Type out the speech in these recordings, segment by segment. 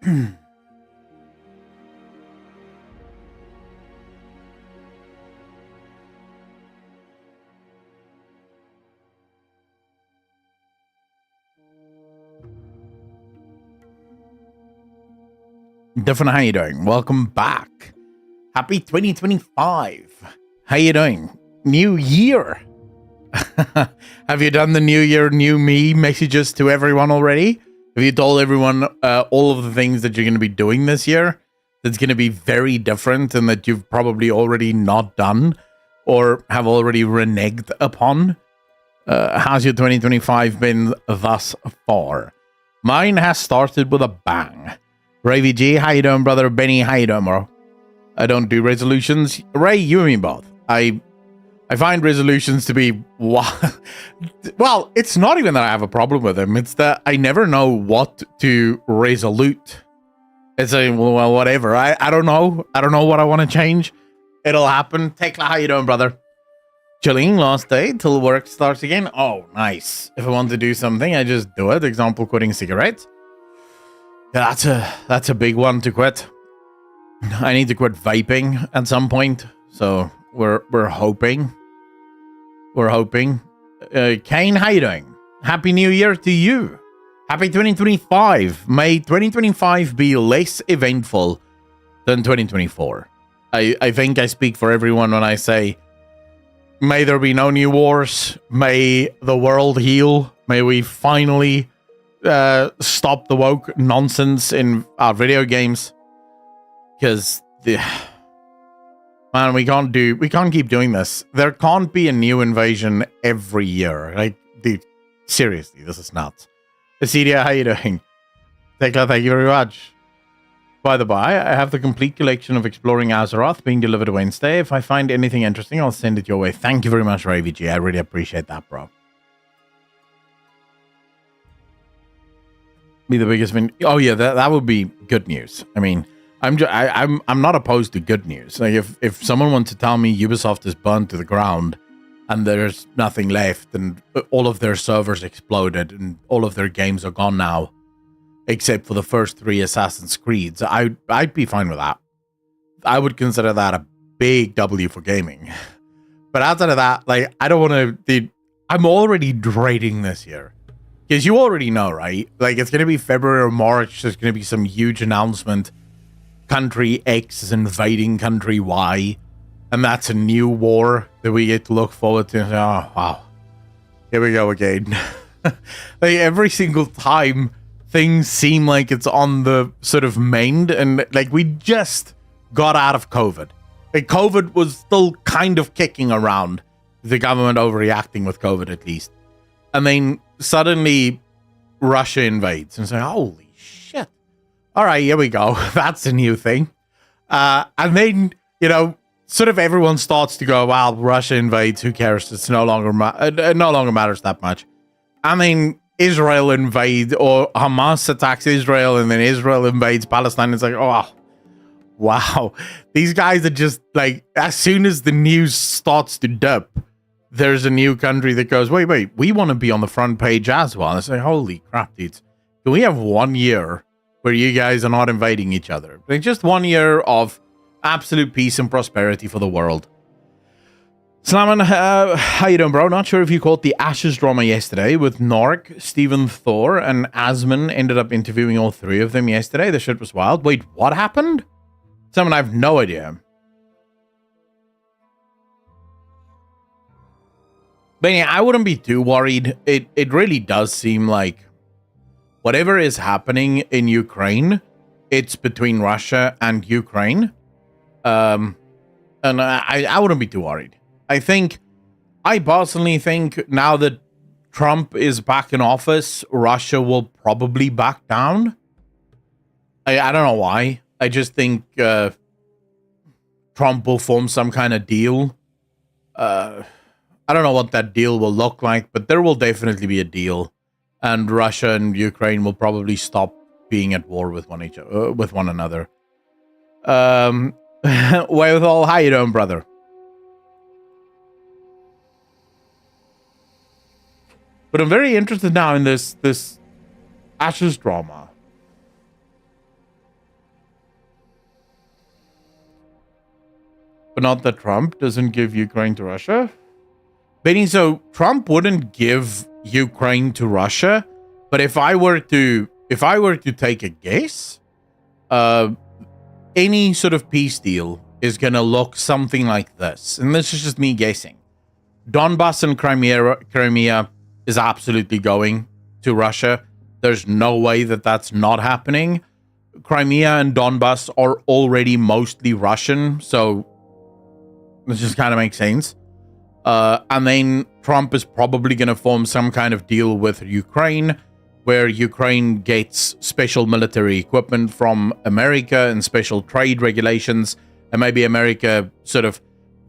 Different, how you doing? Welcome back. Happy 2025. How you doing? New year. Have you done the new year, new me messages to everyone already? Have you told everyone all of the things that you're going to be doing this year that's going to be very different and that you've probably already not done or have already reneged upon? How's your 2025 been thus far? Mine has started with a bang. Ravy G, how you doing, brother? Benny, how you doing, bro? I don't do resolutions. Ray, you and me both. I find resolutions to be... Well, it's not even that I have a problem with them. It's that I never know what to resolute. It's like, well, whatever. I don't know. I don't know what I want to change. It'll happen. Tekla, how you doing, brother? Chilling last day till work starts again. Oh, nice. If I want to do something, I just do it. Example, quitting cigarettes. Yeah, that's a big one to quit. I need to quit vaping at some point, so we're hoping. We're hoping. Kane, how you doing? Happy New Year to you. Happy 2025. May 2025 be less eventful than 2024. I think I speak for everyone when I say, may there be no new wars. May the world heal. May we finally stop the woke nonsense in our video games, because man, we can't keep doing this. There can't be a new invasion every year. Like, dude, seriously, this is nuts. Acedia, how you doing? Tekla, thank you very much. By the by, I have the complete collection of Exploring Azeroth being delivered Wednesday. If I find anything interesting, I'll send it your way. Thank you very much, RavyG. I really appreciate that, bro. Be the biggest thing. Oh yeah, that would be good news. I mean, I'm not opposed to good news. Like if someone wants to tell me Ubisoft is burned to the ground and there's nothing left and all of their servers exploded and all of their games are gone now, except for the first 3 Assassin's Creeds, I'd be fine with that. I would consider that a big W for gaming. But outside of that, like, I don't want to. I'm already dreading this year. Because you already know, right? Like, it's going to be February or March. There's going to be some huge announcement. Country X is invading country Y. And that's a new war that we get to look forward to. Oh, wow. Here we go again. Like, every single time, things seem like it's on the sort of mend. And, like, we just got out of COVID. Like, COVID was still kind of kicking around. The government overreacting with COVID, at least. And then suddenly Russia invades and say, holy shit. All right, here we go. That's a new thing. And then, you know, sort of everyone starts to go, wow, Russia invades. Who cares? It's no longer matters that much. I mean, Israel invades, or Hamas attacks Israel and then Israel invades Palestine. It's like, oh, wow. These guys are just like, as soon as the news starts to dip, there's a new country that goes, wait, we want to be on the front page as well. And I say, holy crap, dudes. Can we have 1 year where you guys are not invading each other? Like, just 1 year of absolute peace and prosperity for the world. Slammon, how you doing, bro? Not sure if you caught the Ashes drama yesterday with Nark, Stephen Thor, and Asman. Ended up interviewing all 3 of them yesterday. The shit was wild. Wait, what happened? Someone, I have no idea. But yeah, I wouldn't be too worried. It really does seem like whatever is happening in Ukraine, it's between Russia and Ukraine. And I wouldn't be too worried. I personally think now that Trump is back in office, Russia will probably back down. I don't know why. I just think Trump will form some kind of deal. I don't know what that deal will look like, but there will definitely be a deal, and Russia and Ukraine will probably stop being at war with one another. Wherewithal, how you doing, brother? But I'm very interested now in this Ashes drama. but not that Trump doesn't give Ukraine to Russia. Benny, so Trump wouldn't give Ukraine to Russia, but if I were to take a guess, any sort of peace deal is going to look something like this. And this is just me guessing. Donbass and Crimea is absolutely going to Russia. There's no way that that's not happening. Crimea and Donbass are already mostly Russian, so this just kind of makes sense. And then Trump is probably going to form some kind of deal with Ukraine, where Ukraine gets special military equipment from America and special trade regulations, and maybe America sort of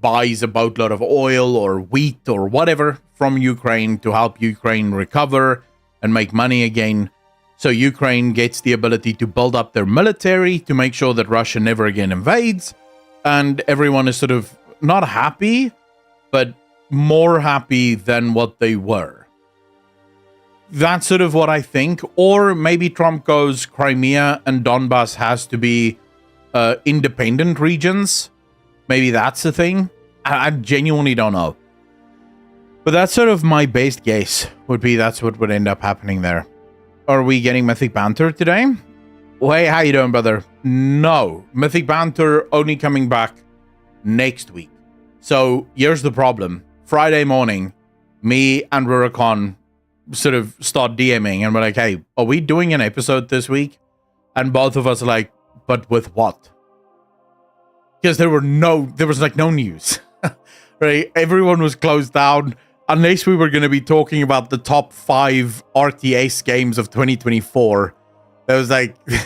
buys a boatload of oil or wheat or whatever from Ukraine to help Ukraine recover and make money again. So Ukraine gets the ability to build up their military to make sure that Russia never again invades, and everyone is sort of not happy, but more happy than what they were. That's sort of what I think. Or maybe Trump goes, Crimea and Donbass has to be independent regions. Maybe that's the thing. I genuinely don't know. But that's sort of my best guess, would be that's what would end up happening there. Are we getting Mythic Banter today? Well, hey, how you doing, brother? No. Mythic Banter only coming back next week. So here's the problem. Friday morning, me and Rurikon sort of start DMing and we're like, hey, are we doing an episode this week? And both of us are like, but with what? Because there was no news. Right? Everyone was closed down. Unless we were going to be talking about the top 5 RTS games of 2024, there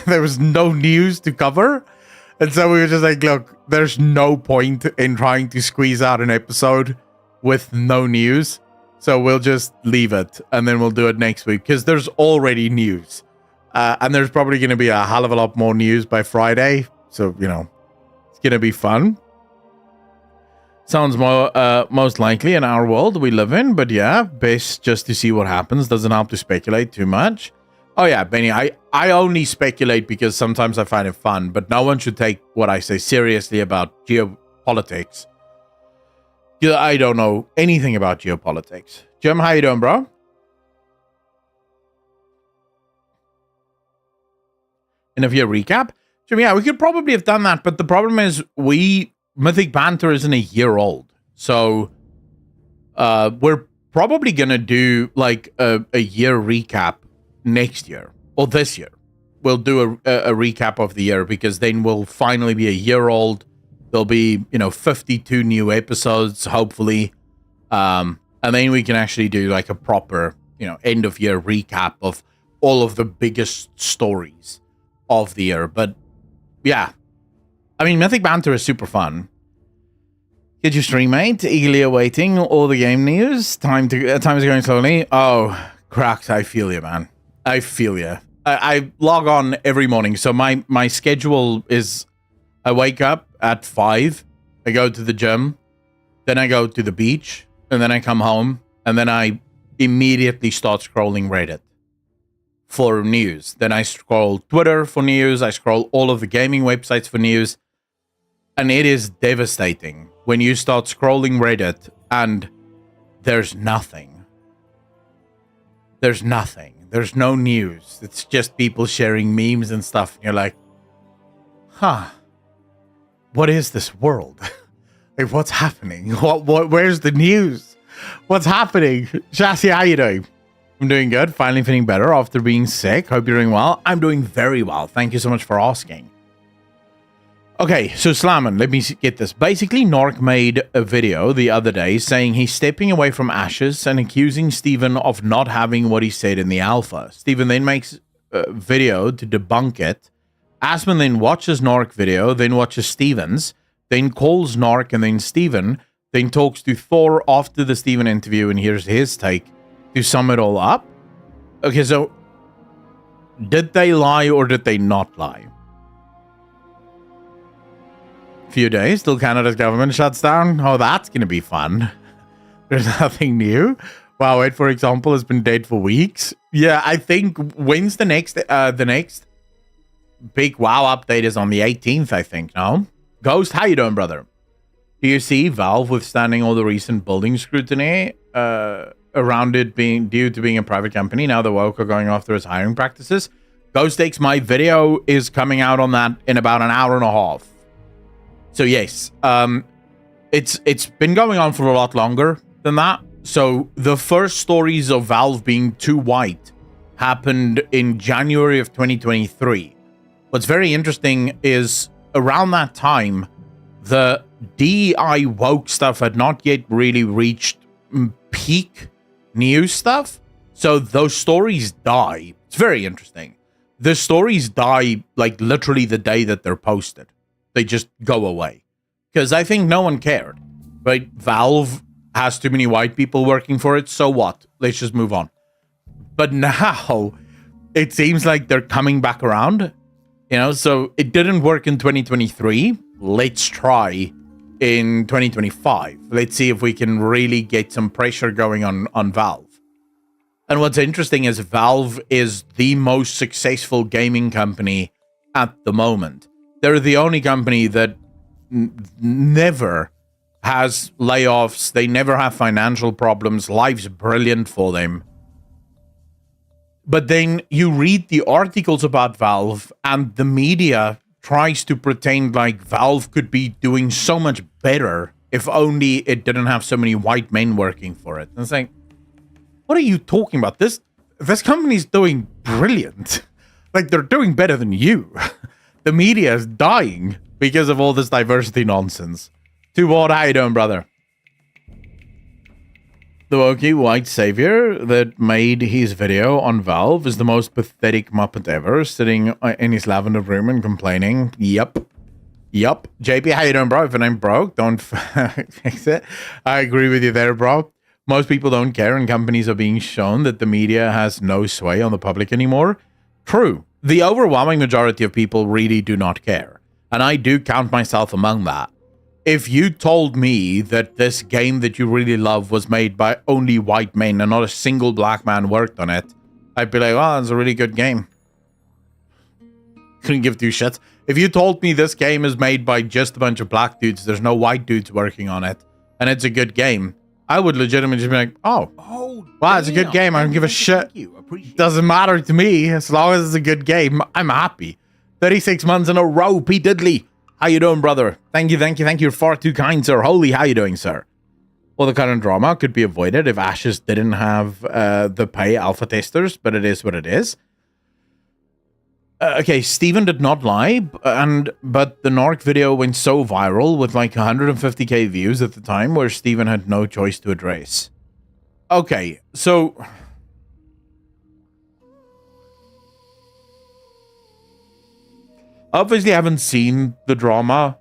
was no news to cover. And so we were just like, look, there's no point in trying to squeeze out an episode with no news. So we'll just leave it and then we'll do it next week because there's already news. And there's probably going to be a hell of a lot more news by Friday. So, it's going to be fun. Sounds more most likely in our world we live in, but yeah, best just to see what happens. Doesn't help to speculate too much. Oh yeah, Benny, I only speculate because sometimes I find it fun, but no one should take what I say seriously about geopolitics. I don't know anything about geopolitics. Jim, how you doing, bro? And if you recap, Jim, yeah, we could probably have done that, but the problem is Mythic Banter isn't a year old, so we're probably gonna do like a year recap next year or this year. We'll do a recap of the year because then we'll finally be a year old. There'll be 52 new episodes hopefully, and then we can actually do like a proper end of year recap of all of the biggest stories of the year. But yeah, I mean, Mythic Banter is super fun. Get your stream, mate. Eagerly awaiting all the game news. Time is going slowly. Oh, cracks. I feel you, man. I feel you. I log on every morning. So my schedule is I wake up at 5. I go to the gym. Then I go to the beach. And then I come home. And then I immediately start scrolling Reddit for news. Then I scroll Twitter for news. I scroll all of the gaming websites for news. And it is devastating when you start scrolling Reddit and there's nothing. There's nothing. There's no news. It's just people sharing memes and stuff. And you're like, what is this world? Like, what's happening? Where's the news? What's happening? Chassis, how you doing? I'm doing good. Finally feeling better after being sick. Hope you're doing well. I'm doing very well. Thank you so much for asking. Okay, so Slammon, let me get this. Basically, Narc made a video the other day saying he's stepping away from Ashes and accusing Steven of not having what he said in the alpha. Steven then makes a video to debunk it. Asmon then watches Narc video, then watches Steven's, then calls Narc and then Steven, then talks to Thor after the Steven interview, and here's his take to sum it all up. Okay, so did they lie or did they not lie? Few days till Canada's government shuts down. Oh, that's going to be fun. There's nothing new. Wow, it, for example, has been dead for weeks. Yeah, I think when's the next big WoW update is on the 18th, I think, no? Ghost, how you doing, brother? Do you see Valve withstanding all the recent building scrutiny around it being due to being a private company? Now the woke are going after its hiring practices. Ghost Takes, my video is coming out on that in about an hour and a half. So yes, it's been going on for a lot longer than that. So the first stories of Valve being too white happened in January of 2023. What's very interesting is around that time, the DEI woke stuff had not yet really reached peak news stuff. So those stories die. It's very interesting. The stories die like literally the day that they're posted. They just go away. Because I think no one cared. Right? Valve has too many white people working for it. So what? Let's just move on. But now it seems like they're coming back around. You know, so it didn't work in 2023. Let's try in 2025. Let's see if we can really get some pressure going on Valve. And what's interesting is Valve is the most successful gaming company at the moment. They're the only company that never has layoffs. They never have financial problems. Life's brilliant for them. But then you read the articles about Valve and the media tries to pretend like Valve could be doing so much better if only it didn't have so many white men working for it. And it's like, what are you talking about? This company's doing brilliant. Like, they're doing better than you. The media is dying because of all this diversity nonsense. Too what? How you doing, brother? The wokey white savior that made his video on Valve is the most pathetic Muppet ever, sitting in his lavender room and complaining. Yup. JP, how you doing, bro? If it ain't broke, don't fix it. I agree with you there, bro. Most people don't care, and companies are being shown that the media has no sway on the public anymore. True. The overwhelming majority of people really do not care. And I do count myself among that. If you told me that this game that you really love was made by only white men and not a single black man worked on it, I'd be like, oh, it's a really good game. Couldn't give two shits. If you told me this game is made by just a bunch of black dudes, there's no white dudes working on it, and it's a good game, I would legitimately just be like, oh wow, it's a good game. I don't give a shit. Doesn't matter to me. As long as it's a good game, I'm happy. 36 months in a row, P. Diddley. How you doing, brother? Thank you. You're far too kind, sir. Holy, how you doing, sir? Well, the current drama could be avoided if Ashes didn't have the pay alpha testers, but it is what it is. Okay, Steven did not lie, but the Narc video went so viral with like 150k views at the time where Steven had no choice to address. Okay, so... obviously, I haven't seen the drama,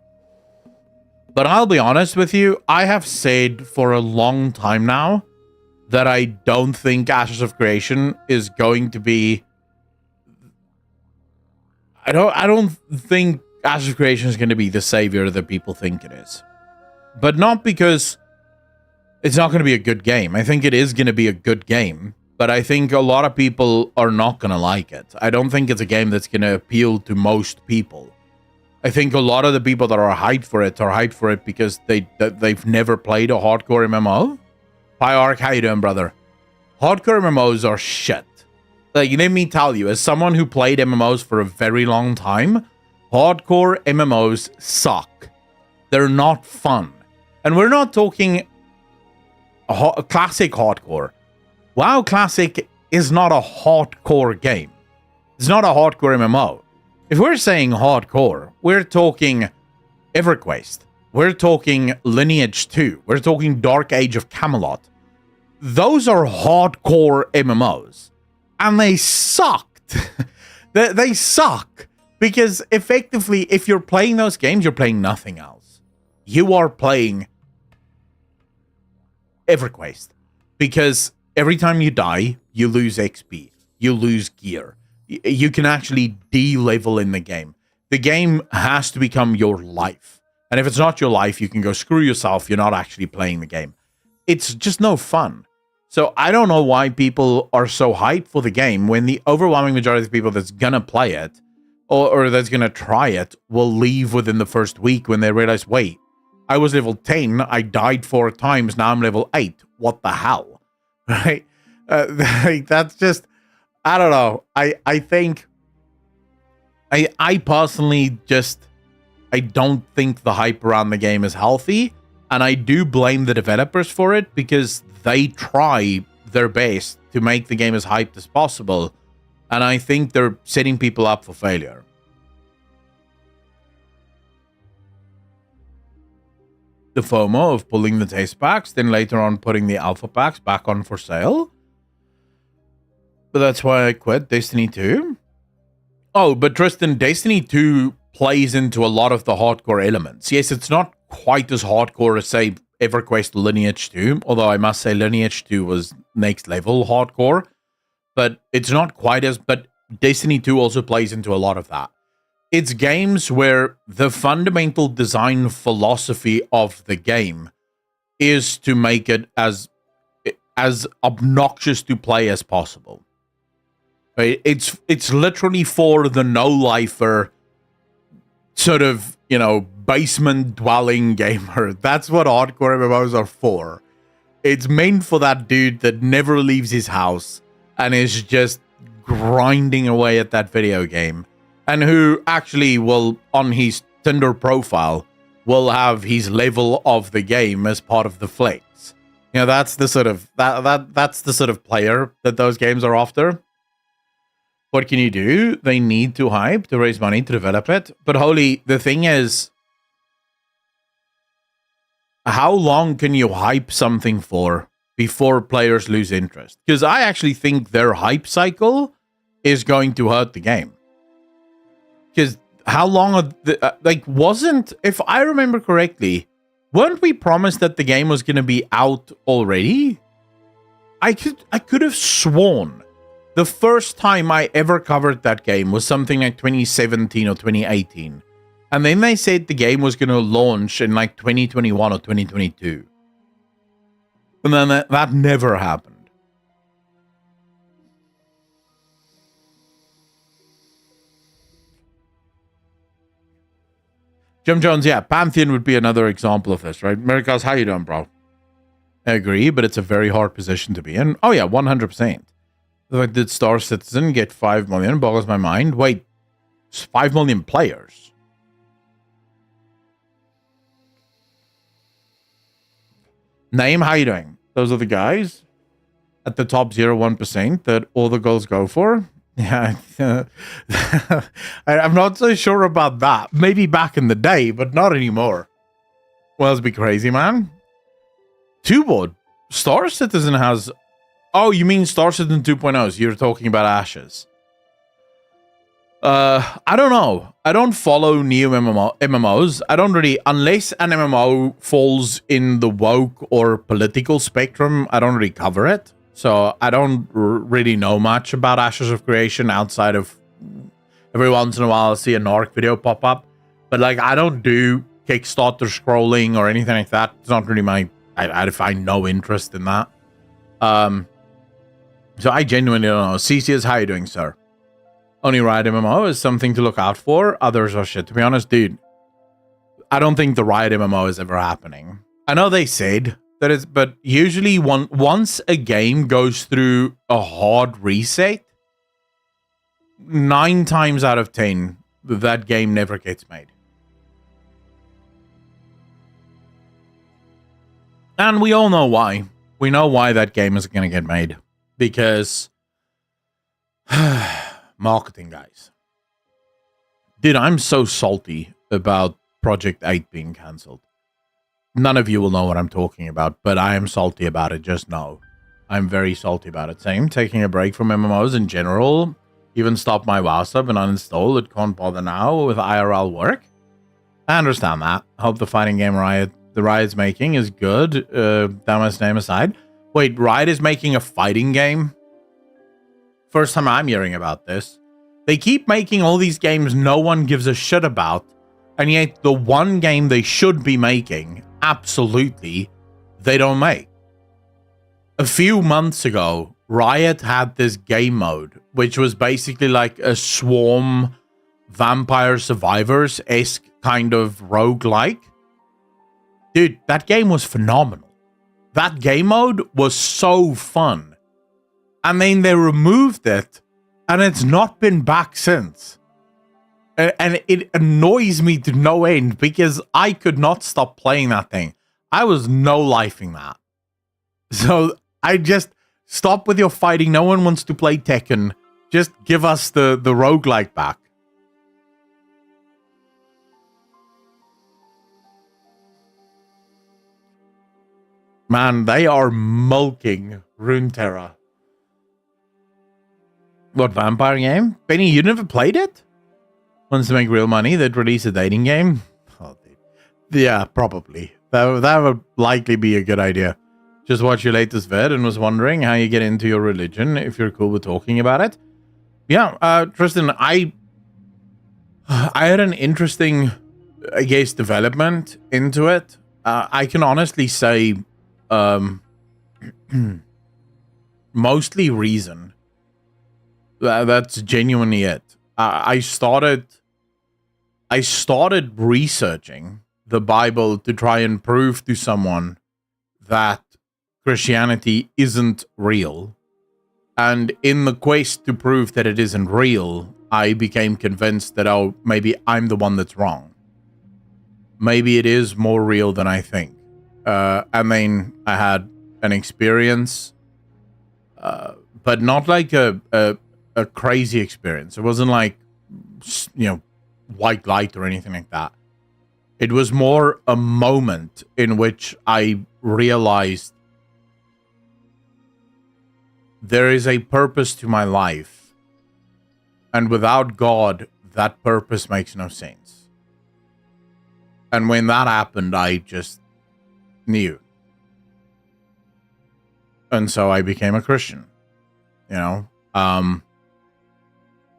but I'll be honest with you, I have said for a long time now that I don't think Ashes of Creation is going to be... I don't think Ashes of Creation is going to be the savior that people think it is. But not because it's not going to be a good game. I think it is going to be a good game. But I think a lot of people are not going to like it. I don't think it's a game that's going to appeal to most people. I think a lot of the people that are hyped for it because they've never played a hardcore MMO. Hi, Ark, how you doing, brother? Hardcore MMOs are shit. Like, let me tell you, as someone who played MMOs for a very long time, hardcore MMOs suck. They're not fun. And we're not talking a classic hardcore. WoW Classic is not a hardcore game. It's not a hardcore MMO. If we're saying hardcore, we're talking EverQuest. We're talking Lineage 2. We're talking Dark Age of Camelot. Those are hardcore MMOs. And they sucked. They suck. Because effectively, if you're playing those games, you're playing nothing else. You are playing EverQuest. Because every time you die, you lose XP. You lose gear. You can actually de-level in the game. The game has to become your life. And if it's not your life, you can go screw yourself. You're not actually playing the game. It's just no fun. So I don't know why people are so hyped for the game when the overwhelming majority of people that's going to play it or that's going to try it will leave within the first week when they realize, wait, I was level 10. I died 4 times. Now I'm level 8. What the hell? Right? Like, that's just, I don't know. I think, I personally just, I don't think the hype around the game is healthy. And I do blame the developers for it, because they try their best to make the game as hyped as possible. And I think they're setting people up for failure. The FOMO of pulling the taste packs, then later on putting the alpha packs back on for sale. But that's why I quit Destiny 2. Oh, but Tristan, Destiny 2 plays into a lot of the hardcore elements. Yes, it's not quite as hardcore as, say, EverQuest Lineage 2, although I must say Lineage 2 was next level hardcore. But it's not quite as, but Destiny 2 also plays into a lot of that. It's games where the fundamental design philosophy of the game is to make it as obnoxious to play as possible. Right? It's literally for the no-lifer sort of, basement dwelling gamer. That's what hardcore MMOs are for. It's meant for that dude that never leaves his house and is just grinding away at that video game, and who actually will, on his Tinder profile, will have his level of the game as part of the flex. That's the sort of that's the sort of player that those games are after. What can you do? They need to hype to raise money to develop it. But holy, the thing is, how long can you hype something for before players lose interest? Because I actually think their hype cycle is going to hurt the game. Because how long, wasn't, if I remember correctly, weren't we promised that the game was going to be out already? I could have sworn the first time I ever covered that game was something like 2017 or 2018. And then they said the game was going to launch in like 2021 or 2022. And then that never happened. Jim Jones, yeah, Pantheon would be another example of this, right? Miracles, how you doing, bro? I agree, but it's a very hard position to be in. Oh yeah, 100%. Like, did Star Citizen get 5 million? Boggles my mind. Wait, 5 million players. Naeem, how you doing? Those are the guys at the top 0.1% that all the girls go for. Yeah, I'm not so sure about that. Maybe back in the day, but not anymore. Well, it's be crazy, man. Two-board. Star Citizen has... Oh, you mean Star Citizen 2.0? So you're talking about Ashes. I don't know. I don't follow new MMOs. I don't really, unless an MMO falls in the woke or political spectrum, I don't really cover it. So I don't really know much about Ashes of Creation outside of every once in a while I'll see a Narc video pop up. But like, I don't do Kickstarter scrolling or anything like that. It's not really I find no interest in that. So I genuinely don't know. CCS, how you doing, sir? Only Riot MMO is something to look out for. Others are shit. To be honest, dude, I don't think the Riot MMO is ever happening. I know they said that it's, but usually once a game goes through a hard reset, 9 times out of 10, that game never gets made. And we all know why. We know why that game isn't going to get made. Because marketing, guys. Dude, I'm so salty about Project 8 being cancelled. None of you will know what I'm talking about, but I am salty about it, just know. I'm very salty about it. Same, taking a break from MMOs in general. Even stop my WoW sub and uninstall it. Can't bother now with IRL work. I understand that. Hope the fighting game the Riot's making is good. Damn's name aside. Wait, Riot is making a fighting game? First time I'm hearing about this. They keep making all these games no one gives a shit about, and yet the one game they should be making, absolutely, they don't make. A few months ago, Riot had this game mode, which was basically like a Swarm Vampire Survivors-esque kind of roguelike. dude, that game was phenomenal. That game mode was so fun. And then they removed it, and it's not been back since. And it annoys me to no end because I could not stop playing that thing. I was no-lifing that. So I just stop with your fighting. No one wants to play Tekken. Just give us the roguelike back. Man, they are milking Runeterra. What vampire game? Benny, you never played it? Wants to make real money, they'd release a dating game? Oh, dude. Yeah, probably. That would likely be a good idea. Just watched your latest vid and was wondering how you get into your religion, if you're cool with talking about it. Yeah, Tristan, I had an interesting, I guess, development into it. I can honestly say, mostly reason. That's genuinely it. I started researching the Bible to try and prove to someone that Christianity isn't real. And in the quest to prove that it isn't real, I became convinced that, oh, maybe I'm the one that's wrong. Maybe it is more real than I think. I mean, I had an experience, but not like a crazy experience. It wasn't like, white light or anything like that. It was more a moment in which I realized there is a purpose to my life, and without God, that purpose makes no sense. And when that happened, I just knew. And so I became a Christian, So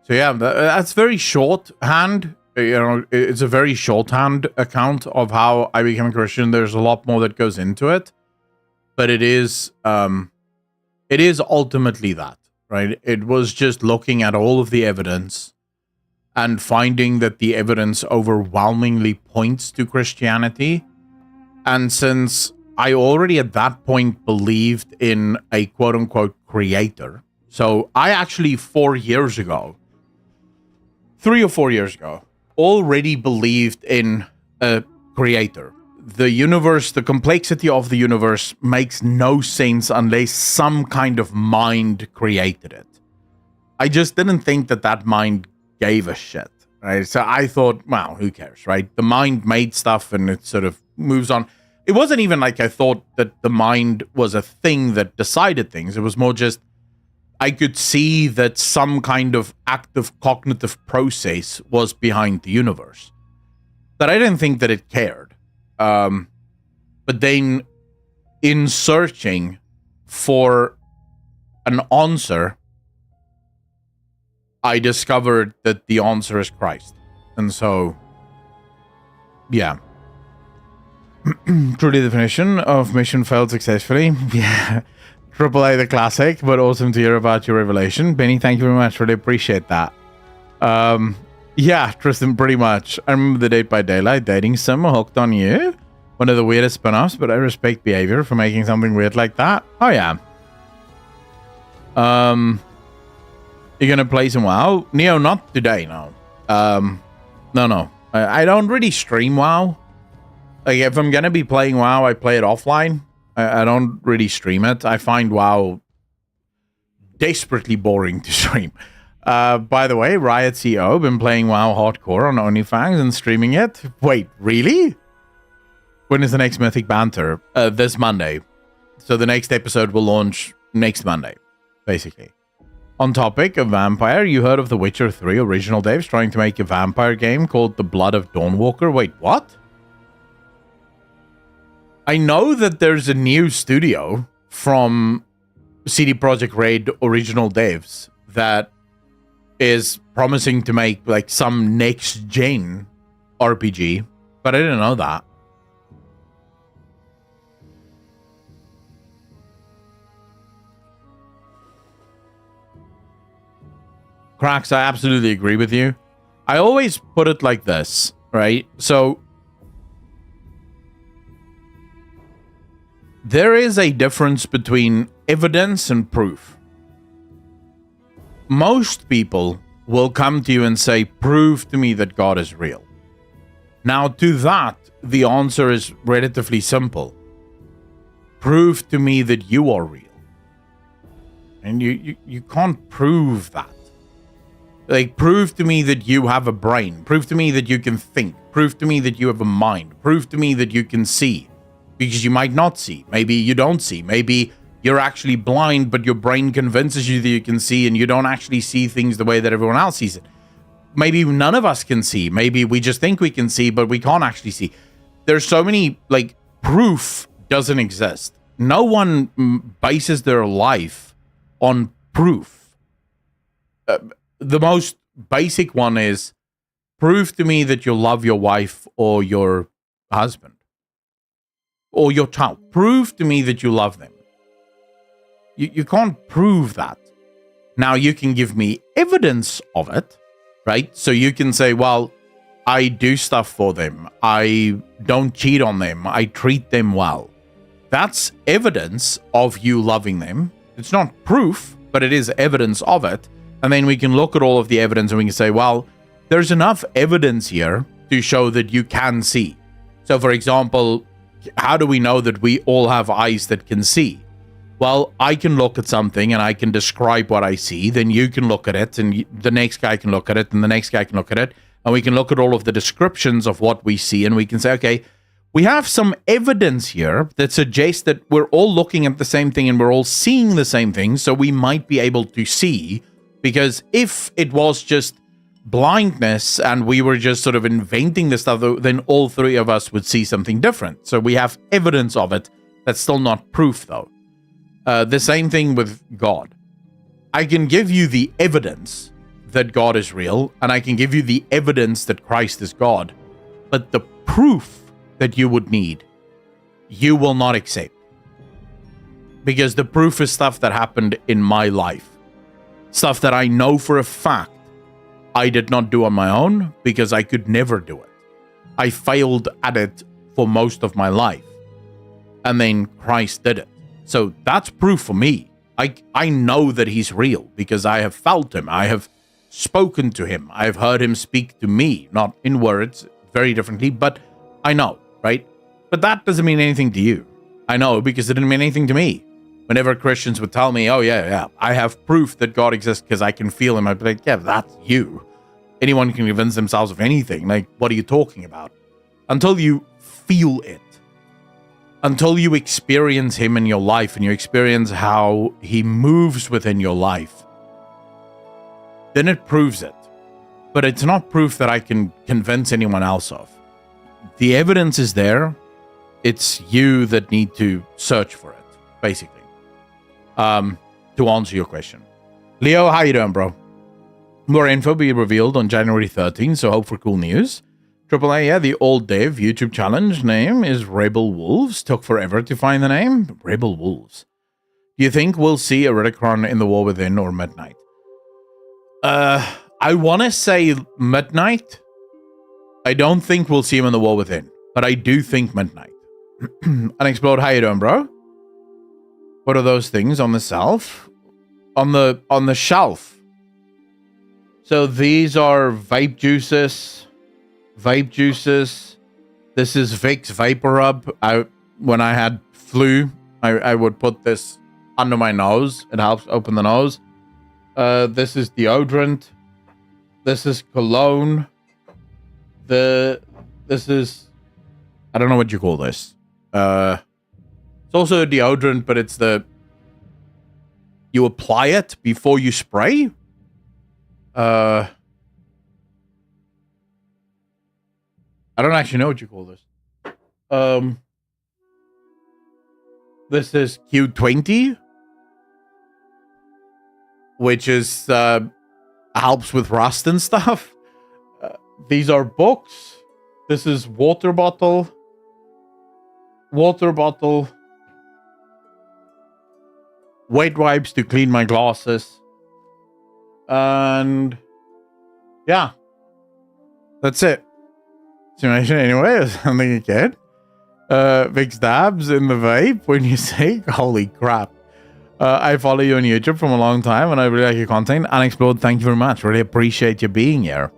yeah, that's very shorthand. It's a very shorthand account of how I became a Christian. There's a lot more that goes into it, but it is ultimately that, right? It was just looking at all of the evidence and finding that the evidence overwhelmingly points to Christianity. And since I already at that point believed in a quote unquote creator, so I actually 3 or 4 years ago, already believed in a creator. The universe, the complexity of the universe makes no sense unless some kind of mind created it. I just didn't think that mind gave a shit, right? So I thought, well, who cares, right? The mind made stuff and it sort of moves on. It wasn't even like I thought that the mind was a thing that decided things. It was more just I could see that some kind of active cognitive process was behind the universe. But I didn't think that it cared. But then in searching for an answer, I discovered that the answer is Christ. And so, yeah. Truly the definition of mission failed successfully. Yeah. AAA the classic, but awesome to hear about your revelation. Benny, thank you very much. Really appreciate that. Yeah, Tristan, pretty much. I remember the Date by Daylight dating sim hooked on you. One of the weirdest spin-offs, but I respect behavior for making something weird like that. Oh, yeah. You're gonna play some WoW? Neo, not today, no. No. I don't really stream WoW. Like, if I'm gonna be playing WoW, I play it offline. I don't really stream it. I find WoW desperately boring to stream. By the way, Riot CEO been playing WoW hardcore on OnlyFans and streaming it. Wait, really? When is the next Mythic Banter? This Monday. So the next episode will launch next Monday, basically. On topic of vampire, you heard of The Witcher 3 original devs trying to make a vampire game called The Blood of Dawnwalker? Wait, what? I know that there's a new studio from CD Projekt Red original devs that is promising to make like some next gen RPG, but I didn't know that. Cracks, I absolutely agree with you. I always put it like this, right? So There is a difference between evidence and proof. Most people will come to you and say, prove to me that God is real. Now, to that, the answer is relatively simple. Prove to me that you are real. And you can't prove that. Like, prove to me that you have a brain. Prove to me that you can think. Prove to me that you have a mind. Prove to me that you can see. Because you might not see. Maybe you don't see. Maybe you're actually blind, but your brain convinces you that you can see and you don't actually see things the way that everyone else sees it. Maybe none of us can see. Maybe we just think we can see, but we can't actually see. There's so many, like, proof doesn't exist. No one bases their life on proof. The most basic one is, prove to me that you love your wife or your husband or your child. Prove to me that you love them. You can't prove that. Now, you can give me evidence of it, right? So you can say, well, I do stuff for them. I don't cheat on them. I treat them well. That's evidence of you loving them. It's not proof, but it is evidence of it. And then we can look at all of the evidence and we can say, well, there's enough evidence here to show that you can see. So, for example, how do we know that we all have eyes that can see? Well, I can look at something and I can describe what I see. Then you can look at it and the next guy can look at it and the next guy can look at it. And we can look at all of the descriptions of what we see and we can say, okay, we have some evidence here that suggests that we're all looking at the same thing and we're all seeing the same thing. So we might be able to see. Because if it was just blindness and we were just sort of inventing this stuff, then all three of us would see something different. So we have evidence of it. That's still not proof, though. The same thing with God. I can give you the evidence that God is real, and I can give you the evidence that Christ is God. But the proof that you would need, you will not accept. Because the proof is stuff that happened in my life. Stuff that I know for a fact I did not do on my own because I could never do it. I failed at it for most of my life. And then Christ did it. So that's proof for me. I know that he's real because I have felt him. I have spoken to him. I have heard him speak to me, not in words, very differently, but I know, right? But that doesn't mean anything to you. I know because it didn't mean anything to me. Whenever Christians would tell me, oh, yeah, I have proof that God exists because I can feel him, I'd be like, yeah, that's you. Anyone can convince themselves of anything. Like, what are you talking about? Until you feel it. Until you experience him in your life and you experience how he moves within your life, then it proves it. But it's not proof that I can convince anyone else of. The evidence is there. It's you that need to search for it, basically. To answer your question. Leo, how you doing, bro? More info be revealed on January 13th, so hope for cool news. AAA, yeah, the old Dev YouTube challenge name is Rebel Wolves. Took forever to find the name. Rebel Wolves. Do you think we'll see a Ridicron in The War Within or Midnight? I want to say Midnight. I don't think we'll see him in The War Within, but I do think Midnight. Unexplode, how you doing, bro? What are those things on the shelf? On the shelf. So these are vape juices. This is Vicks Vapor Rub. When I had flu, I would put this under my nose. It helps open the nose. This is deodorant. This is cologne. This is, I don't know what you call this. It's also a deodorant, but it's you apply it before you spray. I don't actually know what you call this. This is Q20, which is helps with rust and stuff. These are books. This is water bottle. Wet wipes to clean my glasses. And yeah, that's it. Simulation anyway, something again. Big stabs in the vape when you say, holy crap. I follow you on YouTube from a long time and I really like your content. Unexplode, thank you very much. Really appreciate you being here.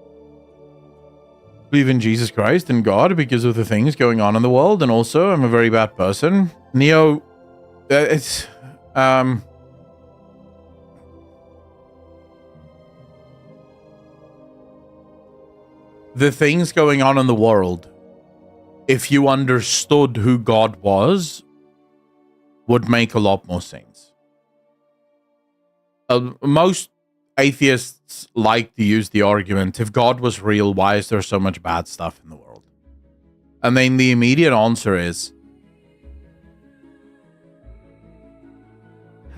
Believe in Jesus Christ and God because of the things going on in the world, and also I'm a very bad person. Neo, it's the things going on in the world, if you understood who God was, would make a lot more sense. Most atheists like to use the argument, if God was real, why is there so much bad stuff in the world? And then the immediate answer is,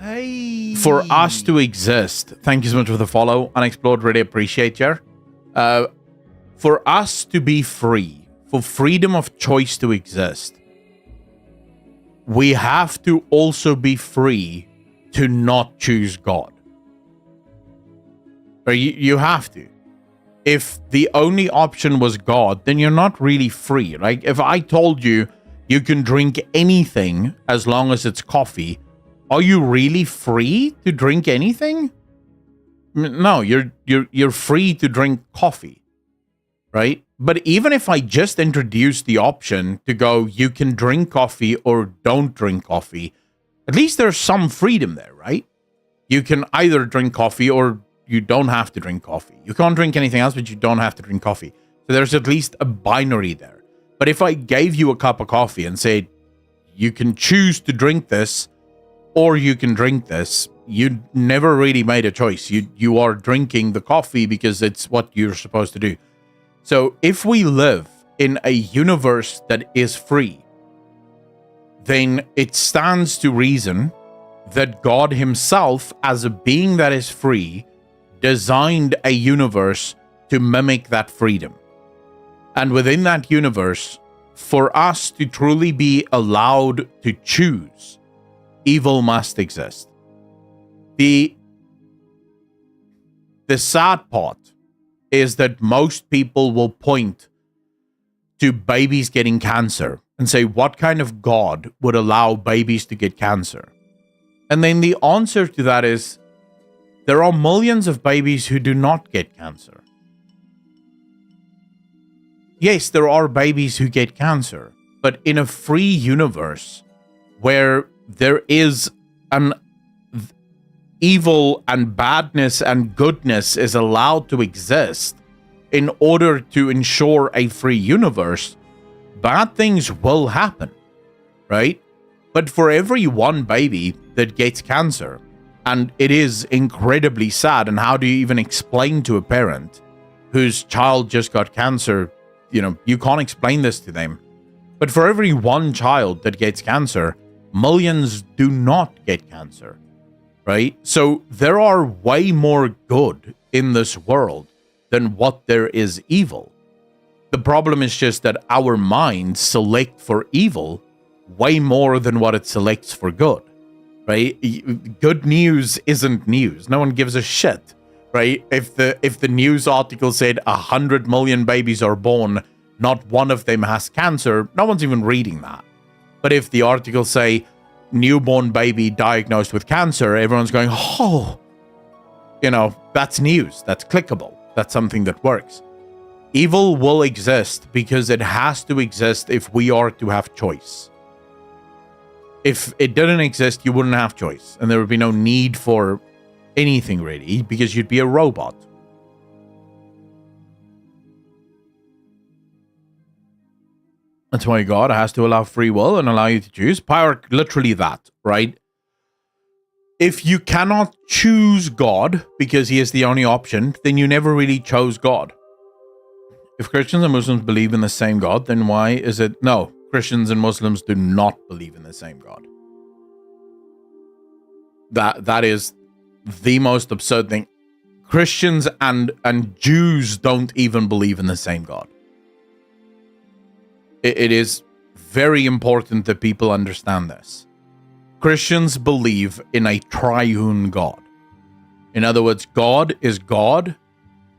hey, for us to exist, thank you so much for the follow, Unexplored, really appreciate you. For us to be free, for freedom of choice to exist, we have to also be free to not choose God. Or you have to. If the only option was God, then you're not really free. Like if I told you you can drink anything as long as it's coffee, are you really free to drink anything? No, you're free to drink coffee, right? But even if I just introduce the option to go, you can drink coffee or don't drink coffee, at least there's some freedom there, right? You can either drink coffee or you don't have to drink coffee. You can't drink anything else, but you don't have to drink coffee. So there's at least a binary there. But if I gave you a cup of coffee and said, you can choose to drink this or you can drink this, you never really made a choice. You are drinking the coffee because it's what you're supposed to do. So if we live in a universe that is free, then it stands to reason that God himself, as a being that is free, designed a universe to mimic that freedom. And within that universe, for us to truly be allowed to choose, evil must exist. The sad part is that most people will point to babies getting cancer and say, what kind of God would allow babies to get cancer? And then the answer to that is, there are millions of babies who do not get cancer. Yes, there are babies who get cancer, but in a free universe where there is an evil and badness and goodness is allowed to exist in order to ensure a free universe, bad things will happen, right? But for every one baby that gets cancer, and it is incredibly sad, and how do you even explain to a parent whose child just got cancer? You know, you can't explain this to them. But for every one child that gets cancer, millions do not get cancer, right? So there are way more good in this world than what there is evil. The problem is just that our minds select for evil way more than what it selects for good, right? Good news isn't news. No one gives a shit, right? If the news article said 100 million babies are born, not one of them has cancer, no one's even reading that. But if the article say newborn baby diagnosed with cancer, everyone's going, oh, you know, that's news. That's clickable. That's something that works. Evil will exist because it has to exist if we are to have choice. If it didn't exist, you wouldn't have choice, and there would be no need for anything really, because you'd be a robot. That's why God has to allow free will and allow you to choose. Power, literally that, right? If you cannot choose God because he is the only option, then you never really chose God. If Christians and Muslims believe in the same God, then why is it... No, Christians and Muslims do not believe in the same God. That is the most absurd thing. Christians and Jews don't even believe in the same God. It is very important that people understand this. Christians believe in a triune God. In other words, God is God,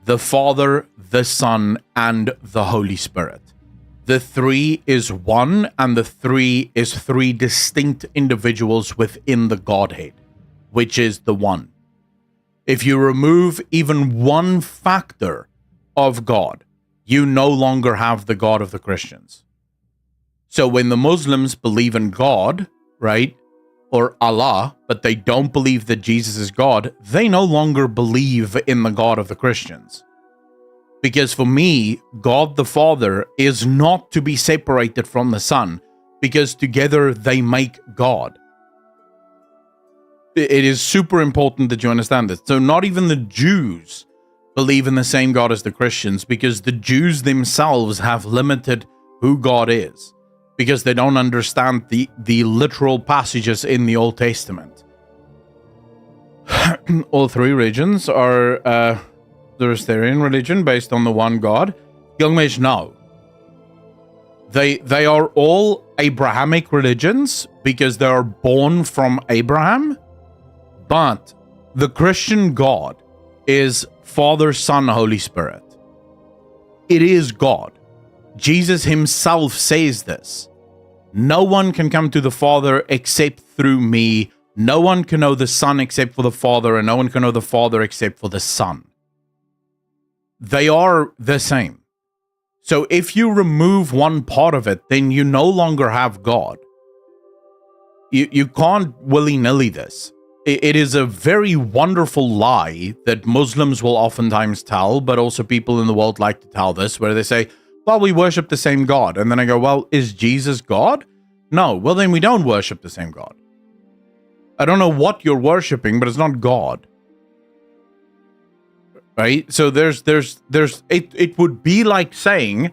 the Father, the Son, and the Holy Spirit. The three is one, and the three is three distinct individuals within the Godhead, which is the one. If you remove even one factor of God, you no longer have the God of the Christians. So when the Muslims believe in God, right, or Allah, but they don't believe that Jesus is God, they no longer believe in the God of the Christians. Because for me, God the Father is not to be separated from the Son, because together they make God. It is super important that you understand this. So not even the Jews believe in the same God as the Christians, because the Jews themselves have limited who God is, because they don't understand the literal passages in the Old Testament. All three religions are the Zoroastrian religion based on the one God. Gilgamesh, no. They are all Abrahamic religions because they are born from Abraham. But the Christian God is Father, Son, Holy Spirit. It is God. Jesus himself says this. No one can come to the Father except through me. No one can know the Son except for the Father, and no one can know the Father except for the Son. They are the same. So if you remove one part of it, then you no longer have God. You can't willy-nilly this. It is a very wonderful lie that Muslims will oftentimes tell, but also people in the world like to tell this, where they say, well, we worship the same God. And then I go, well, is Jesus God? No. Well, then we don't worship the same God. I don't know what you're worshiping, but it's not God. Right? So it would be like saying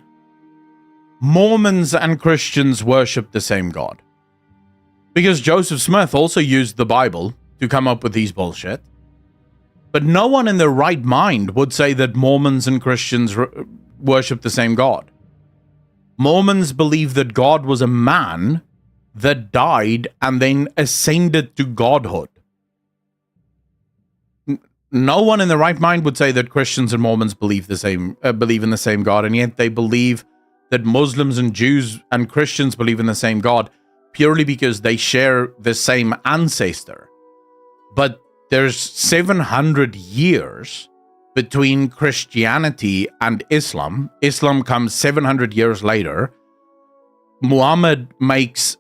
Mormons and Christians worship the same God. Because Joseph Smith also used the Bible to come up with these bullshit. But no one in their right mind would say that Mormons and Christians worship the same God. Mormons believe that God was a man that died and then ascended to godhood. No one in their right mind would say that Christians and Mormons believe in the same God, and yet they believe that Muslims and Jews and Christians believe in the same God purely because they share the same ancestor. But there's 700 years between Christianity and Islam. Islam comes 700 years later. Muhammad makes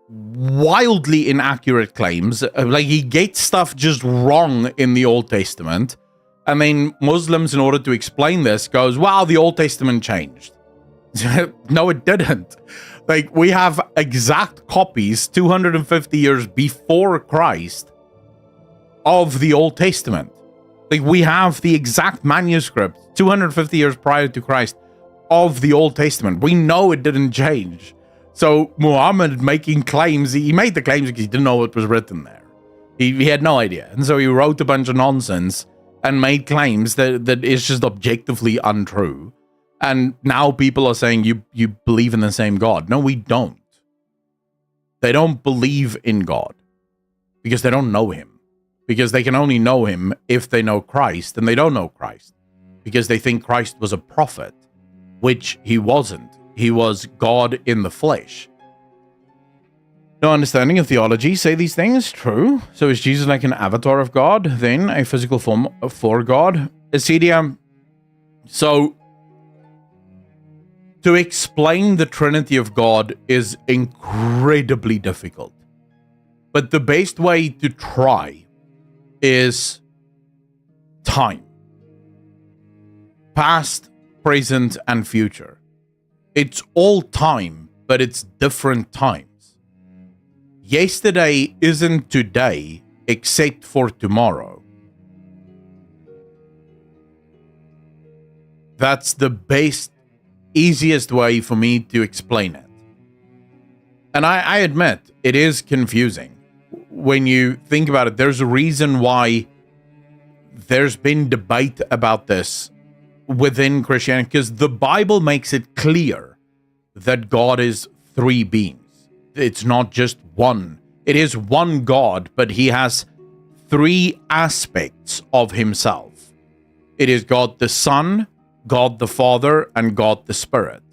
wildly inaccurate claims. Like, he gets stuff just wrong in the Old Testament. And then Muslims, in order to explain this, goes, wow, the Old Testament changed. No, it didn't. Like, we have exact copies 250 years before Christ of the Old Testament. Like, we have the exact manuscript 250 years prior to Christ of the Old Testament. We know it didn't change. So Muhammad making claims, he made the claims because he didn't know what was written there. He had no idea. And so he wrote a bunch of nonsense and made claims that is just objectively untrue. And now people are saying you believe in the same God. No, we don't. They don't believe in God because they don't know him. Because they can only know him if they know Christ, and they don't know Christ because they think Christ was a prophet, which he wasn't. He was God in the flesh. No understanding of theology say these things. True. So is Jesus like an avatar of God, then a physical form for God? Acedia. So to explain the Trinity of God is incredibly difficult. But the best way to try is time. Past, present, and future. It's all time, but it's different times. Yesterday isn't today, except for tomorrow. That's the best, easiest way for me to explain it. And I admit, it is confusing. When you think about it, there's a reason why there's been debate about this within Christianity, because the Bible makes it clear that God is three beings. It's not just one. It is one God, but he has three aspects of himself. It is God the Son, God the Father, and God the Spirit.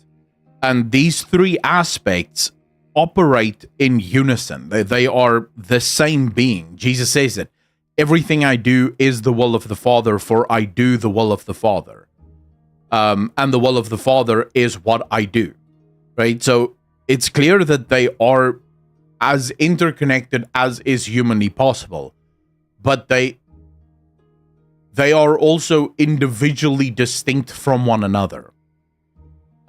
And these three aspects operate in unison. They are the same being. Jesus says it. Everything I do is the will of the Father, for I do the will of the Father. And the will of the Father is what I do. Right? So it's clear that they are as interconnected as is humanly possible. But they are also individually distinct from one another.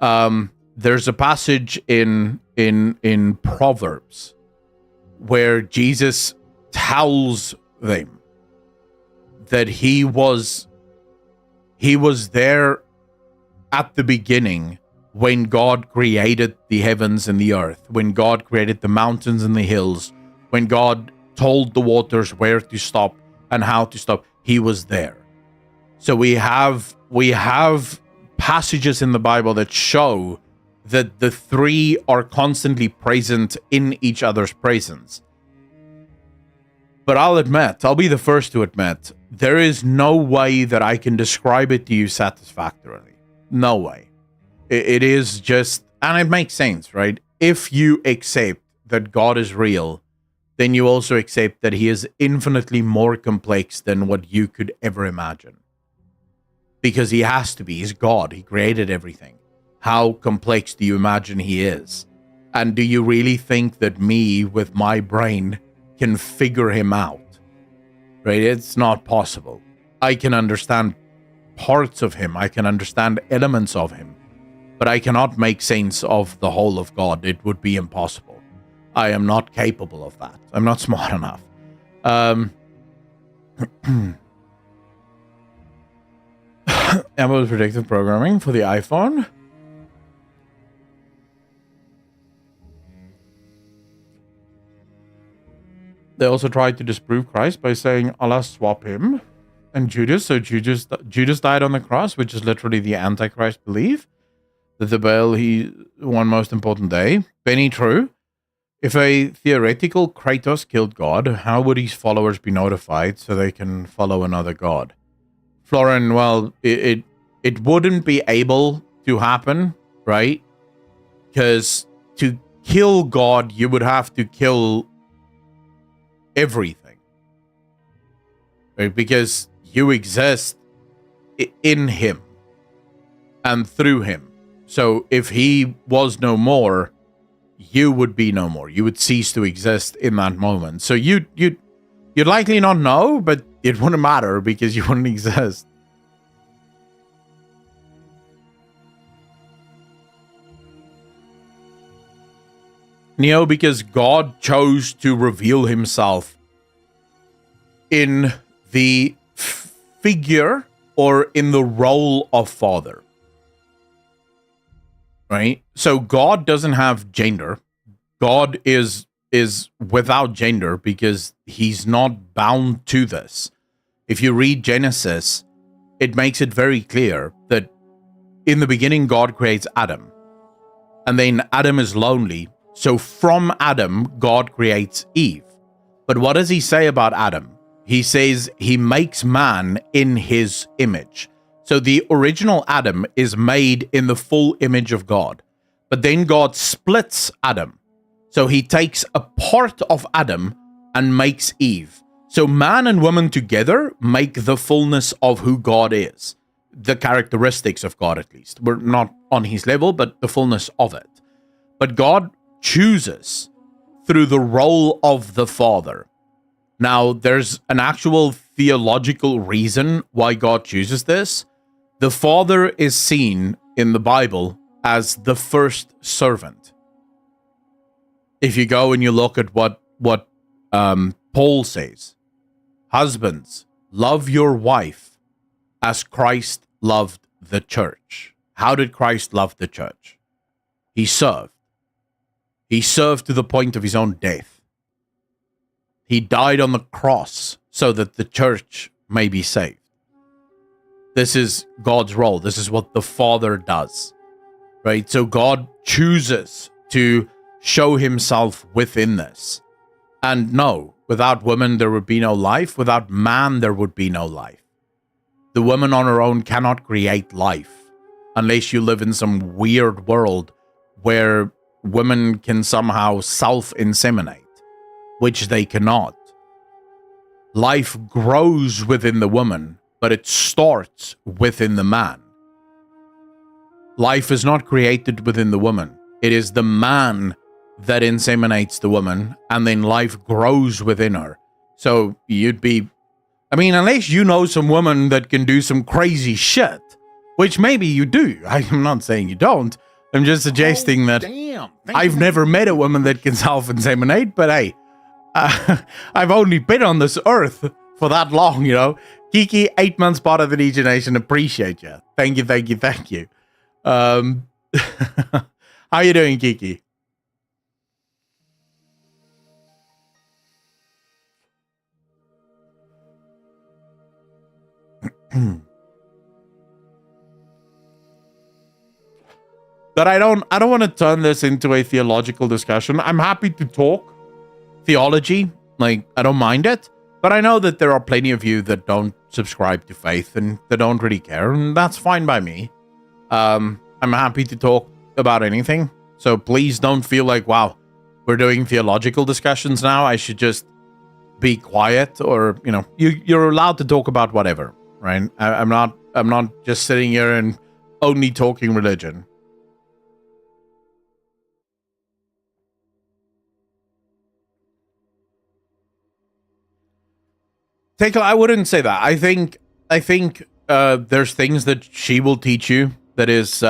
There's a passage in Proverbs where Jesus tells them that he was there at the beginning when God created the heavens and the earth, when God created the mountains and the hills, when God told the waters where to stop and how to stop. He was there. So we have passages in the Bible that show that the three are constantly present in each other's presence. But I'll be the first to admit, there is no way that I can describe it to you satisfactorily. No way. It is just, and it makes sense, right? If you accept that God is real, then you also accept that he is infinitely more complex than what you could ever imagine. Because he has to be. He's God. He created everything. How complex do you imagine he is? And do you really think that me, with my brain, can figure him out? Right? It's not possible. I can understand parts of him. I can understand elements of him. But I cannot make sense of the whole of God. It would be impossible. I am not capable of that. I'm not smart enough. Apple's predictive programming for the iPhone. They also tried to disprove Christ by saying Allah swap him and Judas. So Judas died on the cross, which is literally the Antichrist belief that the Baal he one most important day. Benny True. If a theoretical Kratos killed God, how would his followers be notified so they can follow another god? Florin, well, it wouldn't be able to happen, right? Because to kill God, you would have to kill everything, right? Because you exist in him and through him. So if he was no more, you would be no more. You would cease to exist in that moment. So you'd likely not know, but it wouldn't matter because you wouldn't exist. Neo, because God chose to reveal himself in the figure or in the role of father. Right? So God doesn't have gender. God is without gender because he's not bound to this. If you read Genesis, it makes it very clear that in the beginning God creates Adam. And then Adam is lonely. So from Adam, God creates Eve. But what does he say about Adam? He says he makes man in his image. So the original Adam is made in the full image of God. But then God splits Adam. So he takes a part of Adam and makes Eve. So man and woman together make the fullness of who God is. The characteristics of God, at least. We're not on his level, but the fullness of it. But God chooses through the role of the Father. Now, there's an actual theological reason why God chooses this. The Father is seen in the Bible as the first servant. If you go and you look at what Paul says, husbands, love your wife as Christ loved the church. How did Christ love the church? He served. He served to the point of his own death. He died on the cross so that the church may be saved. This is God's role. This is what the Father does, right? So God chooses to show himself within this. And no, without woman, there would be no life. Without man, there would be no life. The woman on her own cannot create life unless you live in some weird world where women can somehow self-inseminate, which they cannot. Life grows within the woman, but it starts within the man. Life is not created within the woman. It is the man that inseminates the woman, and then life grows within her. So you'd be, I mean, unless you know some woman that can do some crazy shit, which maybe you do. I'm not saying you don't. I'm just suggesting that I've never met a woman that can self-inseminate, but hey, I've only been on this earth for that long, you know. Kiki, 8 months part of the DJ Nation, appreciate you. Thank you, thank you, thank you. How you doing, Kiki? But I don't want to turn this into a theological discussion. I'm happy to talk theology, like I don't mind it, but I know that there are plenty of you that don't subscribe to faith and that don't really care, and that's fine by me. I'm happy to talk about anything, so please don't feel like, wow, we're doing theological discussions now, I should just be quiet, or you know, you're allowed to talk about whatever, right? I'm not just sitting here and only talking religion. I wouldn't say that. I think there's things that she will teach you that is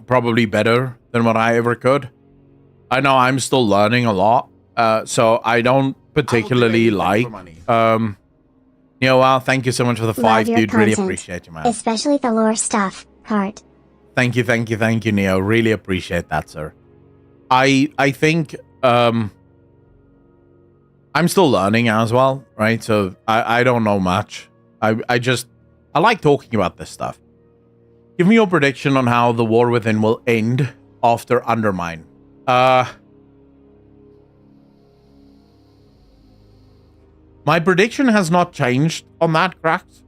probably better than what I ever could. I know I'm still learning a lot, so I don't particularly like. Well, thank you so much for the 5, dude. Really appreciate you, man. Especially the lore stuff, Heart. Thank you, Neo. Really appreciate that, sir. I think I'm still learning as well, right? So I don't know much. I like talking about this stuff. Give me your prediction on how the war within will end after Undermine. My prediction has not changed on that, Cracks.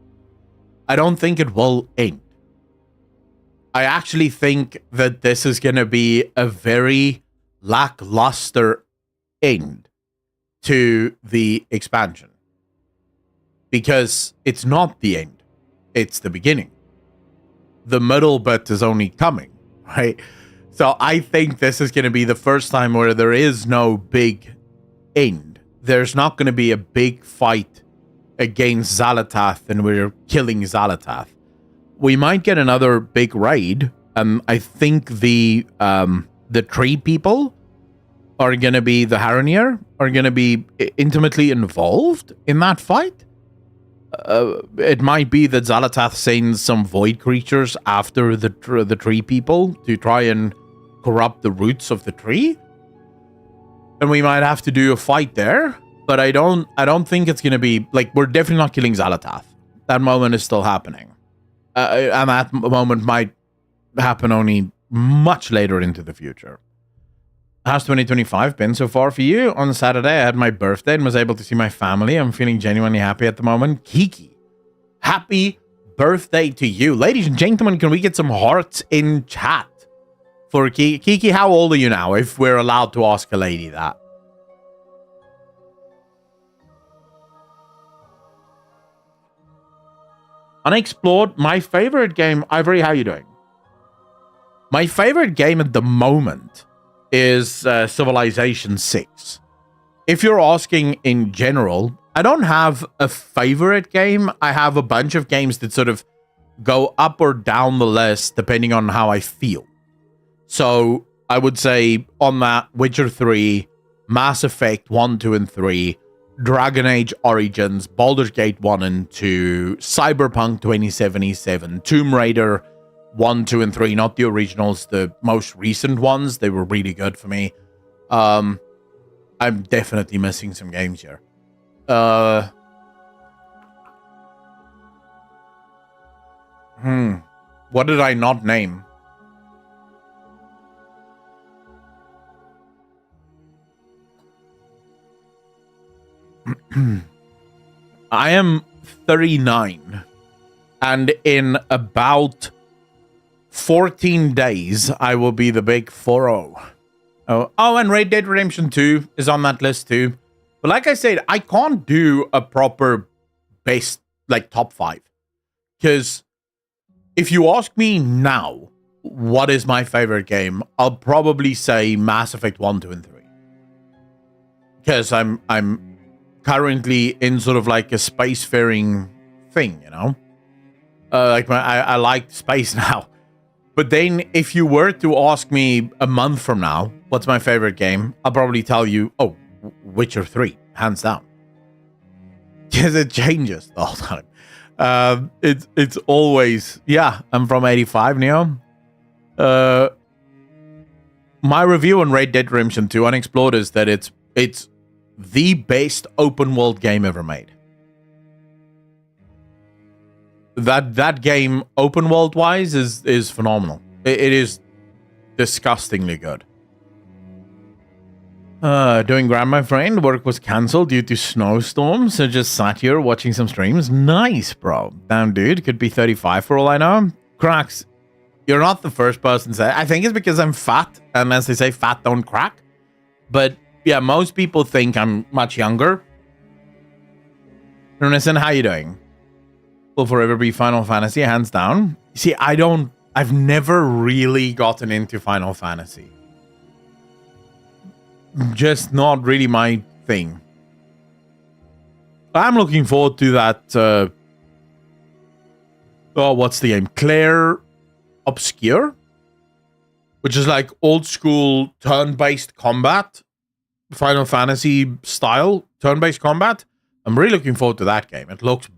I don't think it will end. I actually think that this is going to be a very lackluster end to the expansion, because it's not the end, it's the beginning. The middle bit is only coming, right? So I think this is going to be the first time where there is no big end. There's not going to be a big fight against Xal'atath and we're killing Xal'atath. We might get another big raid. I think the tree people are going to be, the Haranir are going to be intimately involved in that fight. It might be that Xal'atath sends some void creatures after the tree people to try and corrupt the roots of the tree, and we might have to do a fight there. But I don't think it's going to be like, we're definitely not killing Xal'atath. That moment is still happening, and that moment might happen only much later into the future. How's 2025 been so far for you? On Saturday, I had my birthday and was able to see my family. I'm feeling genuinely happy at the moment. Kiki, happy birthday to you. Ladies and gentlemen, can we get some hearts in chat for Kiki? Kiki, how old are you now, if we're allowed to ask a lady that? Unexplored, my favorite game. Ivory, how are you doing? My favorite game at the moment is Civilization 6. If you're asking in general, I don't have a favorite game. I have a bunch of games that sort of go up or down the list depending on how I feel. So I would say on that, Witcher 3, Mass Effect 1, 2, and 3, Dragon Age Origins, Baldur's Gate 1 and 2, Cyberpunk 2077, Tomb Raider 1, 2, and 3, not the originals, the most recent ones. They were really good for me. I'm definitely missing some games here. What did I not name? I am 39, and in about 14 days, I will be the big 4-0. Oh, and Red Dead Redemption 2 is on that list too. But like I said, I can't do a proper best, like, top 5. Because if you ask me now, what is my favorite game, I'll probably say Mass Effect 1, 2, and 3. Because I'm currently in sort of like a spacefaring thing, you know? I like space now. But then if you were to ask me a month from now, what's my favorite game? I'll probably tell you, oh, Witcher 3, hands down. Because it changes the whole time. It's always, yeah, I'm from 85, Neo. My review on Red Dead Redemption 2 Unexplored is that it's the best open world game ever made. That game, open world wise, is phenomenal. It is disgustingly good. Doing grand, my friend. Work was cancelled due to snowstorms, so just sat here watching some streams. Nice, bro. Damn, dude. Could be 35 for all I know. Cracks, you're not the first person to say it. I think it's because I'm fat, and as they say, fat don't crack. But yeah, most people think I'm much younger. Ernest, how you doing? Will forever be Final Fantasy, hands down. See, I've never really gotten into Final Fantasy. Just not really my thing. I'm looking forward to that. What's the game? Claire Obscure, which is like old school turn-based combat, Final Fantasy style turn-based combat. I'm really looking forward to that game. It looks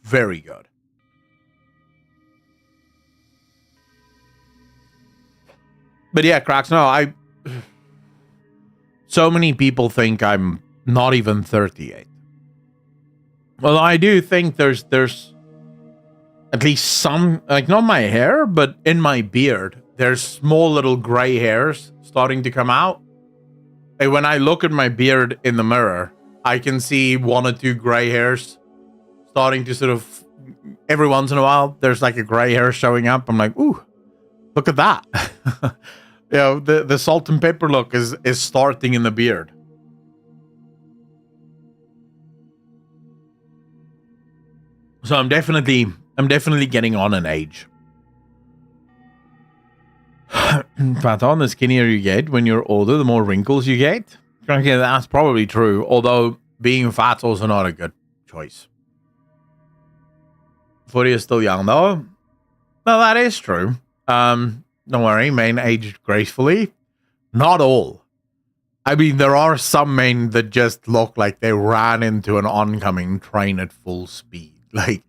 very good. But yeah, Cracks, no, so many people think I'm not even 38. Well, I do think there's at least some, like, not my hair, but in my beard, there's small little gray hairs starting to come out. And when I look at my beard in the mirror, I can see 1 or 2 gray hairs starting to sort of, every once in a while, there's like a gray hair showing up. I'm like, ooh, look at that. You know, the salt and pepper look is starting in the beard. So I'm definitely getting on in age. Fat on, the skinnier you get when you're older, the more wrinkles you get. Okay, that's probably true. Although being fat's also not a good choice. 40 is still young though. Well, that is true. Don't worry, men aged gracefully. Not all. I mean, there are some men that just look like they ran into an oncoming train at full speed. Like,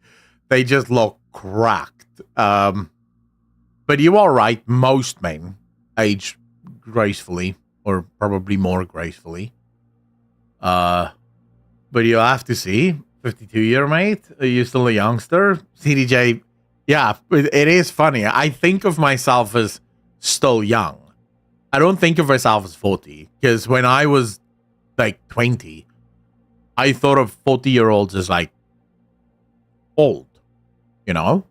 they just look cracked. But you are right, most men age gracefully, or probably more gracefully. But you'll have to see. 52-year mate? Are you still a youngster? CDJ, yeah, it is funny. I think of myself as still young. I don't think of myself as 40, because when I was like 20, I thought of 40-year-olds as like old, you know?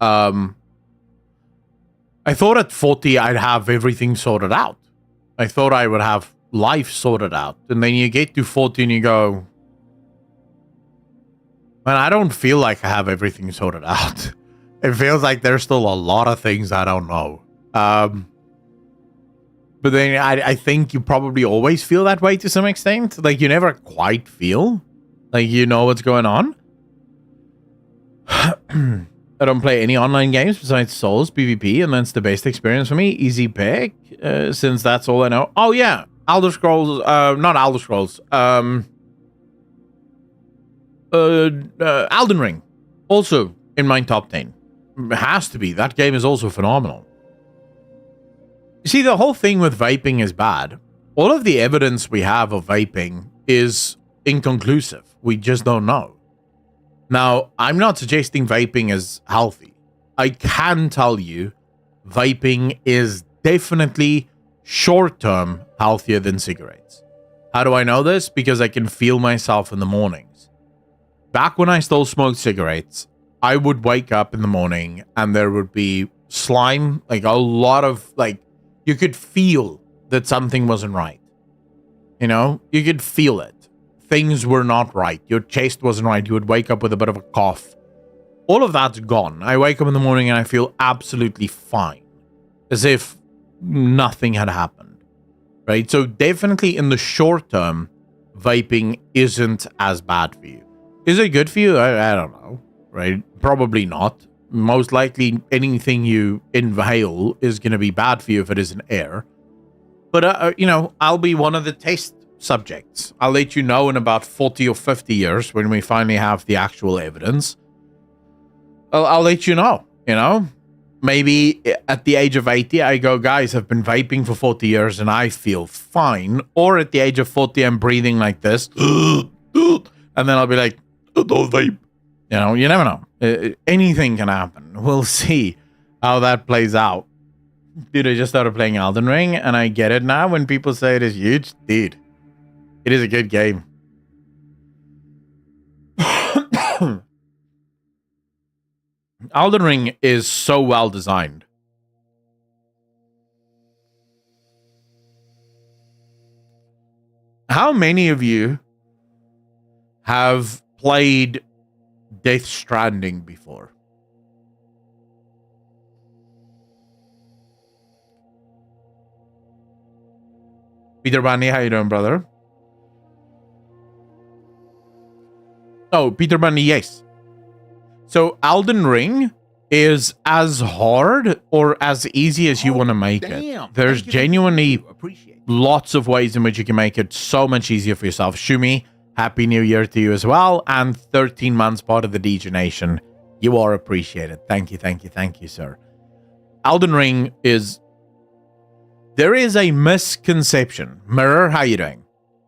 I thought at 40 I'd have everything sorted out. I thought I would have life sorted out. And then you get to 40 and you go, man, I don't feel like I have everything sorted out. It feels like there's still a lot of things I don't know. But then I think you probably always feel that way to some extent. Like, you never quite feel like you know what's going on. I don't play any online games besides Souls, PvP, and that's the best experience for me. Easy pick, since that's all I know. Oh, yeah. Elder Scrolls, not Elder Scrolls. Elden Ring, also in my top 10. It has to be. That game is also phenomenal. You see, the whole thing with vaping is bad. All of the evidence we have of vaping is inconclusive. We just don't know. Now, I'm not suggesting vaping is healthy. I can tell you vaping is definitely short-term healthier than cigarettes. How do I know this? Because I can feel myself in the mornings. Back when I still smoked cigarettes, I would wake up in the morning and there would be slime, like a lot of, like, you could feel that something wasn't right. You know, you could feel it. Things were not right. Your chest wasn't right. You would wake up with a bit of a cough. All of that's gone. I wake up in the morning and I feel absolutely fine, as if nothing had happened, right? So definitely in the short term, vaping isn't as bad for you. Is it good for you? I don't know, right? Probably not. Most likely anything you inhale is going to be bad for you if it isn't air. But, you know, I'll be one of the test subjects. I'll let you know in about 40 or 50 years when we finally have the actual evidence. I'll let you know, you know. Maybe at the age of 80, I go, guys, I've been vaping for 40 years and I feel fine. Or at the age of 40, I'm breathing like this. And then I'll be like, don't vape. You know, you never know. Anything can happen. We'll see how that plays out. Dude, I just started playing Elden Ring and I get it now when people say it is huge. Dude, it is a good game. Elden Ring is so well designed. How many of you have played Death Stranding before? Peter Bunny, how you doing, brother? Oh, Peter Bunny, yes. So Elden Ring is as hard or as easy as you want to make it. There's genuinely lots of ways in which you can make it so much easier for yourself. Shumi, Happy New Year to you as well. And 13 months part of the DJ Nation. You are appreciated. Thank you, thank you, thank you, sir. Elden Ring is... There is a misconception, Mirror, how you doing,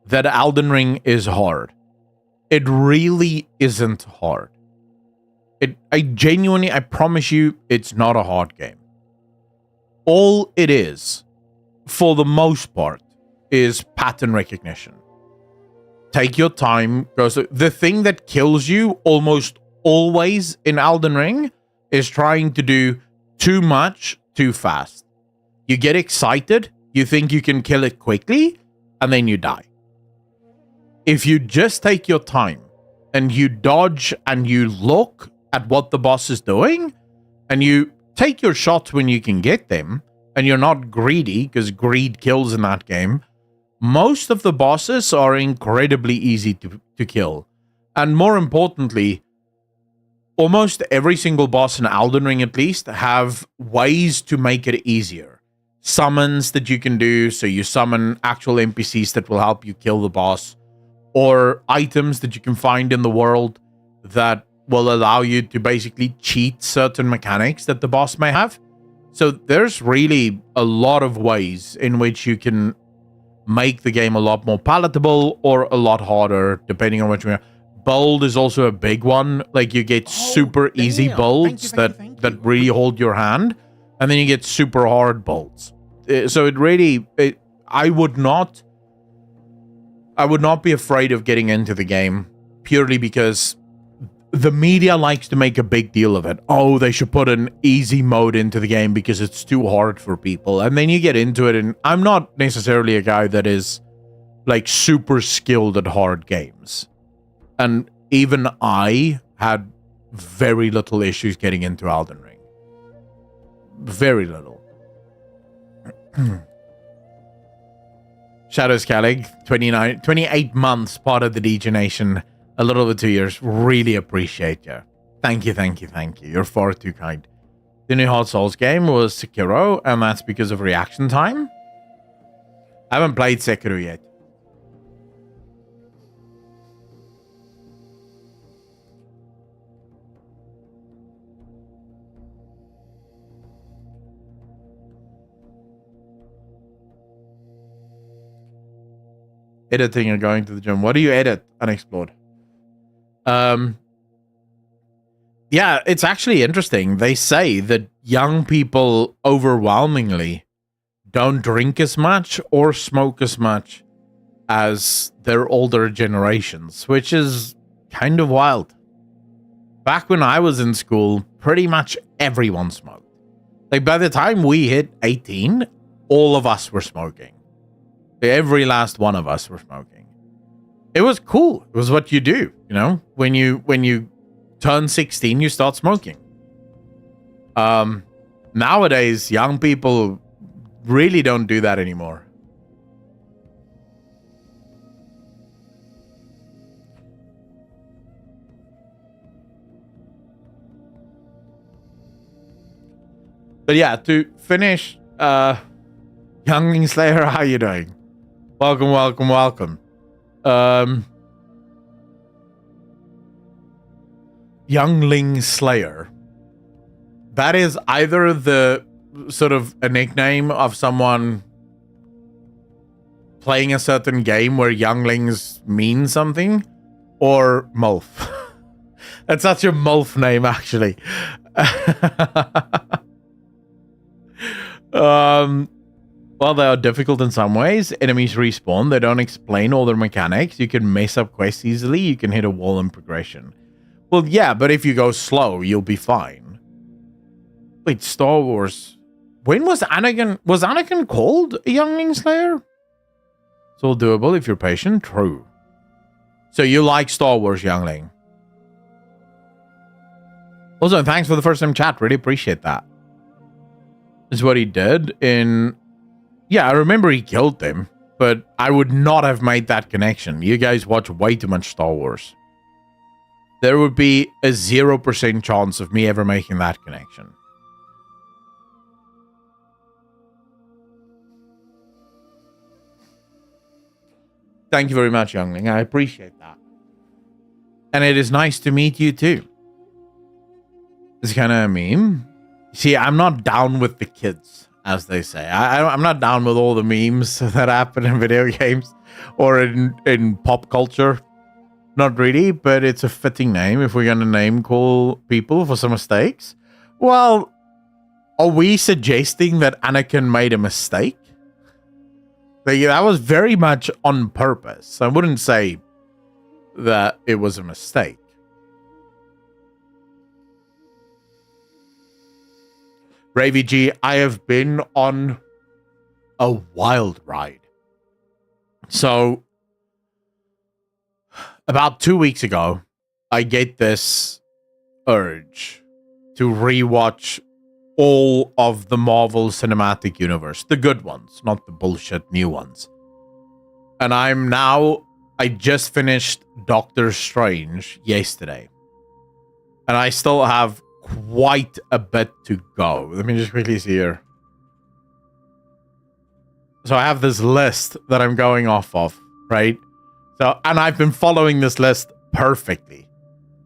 that Elden Ring is hard. It really isn't hard. I promise you, it's not a hard game. All it is, for the most part, is pattern recognition. Take your time. The thing that kills you almost always in Elden Ring is trying to do too much too fast. You get excited, you think you can kill it quickly, and then you die. If you just take your time and you dodge and you look at what the boss is doing, and you take your shots when you can get them, and you're not greedy, because greed kills in that game, most of the bosses are incredibly easy to kill. And more importantly, almost every single boss in Elden Ring, at least, have ways to make it easier. Summons that you can do, so you summon actual NPCs that will help you kill the boss, or items that you can find in the world that will allow you to basically cheat certain mechanics that the boss may have. So there's really a lot of ways in which you can make the game a lot more palatable or a lot harder, depending on which one. Build is also a big one. Like, you get super easy builds that really hold your hand, and then you get super hard builds. So I would not be afraid of getting into the game, purely because the media likes to make a big deal of it. Oh, they should put an easy mode into the game because it's too hard for people. And then you get into it, and I'm not necessarily a guy that is like super skilled at hard games. And even I had very little issues getting into Elden Ring. Very little. Shadows Scalig, 28 months, part of the DJ Nation, a little over 2 years. Really appreciate you. Thank you, thank you, thank you. You're far too kind. The new Hot Souls game was Sekiro, and that's because of reaction time. I haven't played Sekiro yet. Editing and going to the gym. What do you edit? Unexplored. Yeah, it's actually interesting. They say that young people overwhelmingly don't drink as much or smoke as much as their older generations, which is kind of wild. back when I was in school, pretty much everyone smoked. Like by the time we hit 18, all of us were smoking. Every last one of us were smoking. It was cool. It was what you do, you know? When you turn 16, you start smoking. Nowadays, young people really don't do that anymore. But yeah, to finish, Youngling Slayer, how you doing? Welcome, welcome, welcome. Youngling Slayer. That is either the sort of a nickname of someone playing a certain game where younglings mean something, or MILF. That's such a MILF name, actually. Well, they are difficult in some ways. Enemies respawn. They don't explain all their mechanics. You can mess up quests easily. You can hit a wall in progression. Well, yeah, but if you go slow, you'll be fine. Wait, Star Wars. When was Anakin? Was Anakin called a Youngling Slayer? It's all doable if you're patient. True. So you like Star Wars, Youngling. Also, thanks for the first time chat. Really appreciate that. Is what he did in... Yeah, I remember he killed them, but I would not have made that connection. You guys watch way too much Star Wars. There would be a 0% chance of me ever making that connection. Thank you very much, Youngling. I appreciate that. And it is nice to meet you too. It's kind of a meme. See, I'm not down with the kids, as they say. I'm not down with all the memes that happen in video games or in pop culture. Not really, but it's a fitting name if we're going to name call people for some mistakes. Well, are we suggesting that Anakin made a mistake? Like, that was very much on purpose. I wouldn't say that it was a mistake. Ravy G, I have been on a wild ride. So, about 2 weeks ago, I get this urge to rewatch all of the Marvel Cinematic Universe. The good ones, not the bullshit new ones. And I just finished Doctor Strange yesterday. And I still have quite a bit to go. Let me just quickly see here. So I have this list that I'm going off of, right? So, and I've been following this list perfectly.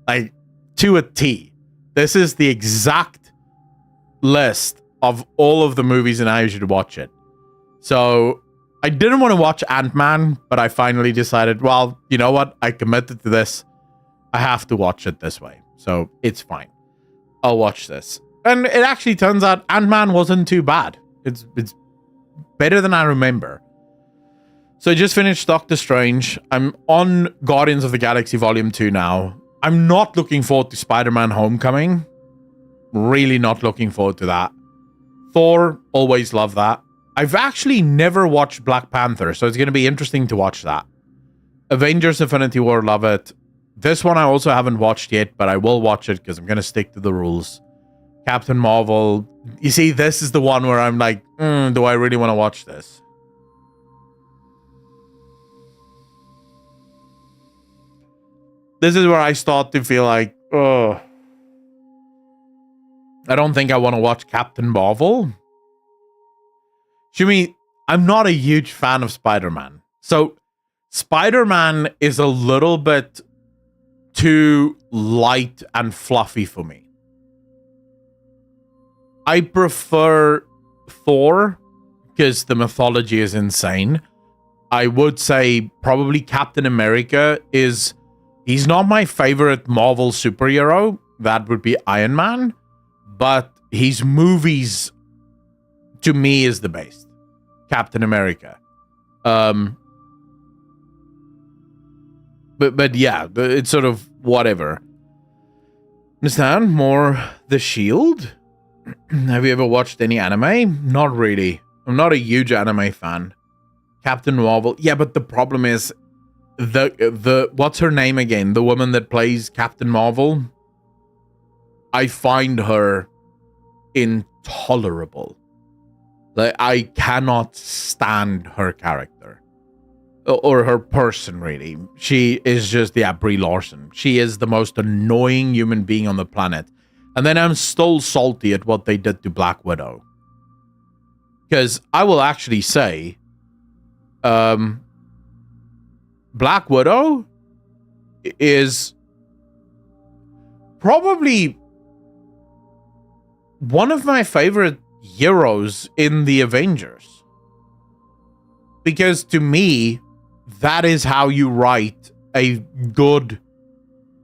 Like, to a T. This is the exact list of all of the movies and how you should watch it. So, I didn't want to watch Ant-Man, but I finally decided, well, you know what? I committed to this. I have to watch it this way. So, it's fine. I'll watch this. And it actually turns out Ant-Man wasn't too bad. It's better than I remember. So I just finished Doctor Strange. I'm on Guardians of the Galaxy Volume 2 now. I'm not looking forward to Spider-Man Homecoming. Really not looking forward to that. Thor, always love that. I've actually never watched Black Panther, so it's going to be interesting to watch that. Avengers Infinity War, love it. This one I also haven't watched yet, but I will watch it because I'm going to stick to the rules. Captain Marvel. You see, this is the one where I'm like, do I really want to watch this? This is where I start to feel like, I don't think I want to watch Captain Marvel. Jimmy, I'm not a huge fan of Spider-Man. So, Spider-Man is a little bit too light and fluffy for me. I prefer Thor because the mythology is insane. I would say probably Captain America is... He's not my favorite Marvel superhero. That would be Iron Man. But his movies, to me, is the best. Captain America. But yeah, it's sort of whatever. Understand? More The Shield? Have you ever watched any anime? Not really. I'm not a huge anime fan. Captain Marvel. Yeah, but the problem is the what's her name again? The woman that plays Captain Marvel? I find her intolerable. Like, I cannot stand her character. Or her person, really. She is just, Brie Larson. She is the most annoying human being on the planet. And then I'm still salty at what they did to Black Widow. Because I will actually say, Black Widow is probably one of my favorite heroes in the Avengers. Because to me, that is how you write a good,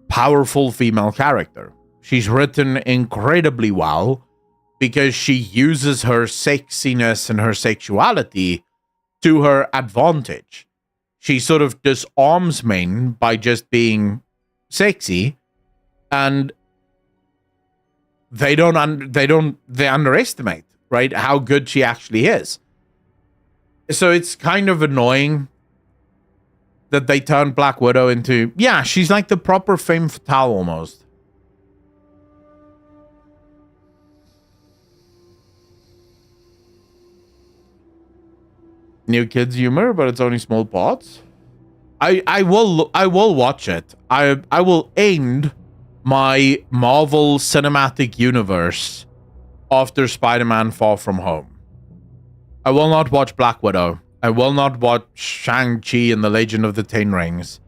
powerful female character. She's written incredibly well because she uses her sexiness and her sexuality to her advantage. She sort of disarms men by just being sexy, and they underestimate, right, how good she actually is. So it's kind of annoying that they turned Black Widow into, she's like the proper femme fatale almost. New Kids humor, but it's only small parts. I will watch it. I will end my Marvel Cinematic Universe after Spider-Man Far From Home. I will not watch Black Widow. I will not watch Shang-Chi and the Legend of the Ten Rings.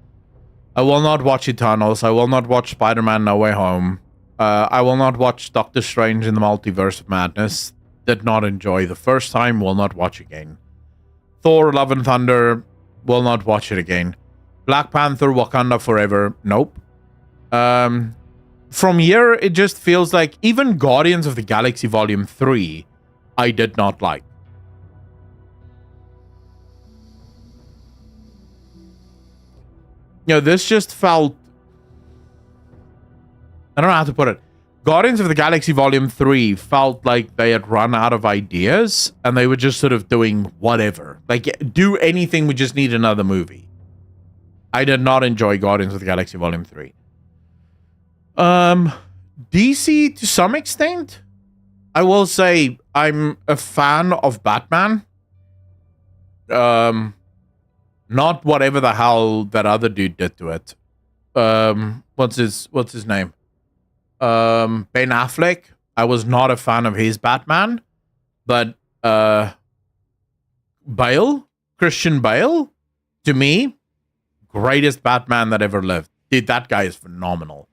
I will not watch Eternals. I will not watch Spider-Man No Way Home. I will not watch Doctor Strange in the Multiverse of Madness. Did not enjoy the first time. Will not watch again. Thor, Love and Thunder. Will not watch it again. Black Panther, Wakanda Forever. Nope. From here, it just feels like even Guardians of the Galaxy Volume 3, I did not like. This just felt... I don't know how to put it. Guardians of the Galaxy Volume 3 felt like they had run out of ideas and they were just sort of doing whatever. Like, do anything, we just need another movie. I did not enjoy Guardians of the Galaxy Volume 3. DC, to some extent, I will say I'm a fan of Batman. Not whatever the hell that other dude did to it. What's his name? Ben Affleck. I was not a fan of his Batman, but Christian Bale, to me, greatest Batman that ever lived. Dude, that guy is phenomenal.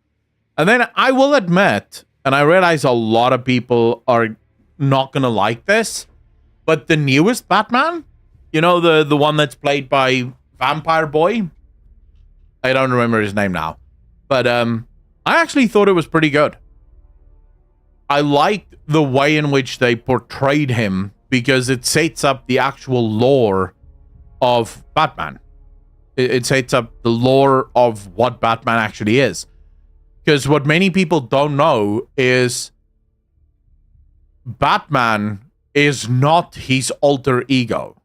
And then I will admit, and I realize a lot of people are not gonna like this, but the newest Batman, the one that's played by Vampire Boy, I don't remember his name now, but I actually thought it was pretty good. I liked the way in which they portrayed him because it sets up the actual lore of Batman. It sets up the lore of what Batman actually is. Because what many people don't know is Batman is not his alter ego.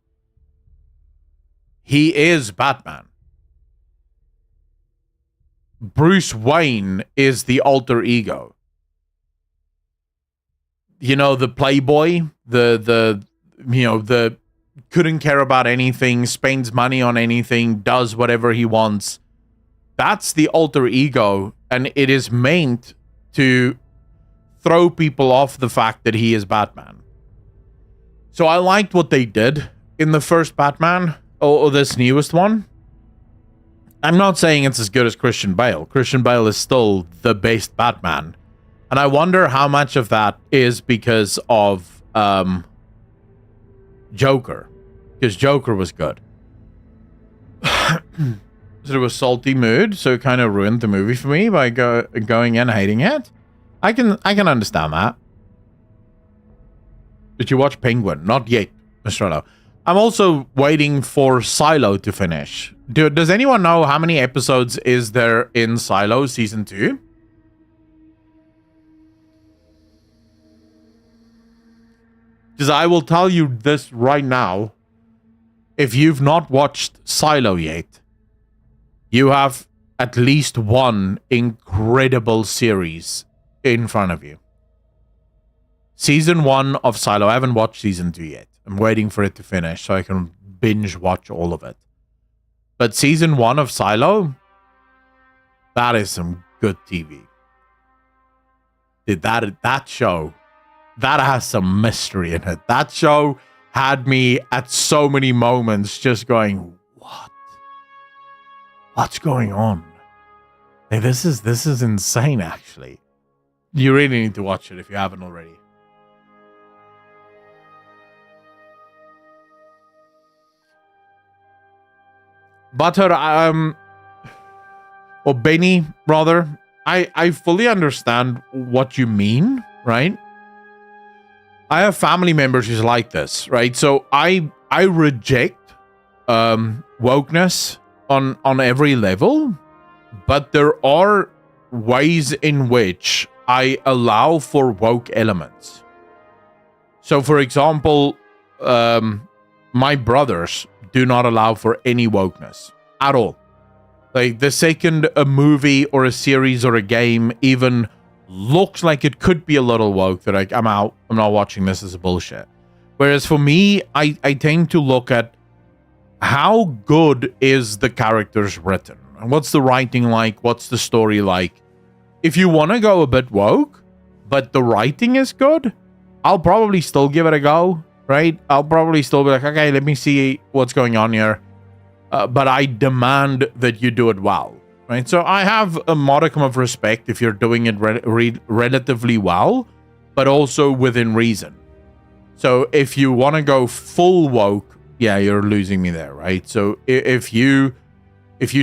He is Batman. Bruce Wayne is the alter ego. The playboy, the couldn't care about anything, spends money on anything, does whatever he wants. That's the alter ego, and it is meant to throw people off the fact that he is Batman. So I liked what they did in the first Batman, or this newest one. I'm not saying it's as good as Christian Bale. Christian Bale is still the best Batman. And I wonder how much of that is because of Joker. Because Joker was good. So it was salty mood, so it kind of ruined the movie for me by going in hating it. I can understand that. Did you watch Penguin? Not yet, Estrella. I'm also waiting for Silo to finish. Does anyone know how many episodes is there in Silo season 2? Because I will tell you this right now. If you've not watched Silo yet, you have at least one incredible series in front of you. Season 1 of Silo. I haven't watched season 2 yet. I'm waiting for it to finish so I can binge watch all of it. But season 1 of Silo, that is some good TV. That show, that has some mystery in it. That show had me at so many moments just going, what? What's going on? Hey, this is insane, actually. You really need to watch it if you haven't already. Butter, or Benny, rather, I fully understand what you mean, right? I have family members who's like this, right? So I reject wokeness on every level, but there are ways in which I allow for woke elements. So, for example, my brothers do not allow for any wokeness at all. Like, the second a movie or a series or a game even looks like it could be a little woke, they're like, I'm out. I'm not watching this. This is bullshit. Whereas for me, I tend to look at how good is the characters written? And what's the writing like? What's the story like? If you want to go a bit woke, but the writing is good, I'll probably still give it a go, right? I'll probably still be like, okay, let me see what's going on here. But I demand that you do it well, right? So I have a modicum of respect if you're doing it relatively well, but also within reason. So if you want to go full woke, yeah, you're losing me there, right? So if you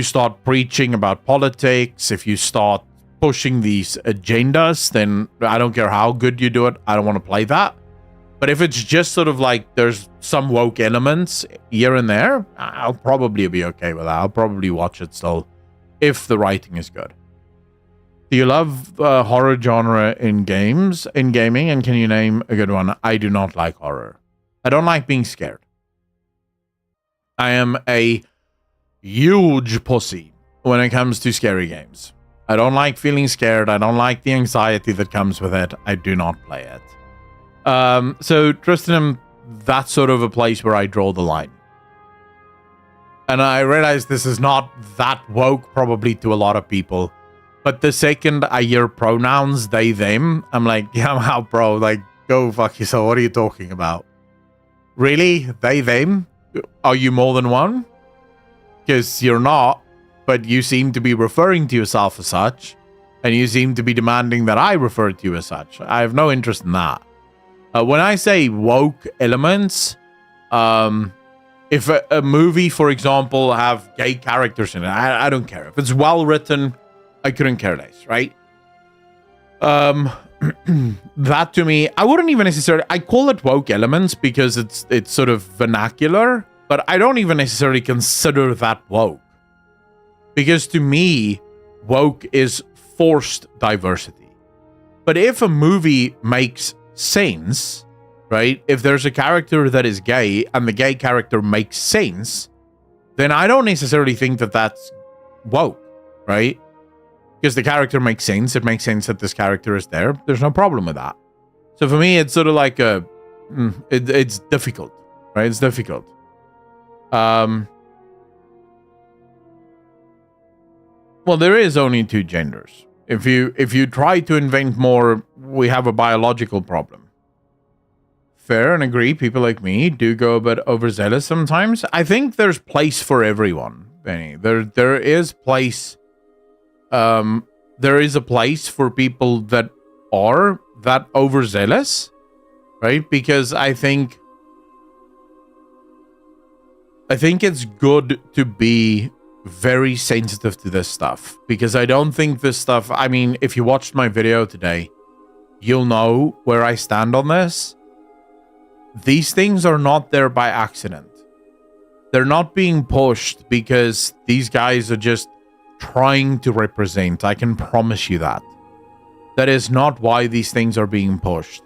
start preaching about politics, if you start pushing these agendas, then I don't care how good you do it. I don't want to play that. But if it's just sort of like there's some woke elements here and there, I'll probably be okay with that. I'll probably watch it still if the writing is good. Do you love horror genre in gaming? And can you name a good one? I do not like horror. I don't like being scared. I am a huge pussy when it comes to scary games. I don't like feeling scared. I don't like the anxiety that comes with it. I do not play it. So Tristan, that's sort of a place where I draw the line. And I realize this is not that woke probably to a lot of people. But the second I hear pronouns, they, them, I'm like, yeah, I'm out, bro. Like, go fuck yourself. What are you talking about? Really? They, them? Are you more than one? Because you're not, but you seem to be referring to yourself as such. And you seem to be demanding that I refer to you as such. I have no interest in that. When I say woke elements, if a movie, for example, have gay characters in it, I don't care. If it's well written, I couldn't care less, right? That to me, I wouldn't even necessarily, I call it woke elements because it's sort of vernacular, but I don't even necessarily consider that woke. Because to me, woke is forced diversity. But if a movie makes sense, right? If there's a character that is gay and the gay character makes sense, then I don't necessarily think that that's woke, right? Because the character makes sense. It makes sense that this character is there. There's no problem with that. So for me, it's sort of like it's difficult, right? It's difficult. Well, there is only two genders. If you try to invent more, we have a biological problem. Fair and agree, people like me do go a bit overzealous sometimes. I think there's place for everyone, Benny. There is place. There is a place for people that are that overzealous, right? Because I think it's good to be very sensitive to this stuff, because I don't think this stuff, I mean, if you watched my video today, you'll know where I stand on this. These things are not there by accident. They're not being pushed because these guys are just trying to represent. I can promise you that. That is not why these things are being pushed.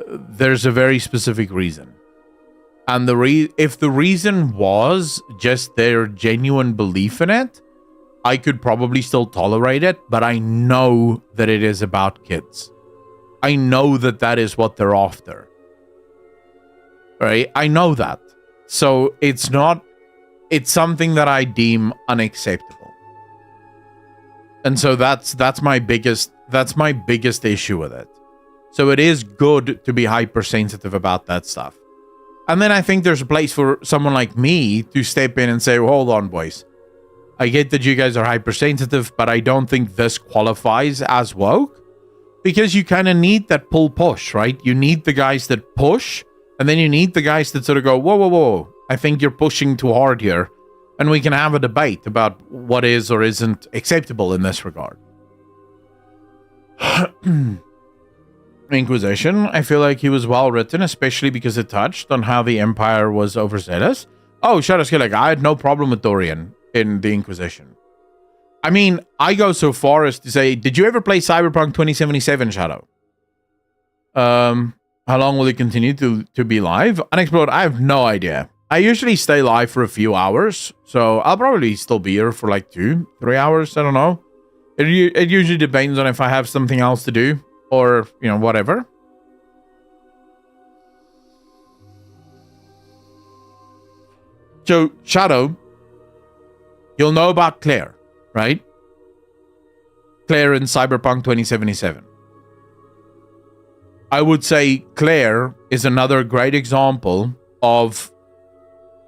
there's a very specific reason. And if the reason was just their genuine belief in it, I could probably still tolerate it, but I know that it is about kids. I know that that is what they're after. Right? I know that. So it's something that I deem unacceptable. And so that's my biggest issue with it. So it is good to be hypersensitive about that stuff. And then I think there's a place for someone like me to step in and say, well, hold on, boys. I get that you guys are hypersensitive, but I don't think this qualifies as woke. Because you kind of need that pull-push, right? You need the guys that push, and then you need the guys that sort of go, whoa, whoa, whoa, I think you're pushing too hard here. And we can have a debate about what is or isn't acceptable in this regard. Inquisition, I feel like he was well written, especially because it touched on how the Empire was overzealous. Oh, Shadowskill, like, I had no problem with Dorian in the Inquisition. I mean, I go so far as to say, did you ever play Cyberpunk 2077, Shadow? How long will it continue to be live? Unexplored, I have no idea. I usually stay live for a few hours, so I'll probably still be here for like 2-3 hours, I don't know. It usually depends on if I have something else to do, or, you know, whatever. So, Shadow, you'll know about Claire, right? Claire in Cyberpunk 2077. I would say Claire is another great example of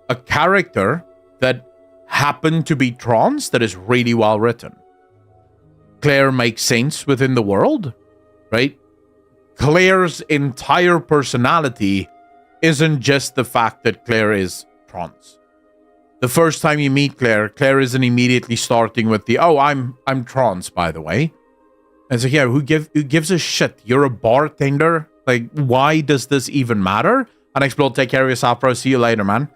a character that happened to be trans that is really well written. Claire makes sense within the world, right? Claire's entire personality isn't just the fact that Claire is trans. The first time you meet Claire, Claire isn't immediately starting with the, oh, I'm trans, by the way. And so, yeah, who gives a shit? You're a bartender? Like, why does this even matter? Unexplored, take care of yourself, bro. See you later, man.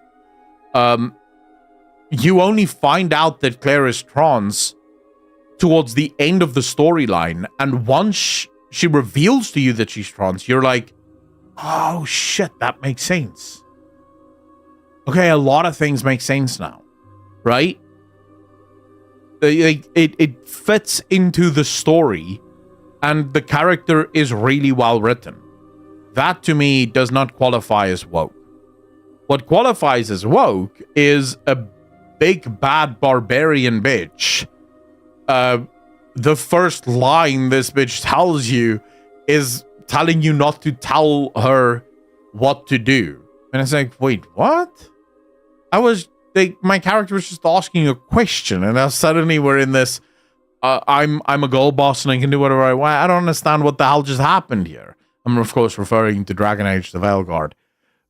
You only find out that Claire is trans towards the end of the storyline. And once she reveals to you that she's trans, you're like, oh, shit, that makes sense. Okay, a lot of things make sense now, right? It fits into the story, and the character is really well written. That, to me, does not qualify as woke. What qualifies as woke is a big, bad barbarian bitch. The first line this bitch tells you is telling you not to tell her what to do. And it's like, wait, what? My character was just asking a question, and now suddenly we're in this, I'm a gold boss and I can do whatever I want. I don't understand what the hell just happened here. I'm, of course, referring to Dragon Age, the Veilguard.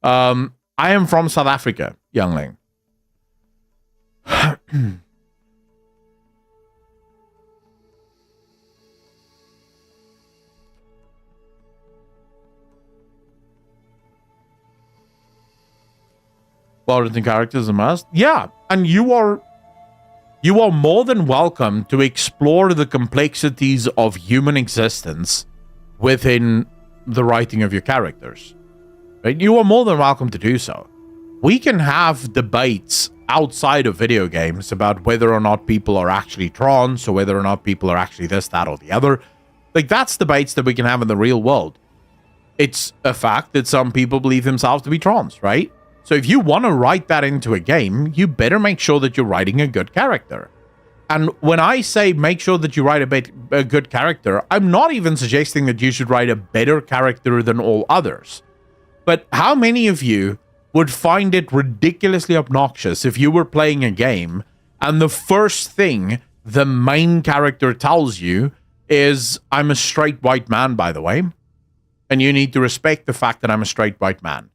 I am from South Africa, youngling. Well-written characters a must. Yeah, and you are more than welcome to explore the complexities of human existence within the writing of your characters. Right? You are more than welcome to do so. We can have debates outside of video games about whether or not people are actually trans, or whether or not people are actually this, that, or the other. Like, that's debates that we can have in the real world. It's a fact that some people believe themselves to be trans, right? So if you want to write that into a game, you better make sure that you're writing a good character. And when I say make sure that you write a good character, I'm not even suggesting that you should write a better character than all others. But how many of you would find it ridiculously obnoxious if you were playing a game and the first thing the main character tells you is, I'm a straight white man, by the way, and you need to respect the fact that I'm a straight white man.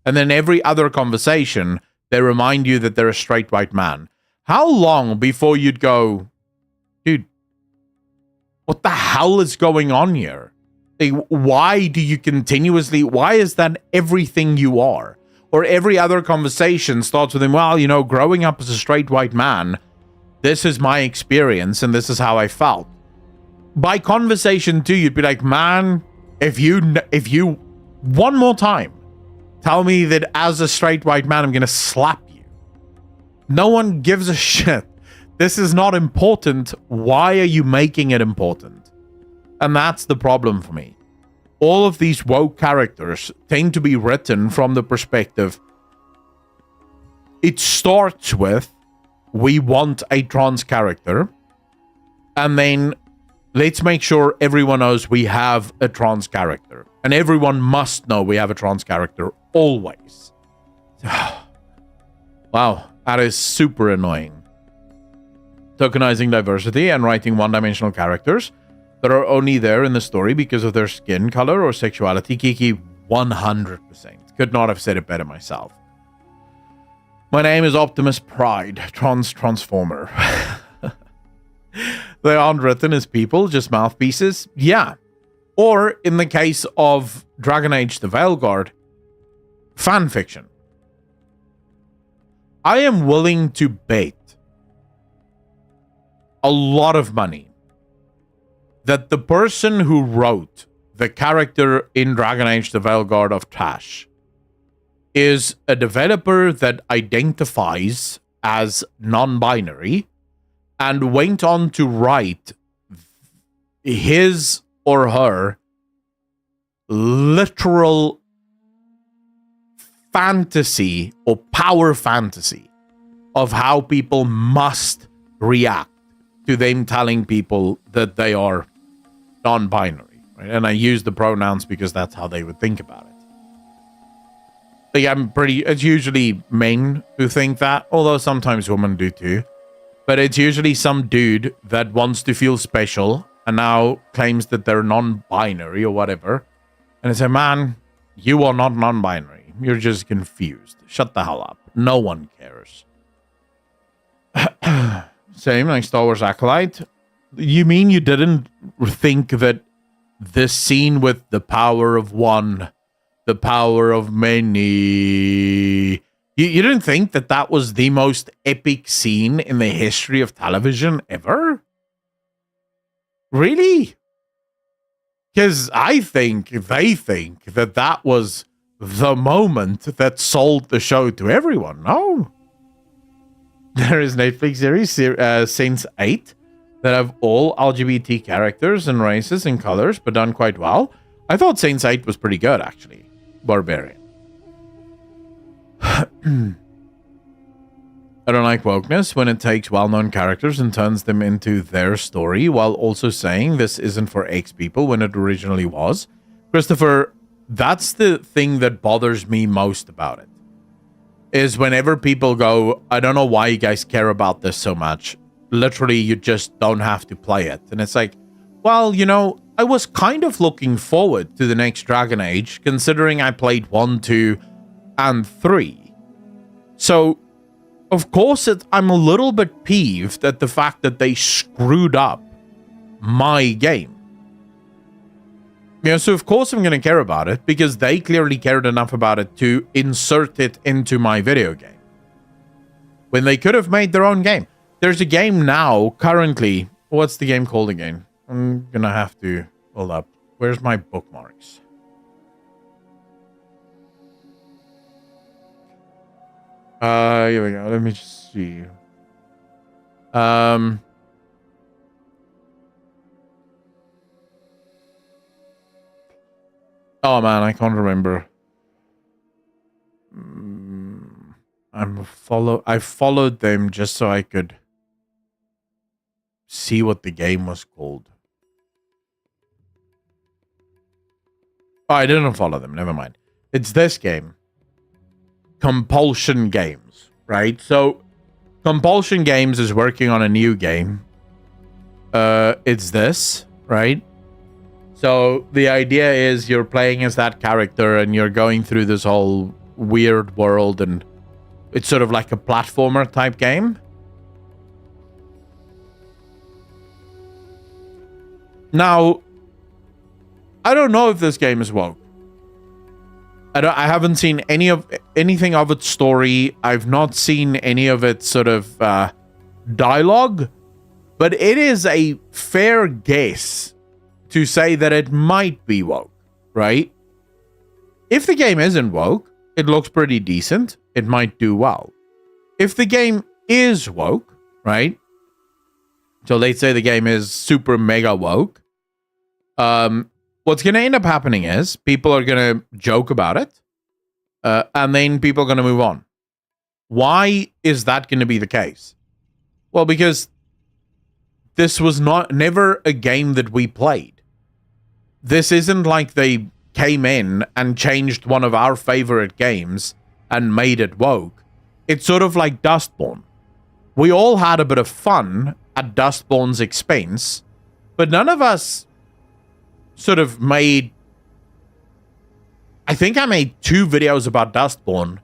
And then every other conversation, they remind you that they're a straight white man. How long before you'd go, dude, what the hell is going on here? Like, why do you why is that everything you are? Or every other conversation starts with him, well, you know, growing up as a straight white man, this is my experience and this is how I felt. By conversation 2, you'd be like, man, if you one more time, tell me that as a straight white man, I'm going to slap you. No one gives a shit. This is not important. Why are you making it important? And that's the problem for me. All of these woke characters tend to be written from the perspective. It starts with, we want a trans character. And then let's make sure everyone knows we have a trans character. And everyone must know we have a trans character always. Wow, that is super annoying. Tokenizing diversity and writing one-dimensional characters that are only there in the story because of their skin color or sexuality. Kiki, 100%. Could not have said it better myself. My name is Optimus Pride, Transformer. They aren't written as people, just mouthpieces. Yeah. Or, in the case of Dragon Age the Veilguard, fan fiction. I am willing to bet a lot of money that the person who wrote the character in Dragon Age the Veilguard of Tash is a developer that identifies as non-binary and went on to write his or her literal fantasy or power fantasy of how people must react to them telling people that they are non-binary, right? And I use the pronouns because that's how they would think about it. Like, it's usually men who think that, although sometimes women do too. But it's usually some dude that wants to feel special and now claims that they're non-binary or whatever. And it's like, man, you are not non-binary. You're just confused. Shut the hell up. No one cares. Same like Star Wars Acolyte. You mean you didn't think that this scene with the power of one, the power of many... You didn't think that that was the most epic scene in the history of television ever? Really? Because they think that that was the moment that sold the show to everyone. No. There is Netflix series, Saints 8, that have all LGBT characters and races and colors, but done quite well. I thought Saints 8 was pretty good, actually. Barbarian. I don't like wokeness when it takes well-known characters and turns them into their story while also saying this isn't for X people when it originally was. Christopher, that's the thing that bothers me most about it. Is whenever people go, I don't know why you guys care about this so much. Literally, you just don't have to play it. And it's like, well, you know, I was kind of looking forward to the next Dragon Age, considering I played 1, 2, and 3. So, of course, I'm a little bit peeved at the fact that they screwed up my game. So of course I'm going to care about it, because they clearly cared enough about it to insert it into my video game. When they could have made their own game. There's a game now, currently. What's the game called again? I'm going to have to hold up. Where's my bookmarks? Here we go. Let me just see. Oh man, I can't remember. I followed them just so I could see what the game was called. Oh, I didn't follow them. Never mind. It's this game. Compulsion Games, right? So, Compulsion Games is working on a new game. It's this, right? So, the idea is you're playing as that character and you're going through this whole weird world, and it's sort of like a platformer type game. Now, I don't know if this game is woke. I haven't seen anything of its story. I've not seen any of its sort of dialogue, but it is a fair guess to say that it might be woke, right? if the game isn't woke, it looks pretty decent. It might do well. If the game is woke, right? So let's say the game is super mega woke. What's going to end up happening is people are going to joke about it. And then people are going to move on. Why is that going to be the case? Well, because this was never a game that we played. This isn't like they came in and changed one of our favorite games and made it woke. It's sort of like Dustborn. We all had a bit of fun at Dustborn's expense, but none of us sort of made... I think I made 2 videos about Dustborn,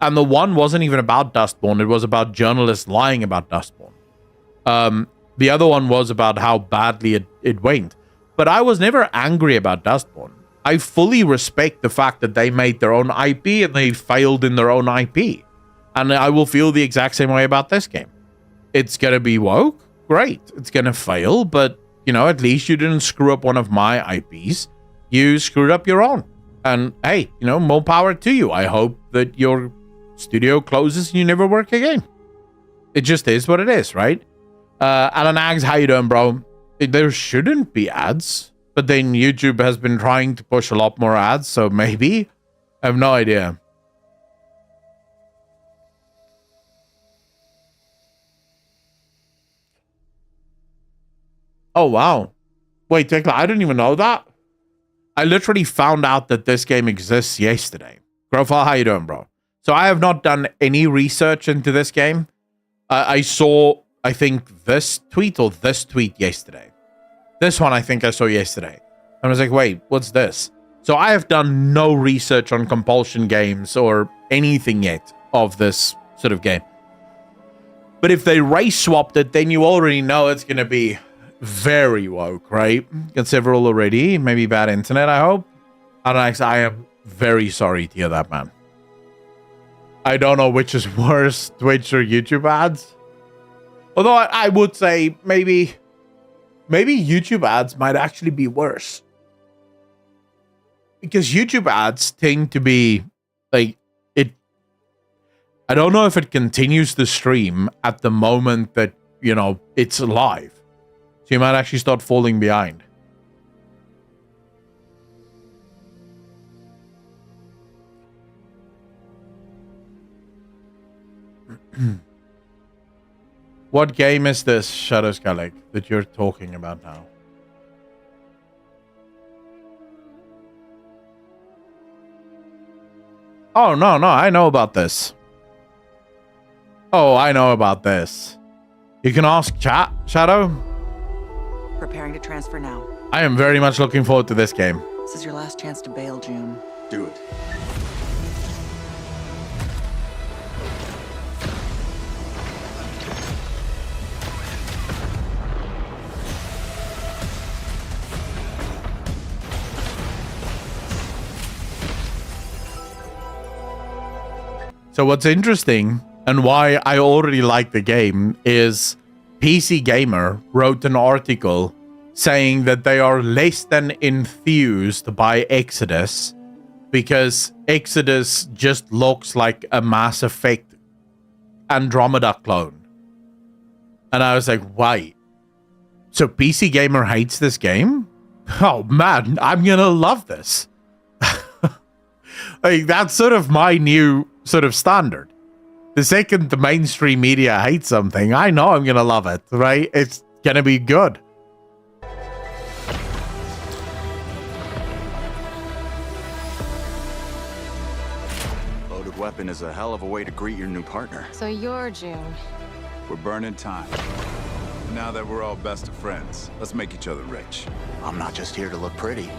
and the one wasn't even about Dustborn. It was about journalists lying about Dustborn. The other one was about how badly it went. But I was never angry about Dustborn. I fully respect the fact that they made their own IP and they failed in their own IP. And I will feel the exact same way about this game. It's going to be woke. Great. It's going to fail. But, you know, at least you didn't screw up one of my IPs. You screwed up your own. And, hey, you know, more power to you. I hope that your studio closes and you never work again. It just is what it is, right? Alan Ags, how you doing, bro? There shouldn't be ads. But then YouTube has been trying to push a lot more ads, so maybe? I have no idea. Oh, wow. Wait, Tekla, I didn't even know that. I literally found out that this game exists yesterday. Grofal, how you doing, bro? So I have not done any research into this game. I saw, I think, this tweet yesterday. This one I think I saw yesterday. And I was like, wait, what's this? So I have done no research on compulsion games or anything yet of this sort of game. But if they race swapped it, then you already know it's going to be very woke, right? Got several already. Maybe bad internet, I hope. I am very sorry to hear that, man. I don't know which is worse, Twitch or YouTube ads. Although I would say maybe YouTube ads might actually be worse. Because YouTube ads tend to be like it. I don't know if it continues the stream at the moment that, you know, it's live. So you might actually start falling behind. What game is this, Shadow Skellig, that you're talking about now? Oh, no, I know about this. Oh, I know about this. You can ask chat, Shadow. Preparing to transfer now. I am very much looking forward to this game. This is your last chance to bail, June. Do it. So what's interesting and why I already like the game is PC Gamer wrote an article saying that they are less than enthused by Exodus because Exodus just looks like a Mass Effect Andromeda clone. And I was like, why? So PC Gamer hates this game? Oh man, I'm gonna love this. Like, that's sort of my new sort of standard. The second the mainstream media hates something, I know I'm gonna love it, right? It's gonna be good. Loaded weapon is a hell of a way to greet your new partner. So you're June. We're burning time. Now that we're all best of friends, let's make each other rich. I'm not just here to look pretty.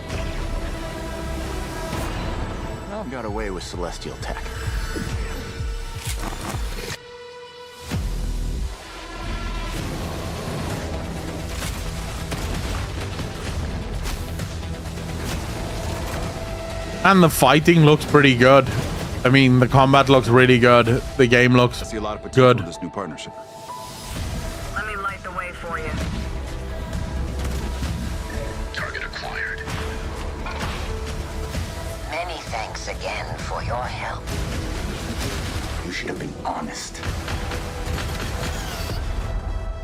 I got away with celestial tech. And the fighting looks pretty good. I mean, the combat looks really good. The game looks I see a lot of potential good. in this new partnership. Let me light the way for you. Target acquired. Many Thanks again for your help. You should have been honest.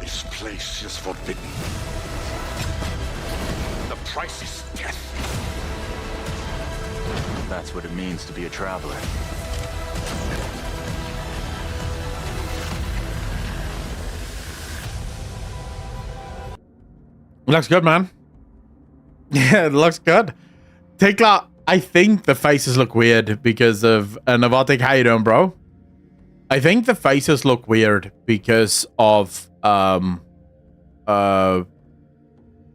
This place is forbidden. The price is death. That's what it means to be a traveler. Looks good, man. Yeah, it looks good. Tekla, I think the faces look weird because of Novotic. How you doing, bro? I think the faces look weird because of I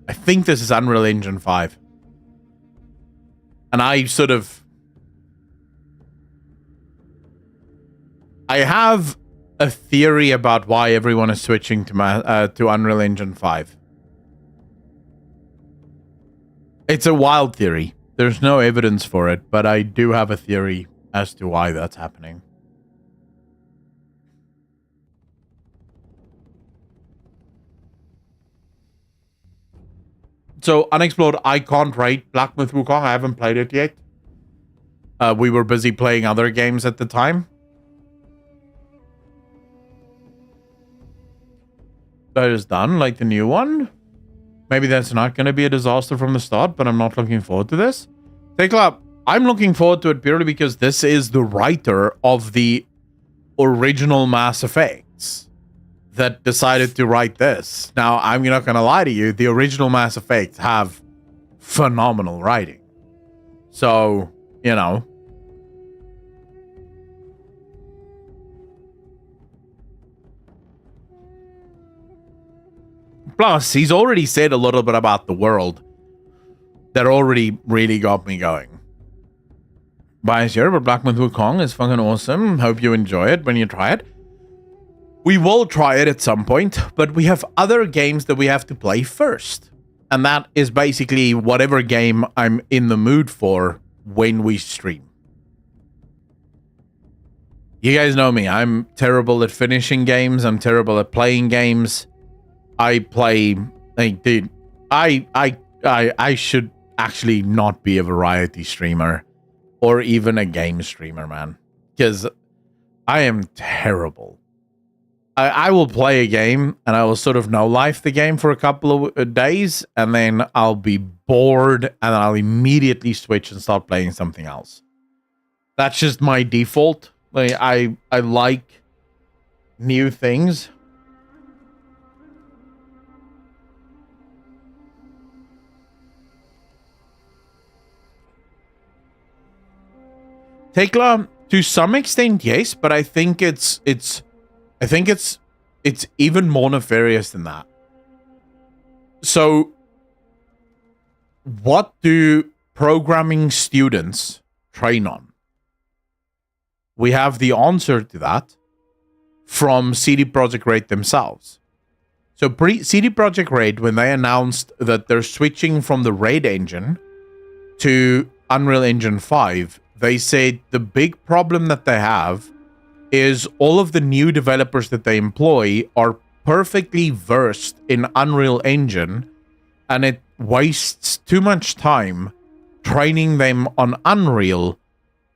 think this is Unreal Engine 5. And I have a theory about why everyone is switching to Unreal Engine 5. It's a wild theory. There's no evidence for it, but I do have a theory as to why that's happening. So, Unexplored, I can't rate Black Myth Wukong. I haven't played it yet. We were busy playing other games at the time. That is done, like the new one. Maybe that's not going to be a disaster from the start, but I'm not looking forward to this. Tekla, I'm looking forward to it purely because this is the writer of the original Mass Effects that decided to write this. Now, I'm not going to lie to you. The original Mass Effects have phenomenal writing. So, you know. Plus, he's already said a little bit about the world that already really got me going. Bias here, but Black Myth Wukong is fucking awesome. Hope you enjoy it when you try it. We will try it at some point, but we have other games that we have to play first. And that is basically whatever game I'm in the mood for when we stream. You guys know me. I'm terrible at finishing games. I'm terrible at playing games. I play, like, dude, I should actually not be a variety streamer or even a game streamer, man, because I am terrible. I will play a game and I will sort of no-life the game for a couple of days, and then I'll be bored and I'll immediately switch and start playing something else. That's just my default. Like, I like new things. Tekla, to some extent, yes, but I think it's even more nefarious than that. So, what do programming students train on? We have the answer to that from CD Projekt Red themselves. So, CD Projekt Red, when they announced that they're switching from the Red engine to Unreal Engine 5, they said the big problem that they have is all of the new developers that they employ are perfectly versed in Unreal Engine, and it wastes too much time training them on Unreal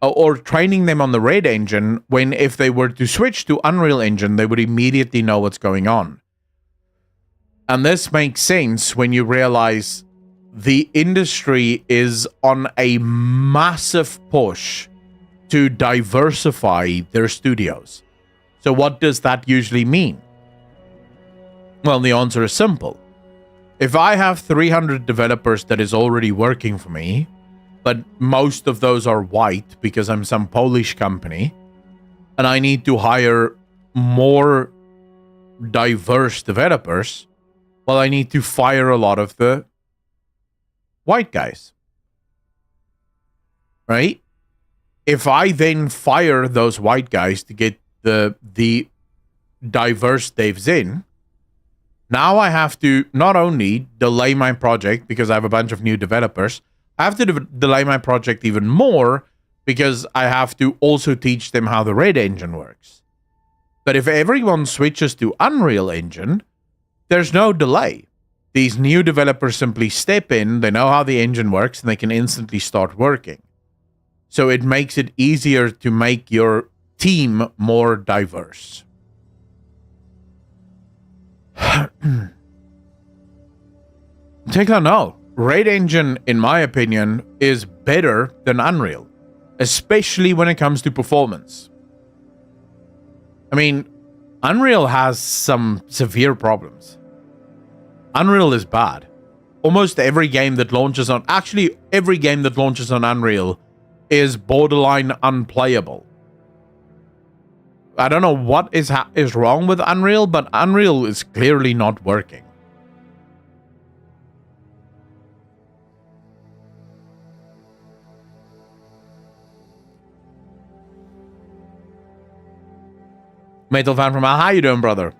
or training them on the Red engine, when if they were to switch to Unreal Engine, they would immediately know what's going on. And this makes sense when you realize the industry is on a massive push to diversify their studios. So what does that usually mean? Well, the answer is simple. If I have 300 developers that is already working for me, but most of those are white because I'm some Polish company, and I need to hire more diverse developers, well, I need to fire a lot of the white guys, right? If I then fire those white guys to get the diverse devs in, now I have to not only delay my project because I have a bunch of new developers, I have to delay my project even more because I have to also teach them how the Red engine works. But if everyone switches to Unreal Engine, there's no delay. These new developers simply step in, they know how the engine works, and they can instantly start working. So it makes it easier to make your team more diverse. Tekla, no. Raid Engine, in my opinion, is better than Unreal, especially when it comes to performance. I mean, Unreal has some severe problems. Unreal is bad. Almost every game that launches on... Actually, every game that launches on Unreal is borderline unplayable. I don't know what is wrong with Unreal, but Unreal is clearly not working. Metal fan from Al, how you doing, brother?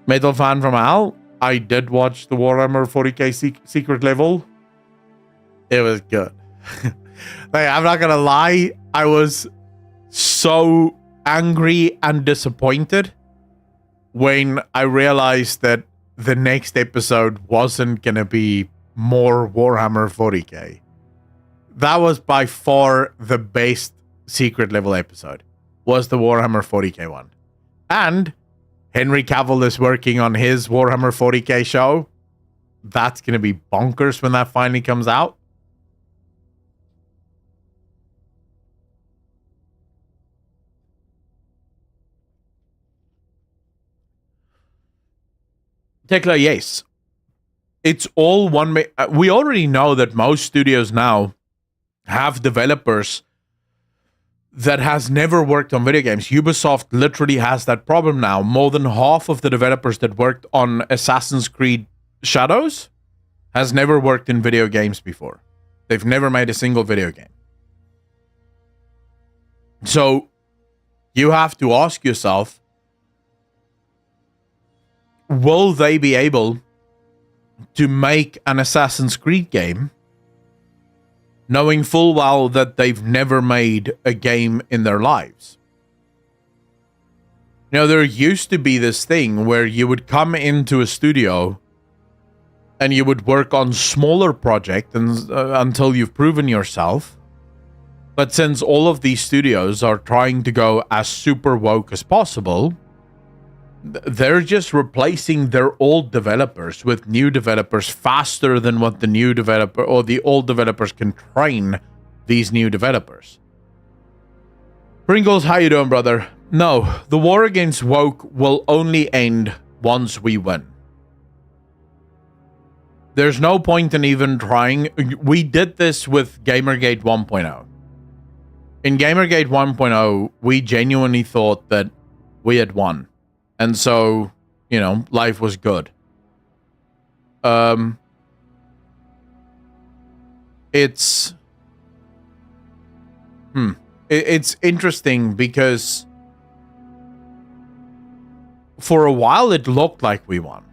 Metal fan from Al, I did watch the Warhammer 40k secret level. It was good. Like, I'm not gonna lie, I was so angry and disappointed when I realized that the next episode wasn't gonna be more Warhammer 40k. That was by far the best secret level episode, was the Warhammer 40k one. And Henry Cavill is working on his Warhammer 40k show. That's going to be bonkers when that finally comes out. Tekla, yes. It's all one... We already know that most studios now have developers that has never worked on video games. Ubisoft literally has that problem now. More than half of the developers that worked on Assassin's Creed Shadows has never worked in video games before. They've never made a single video game. So you have to ask yourself, will they be able to make an Assassin's Creed game knowing full well that they've never made a game in their lives? You know, there used to be this thing where you would come into a studio and you would work on smaller projects until you've proven yourself. But since all of these studios are trying to go as super woke as possible, they're just replacing their old developers with new developers faster than what the new developer or the old developers can train these new developers. Pringles, how you doing, brother? No, the war against woke will only end once we win. There's no point in even trying. We did this with Gamergate 1.0. In Gamergate 1.0, we genuinely thought that we had won. And so, you know, life was good. It's interesting because for a while it looked like we won.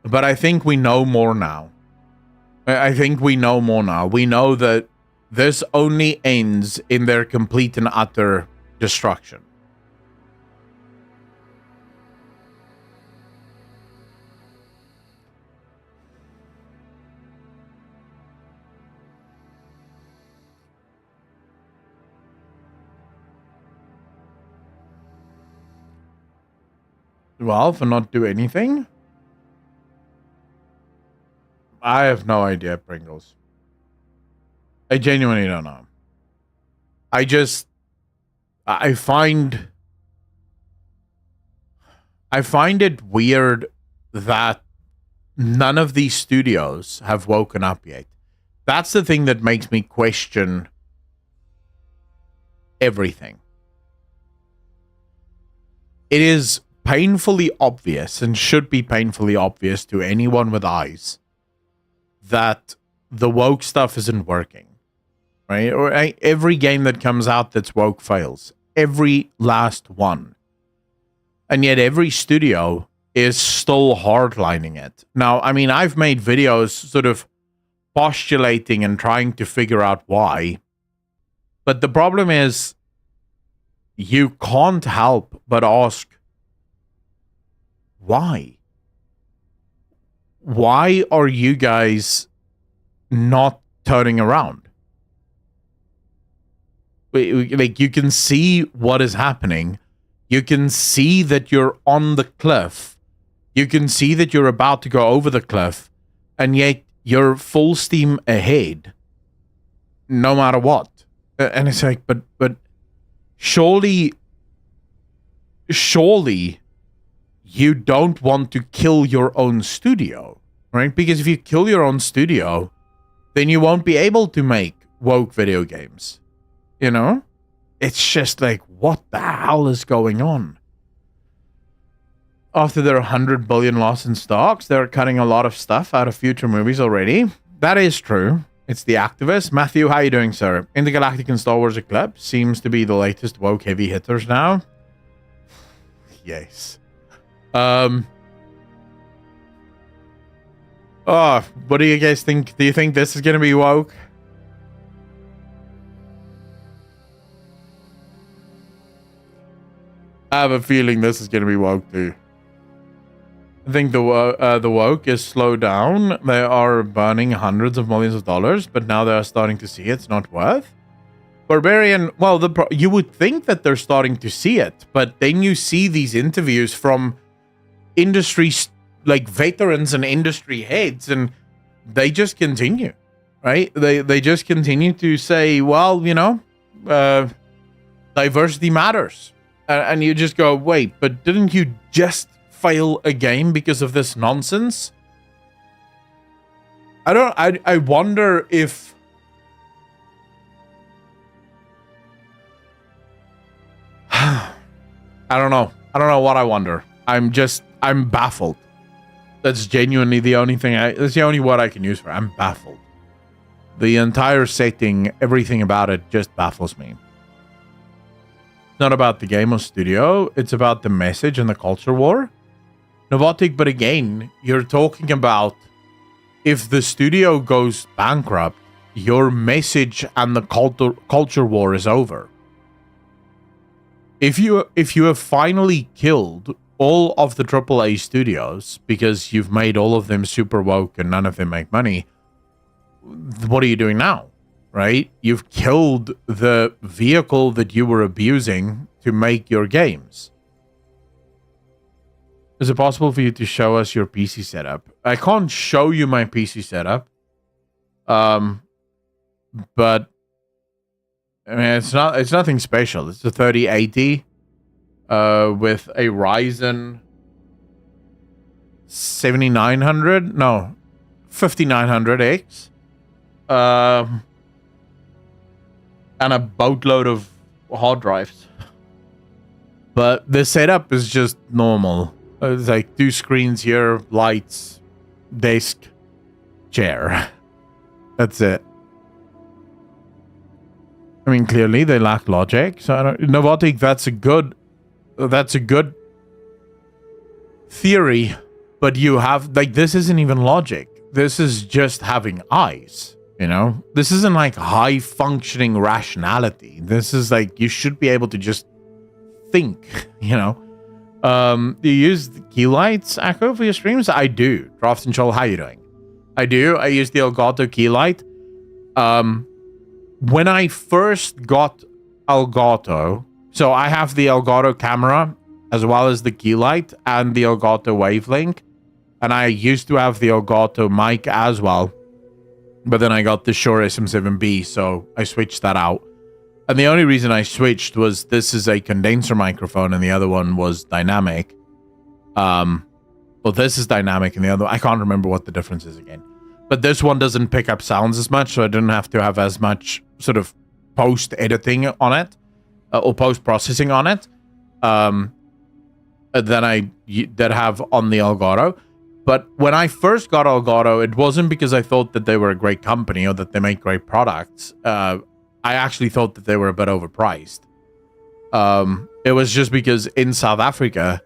But I think we know more now. I think we know more now. We know that this only ends in their complete and utter destruction. Well, for not do anything? I have no idea, Pringles. I genuinely don't know. I find it weird that none of these studios have woken up yet. That's the thing that makes me question everything. It is painfully obvious, and should be painfully obvious to anyone with eyes, that the woke stuff isn't working, right? Or every game that comes out that's woke fails. Every last one. And yet every studio is still hardlining it. Now, I mean, I've made videos sort of postulating and trying to figure out why. But the problem is, you can't help but ask, why? why are you guys not turning around? Like, you can see what is happening. You can see that you're on the cliff. You can see that you're about to go over the cliff, and yet you're full steam ahead, no matter what. And it's like, but surely you don't want to kill your own studio, right? Because if you kill your own studio, then you won't be able to make woke video games. You know? It's just like, what the hell is going on? After their 100 billion loss in stocks, they're cutting a lot of stuff out of future movies already. That is true. It's the activists. Matthew, how you doing, sir? Intergalactic and Star Wars Eclipse seems to be the latest woke heavy hitters now. Yes. Oh, what do you guys think? Do you think this is going to be woke? I have a feeling this is going to be woke too. I think the woke is slowed down. They are burning hundreds of millions of dollars, but now they are starting to see it's not worth. Barbarian, well, you would think that they're starting to see it, but then you see these interviews from industry, like veterans and industry heads, and they just continue, right? They just continue to say, well, you know, diversity matters. And you just go, wait, but didn't you just fail a game because of this nonsense? I wonder if I don't know what I wonder. I'm baffled. That's genuinely the only thing that's the only word I can use for it. I'm baffled. The entire setting, everything about it just baffles me. Not about the game or studio, it's about the message and the culture war. Novotic, but again, you're talking about if the studio goes bankrupt, your message and the culture war is over. If you have finally killed all of the AAA studios because you've made all of them super woke and none of them make money, what are you doing now? Right? You've killed the vehicle that you were abusing to make your games. Is it possible for you to show us your PC setup? I can't show you my PC setup. But I mean, it's nothing special. It's a 3080 with a Ryzen 7900, no, 5900X. And a boatload of hard drives. But the setup is just normal. It's like 2 screens here, lights, desk, chair. That's it. I mean, clearly they lack logic. So I don't, Novotic, that's a good theory. But you have, like, this isn't even logic. This is just having eyes. You know, this isn't like high functioning rationality. This is like, you should be able to just think, you know. Do you use the key lights, Akko, for your streams? I do. Draft and Troll, how you doing? I do. I use the Elgato key light. When I first got Elgato, so I have the Elgato camera as well as the key light and the Elgato Wavelink. And I used to have the Elgato mic as well. But then I got the Shure SM7B, so I switched that out. And the only reason I switched was this is a condenser microphone and the other one was dynamic. Well, this is dynamic and the other, I can't remember what the difference is again. But this one doesn't pick up sounds as much, so I didn't have to have as much sort of post-editing on it, or post-processing on it, than I did have on the Elgato. But when I first got Elgato, it wasn't because I thought that they were a great company or that they make great products. I actually thought that they were a bit overpriced. It was just because in South Africa,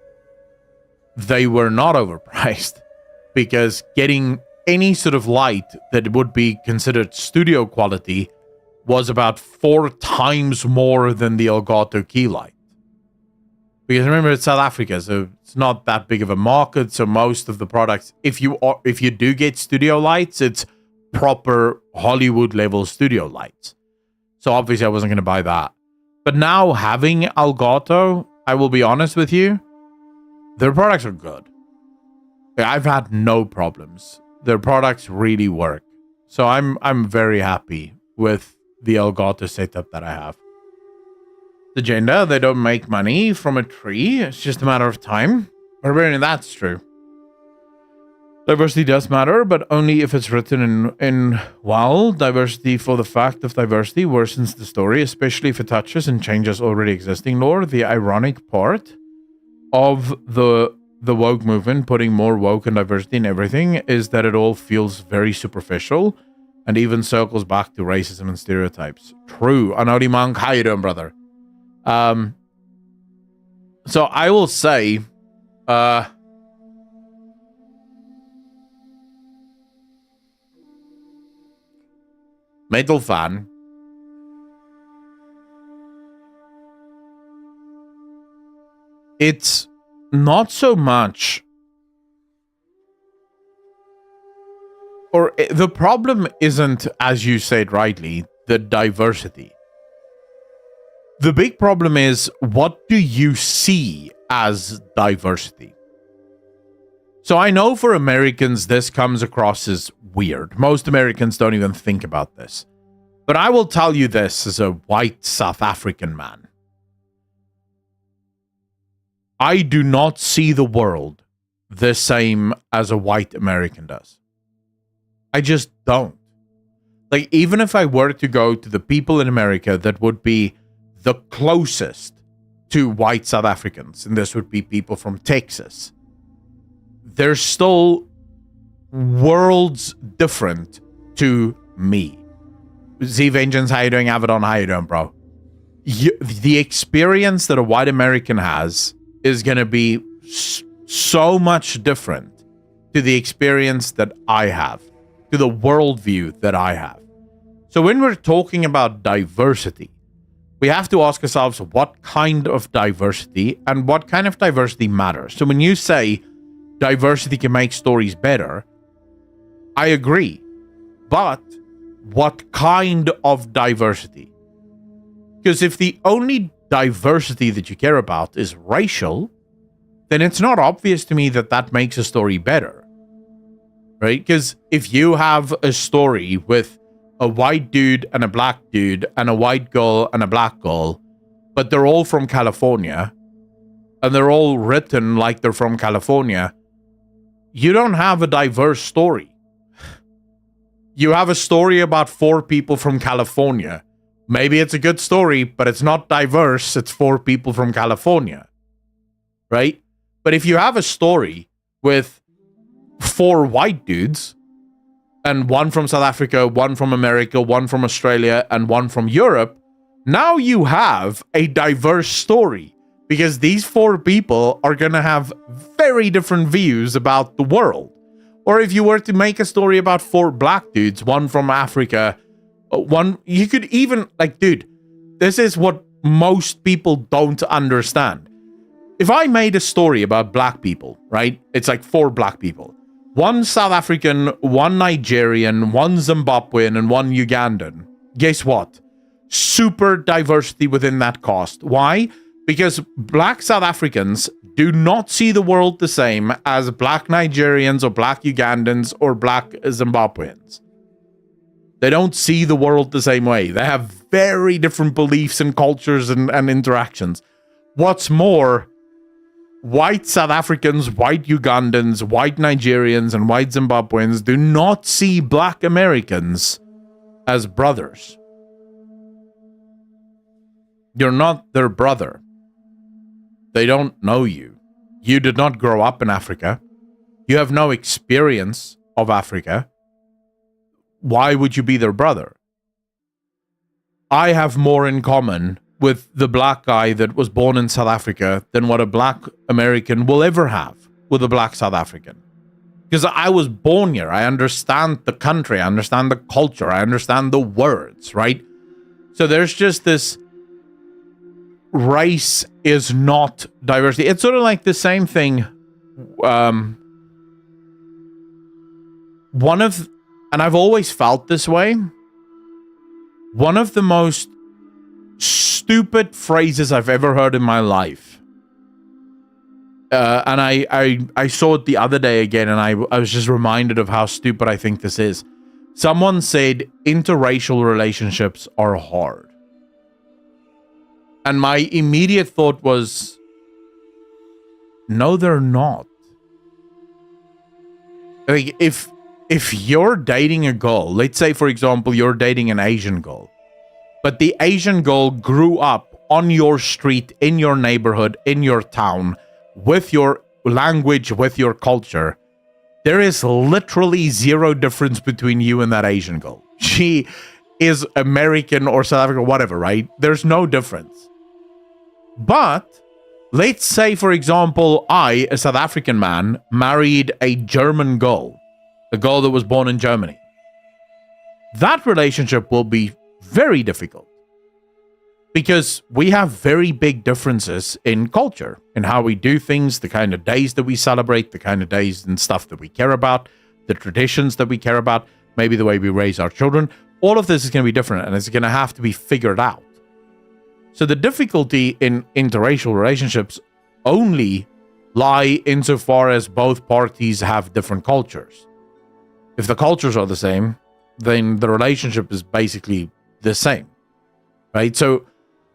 they were not overpriced. Because getting any sort of light that would be considered studio quality was about 4 times more than the Elgato key light. Because remember, it's South Africa, so it's not that big of a market. So most of the products, if you do get studio lights, it's proper Hollywood level studio lights. So obviously I wasn't going to buy that. But now having Elgato, I will be honest with you, their products are good. I've had no problems. Their products really work. So I'm very happy with the Elgato setup that I have. The agenda, they don't make money from a tree. It's just a matter of time. Barbarian, that's true. Diversity does matter, but only if it's written in well. Diversity for the fact of diversity worsens the story, especially if it touches and changes already existing lore. The ironic part of the woke movement, putting more woke and diversity in everything, is that it all feels very superficial and even circles back to racism and stereotypes. True. Anodi Monk, how you doing, brother? So I will say, Metal Fan, it's not so much, or the problem isn't, as you said rightly, the diversity. The big problem is, what do you see as diversity? So I know for Americans, this comes across as weird. Most Americans don't even think about this. But I will tell you this as a white South African man. I do not see the world the same as a white American does. I just don't. Like, even if I were to go to the people in America that would be the closest to white South Africans, and this would be people from Texas, they're still worlds different to me. Z Vengeance, how you doing? Avedon, how you doing, bro? The experience that a white American has is going to be so much different to the experience that I have, to the worldview that I have. So when we're talking about diversity, we have to ask ourselves what kind of diversity and what kind of diversity matters. So when you say diversity can make stories better, I agree. But what kind of diversity? Because if the only diversity that you care about is racial, then it's not obvious to me that that makes a story better. Right? Because if you have a story with a white dude and a black dude and a white girl and a black girl, but they're all from California and they're all written like they're from California, you don't have a diverse story. You have a story about 4 people from California. Maybe it's a good story, but it's not diverse. It's 4 people from California. Right? But if you have a story with 4 white dudes, and 1 from South Africa, 1 from America, 1 from Australia, and 1 from Europe, now you have a diverse story, because these 4 people are going to have very different views about the world. Or if you were to make a story about 4 black dudes, 1 from Africa, 1, you could even, like, dude, this is what most people don't understand. If I made a story about black people, right? It's like 4 black people. 1 South African, 1 Nigerian, 1 Zimbabwean, and 1 Ugandan. Guess what? Super diversity within that cast. Why? Because black South Africans do not see the world the same as black Nigerians or black Ugandans or black Zimbabweans. They don't see the world the same way. They have very different beliefs and cultures and interactions. What's more, white South Africans, white Ugandans, white Nigerians, and white Zimbabweans do not see black Americans as brothers. You're not their brother. They don't know you. You did not grow up in Africa. You have no experience of Africa. Why would you be their brother? I have more in common with the black guy that was born in South Africa than what a black American will ever have with a black South African. Because I was born here. I understand the country. I understand the culture. I understand the words, right? So there's just this race is not diversity. It's sort of like the same thing. And I've always felt this way. One of the most stupid phrases I've ever heard in my life. And I saw it the other day again, and I was just reminded of how stupid I think this is. Someone said interracial relationships are hard. And my immediate thought was, no, they're not. Like, if you're dating a girl, let's say, for example, you're dating an Asian girl, but the Asian girl grew up on your street, in your neighborhood, in your town, with your language, with your culture, there is literally zero difference between you and that Asian girl. She is American or South African, whatever, right? There's no difference. But let's say, for example, I, a South African man, married a German girl, a girl that was born in Germany. That relationship will be very difficult because we have very big differences in culture, in how we do things, the kind of days that we celebrate, the kind of days and stuff that we care about, the traditions that we care about, maybe the way we raise our children. All of this is going to be different, and it's going to have to be figured out. So the difficulty in interracial relationships only lie insofar as both parties have different cultures. If the cultures are the same, then the relationship is basically the same, right? So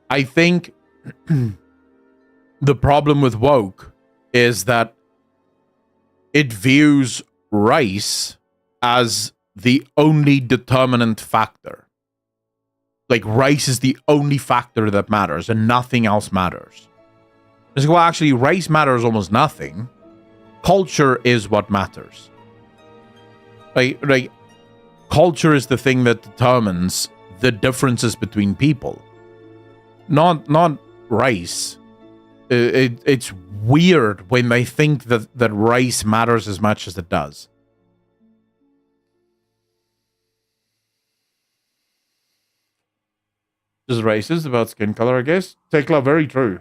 I think the problem with woke is that it views race as the only determinant factor. Like, race is the only factor that matters and nothing else matters. It's like, well, actually, race matters almost nothing. Culture is what matters. Like culture is the thing that determines the differences between people. Not race. It's weird when they think that race matters as much as it does. Just racist about skin color, I guess. Tekla, very true.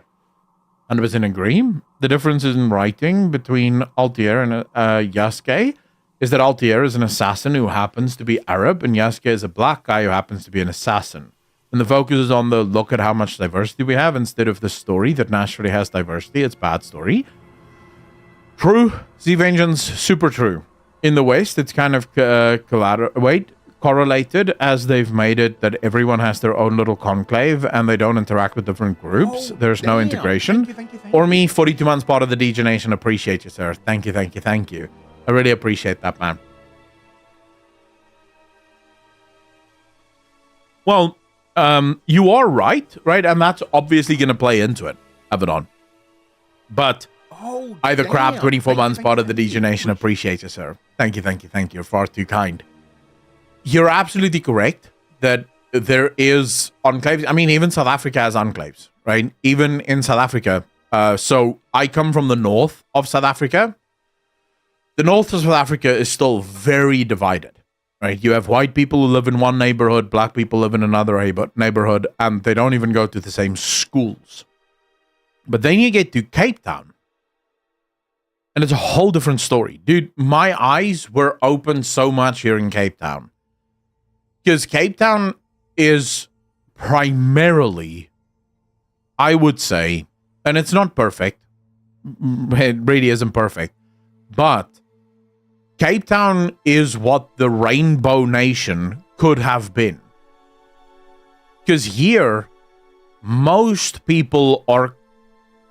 100% agree. The difference in writing between Altair and Yasuke is that Altair is an assassin who happens to be Arab, and Yasuke is a black guy who happens to be an assassin. And the focus is on the look at how much diversity we have instead of the story that naturally has diversity. It's bad story. True. Z-Vengeance, super true. In the West, it's kind of correlated, as they've made it that everyone has their own little conclave and they don't interact with different groups. There's no integration. Thank you. Or me, 42 months part of the DJ Nation. Appreciate you, sir. Thank you. I really appreciate that, man. Well, you are right? And that's obviously going to play into it, Abaddon. But either crap, 24 months part of the DJ Nation. Appreciate you, sir. Thank you. You're far too kind. You're absolutely correct that there is enclaves. I mean, even South Africa has enclaves, right? Even in South Africa. So I come from the north of South Africa. The north of South Africa is still very divided, right? You have white people who live in one neighborhood, black people live in another neighborhood, and they don't even go to the same schools. But then you get to Cape Town, and it's a whole different story. Dude, my eyes were opened so much here in Cape Town. Because Cape Town is primarily, I would say, and it's not perfect, it really isn't perfect, but Cape Town is what the Rainbow Nation could have been. Because here, most people are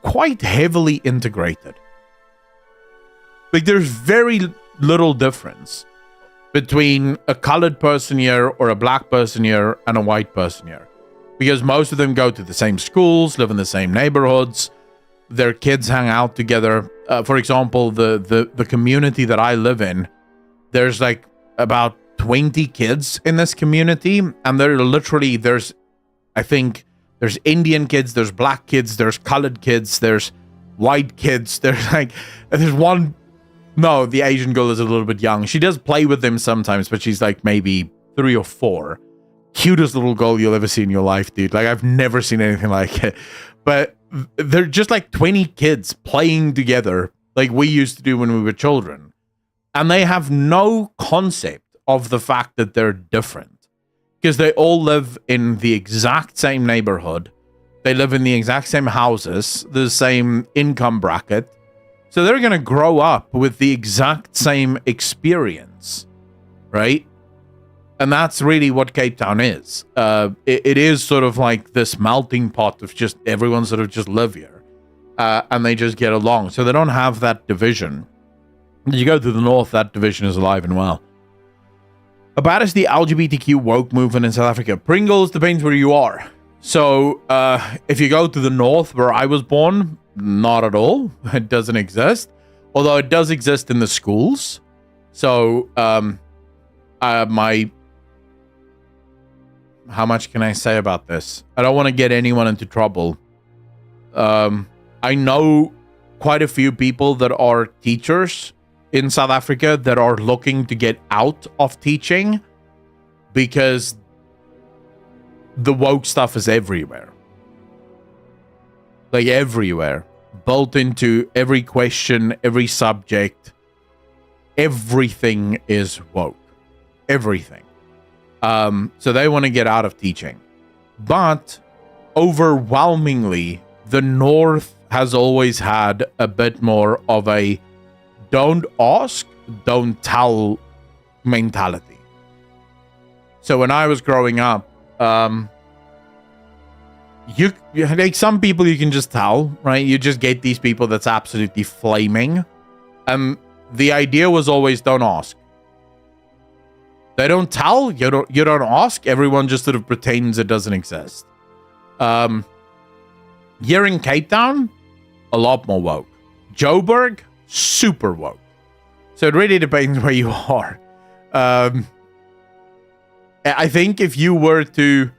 quite heavily integrated. Like, there's very little difference between a colored person here or a black person here and a white person here. Because most of them go to the same schools, live in the same neighborhoods, their kids hang out together. For example, the community that I live in, there's like about 20 kids in this community, and there's Indian kids, there's black kids, there's colored kids, there's white kids, there's one. No, the Asian girl is a little bit young. She does play with them sometimes, but she's like maybe 3 or 4. cutest little girl you'll ever see in your life, dude. Like, I've never seen anything like it. But they're just like 20 kids playing together like we used to do when we were children. And they have no concept of the fact that they're different. Because they all live in the exact same neighborhood. They live in the exact same houses, the same income bracket. So they're going to grow up with the exact same experience, right? And that's really what Cape Town is. It is sort of like this melting pot of just everyone sort of just live here. And they just get along. So they don't have that division. You go to the north, that division is alive and well. About is the LGBTQ woke movement in South Africa. Pringles depends where you are. So if you go to the north where I was born, not at all. It doesn't exist. Although it does exist in the schools. So how much can I say about this? I don't want to get anyone into trouble. I know quite a few people that are teachers in South Africa that are looking to get out of teaching because the woke stuff is everywhere. Like everywhere. Built into every question, every subject. Everything is woke. Everything. So they want to get out of teaching. But overwhelmingly, the North has always had a bit more of a don't ask, don't tell mentality. So when I was growing up, you like some people you can just tell, right? You just get these people that's absolutely flaming. The idea was always don't ask. They don't tell, you don't ask. Everyone just sort of pretends it doesn't exist. Here in Cape Town, a lot more woke. Joburg, super woke. So it really depends where you are. I think if you were to,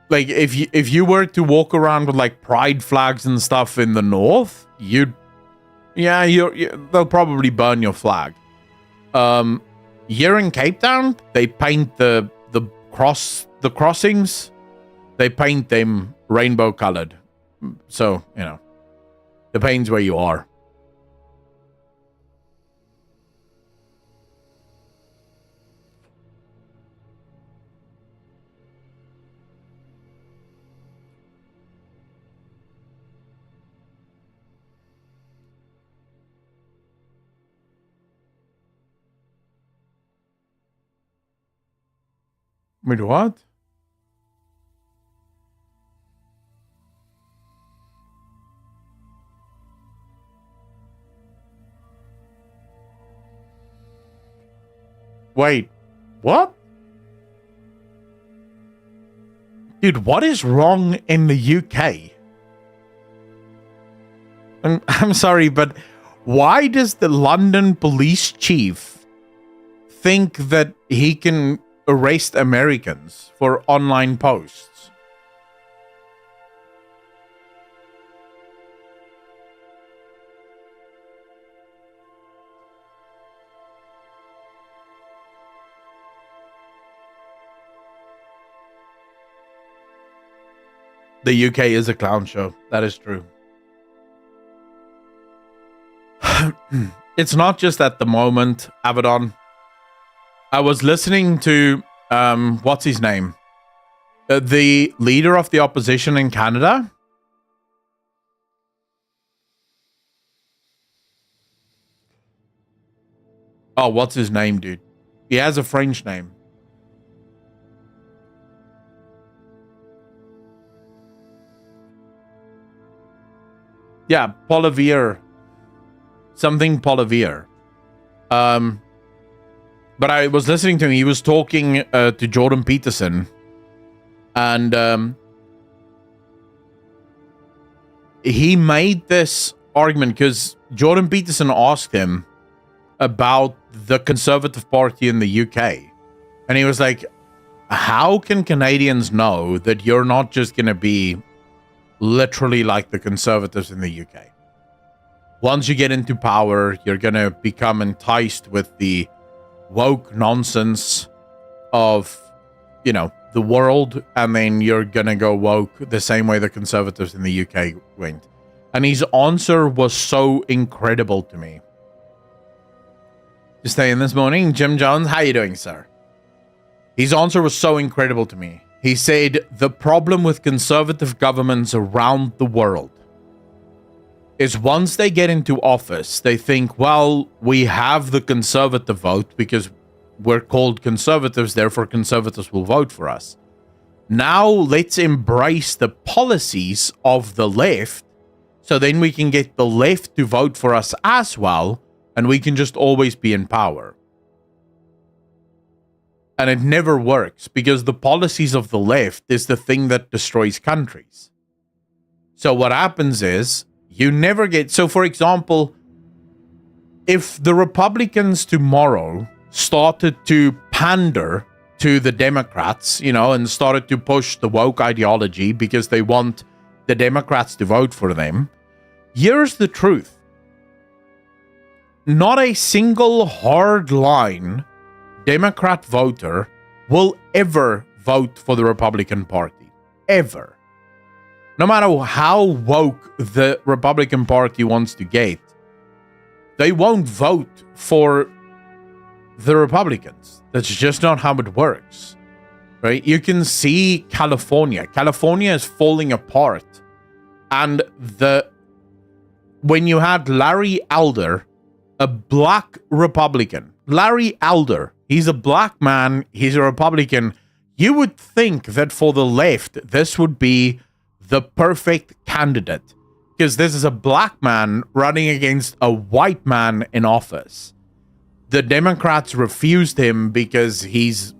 like, if you were to walk around with like pride flags and stuff in the north, they'll probably burn your flag. Here in Cape Town, they paint the crossings, they paint them rainbow colored. So, depends where you are. Wait, what? Wait, what? Dude, what is wrong in the UK? I'm sorry, but why does the London police chief think that he can arrest Americans for online posts? The UK is a clown show. That is true. It's not just at the moment, Abaddon. I was listening to, what's his name? The leader of the opposition in Canada. Oh, what's his name, dude? He has a French name. Yeah, Poilievre. Something Poilievre. But I was listening to him. He was talking to Jordan Peterson. And he made this argument because Jordan Peterson asked him about the Conservative Party in the UK. And he was like, how can Canadians know that you're not just going to be literally like the Conservatives in the UK? Once you get into power, you're going to become enticed with the woke nonsense of you know, the world, and then you're gonna go woke the same way the Conservatives in the UK went. And his answer was so incredible to me. To stay in this morning, Jim Jones, how you doing, sir? His answer was so incredible to me. He said, the problem with conservative governments around the world is once they get into office, they think, well, we have the conservative vote because we're called conservatives, therefore conservatives will vote for us. Now let's embrace the policies of the left, so then we can get the left to vote for us as well, and we can just always be in power. And it never works, because the policies of the left is the thing that destroys countries. So what happens is, you never get... So for example, if the Republicans tomorrow started to pander to the Democrats, you know, and started to push the woke ideology because they want the Democrats to vote for them, here's the truth. Not a single hardline Democrat voter will ever vote for the Republican Party. Ever. No matter how woke the Republican Party wants to get, they won't vote for the Republicans. That's just not how it works, right? You can see California. California is falling apart. And when you had Larry Elder, a black Republican, Larry Elder, he's a black man, he's a Republican, you would think that for the left, this would be the perfect candidate, because this is a black man running against a white man in office. The Democrats refused him because he's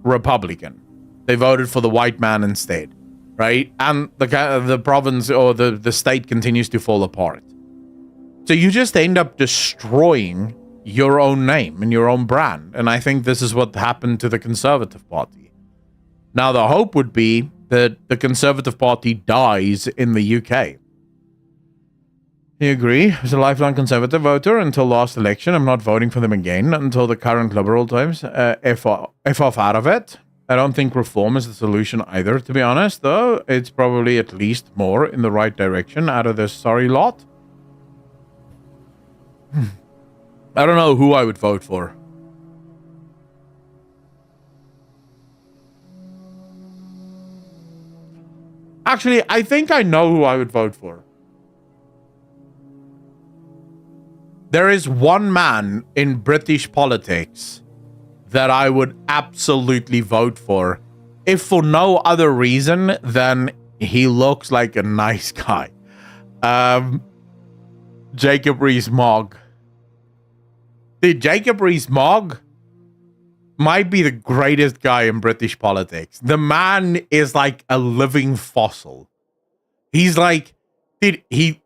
Republican. They voted for the white man instead, right? And the province or the state continues to fall apart. So you just end up destroying your own name and your own brand. And I think this is what happened to the Conservative Party. Now, the hope would be that the Conservative Party dies in the UK. You agree? As a lifelong Conservative voter until last election, I'm not voting for them again until the current Liberal times. F off out of it. I don't think reform is the solution either, to be honest, though. It's probably at least more in the right direction out of this sorry lot. I don't know who I would vote for. Actually, I think I know who I would vote for. There is one man in British politics that I would absolutely vote for, if for no other reason than he looks like a nice guy. Jacob Rees-Mogg. Dude, Jacob Rees-Mogg might be the greatest guy in British politics. The man is like a living fossil. He's like, dude, he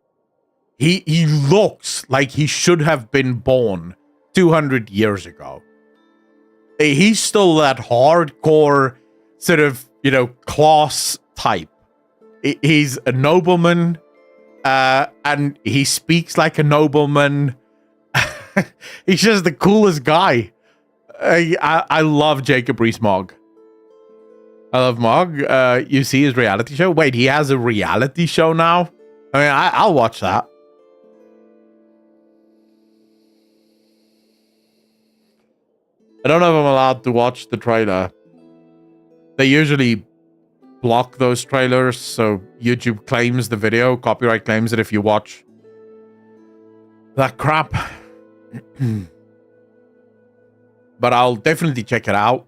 looks like he should have been born 200 years ago. He's still that hardcore sort of, you know, class type. He's a nobleman, and he speaks like a nobleman. He's just the coolest guy. I love Jacob Rees-Mogg. I love Mogg. You see his reality show? Wait, he has a reality show now? I mean, I'll watch that. I don't know if I'm allowed to watch the trailer. They usually block those trailers, so YouTube claims the video, copyright claims it if you watch that crap. But I'll definitely check it out,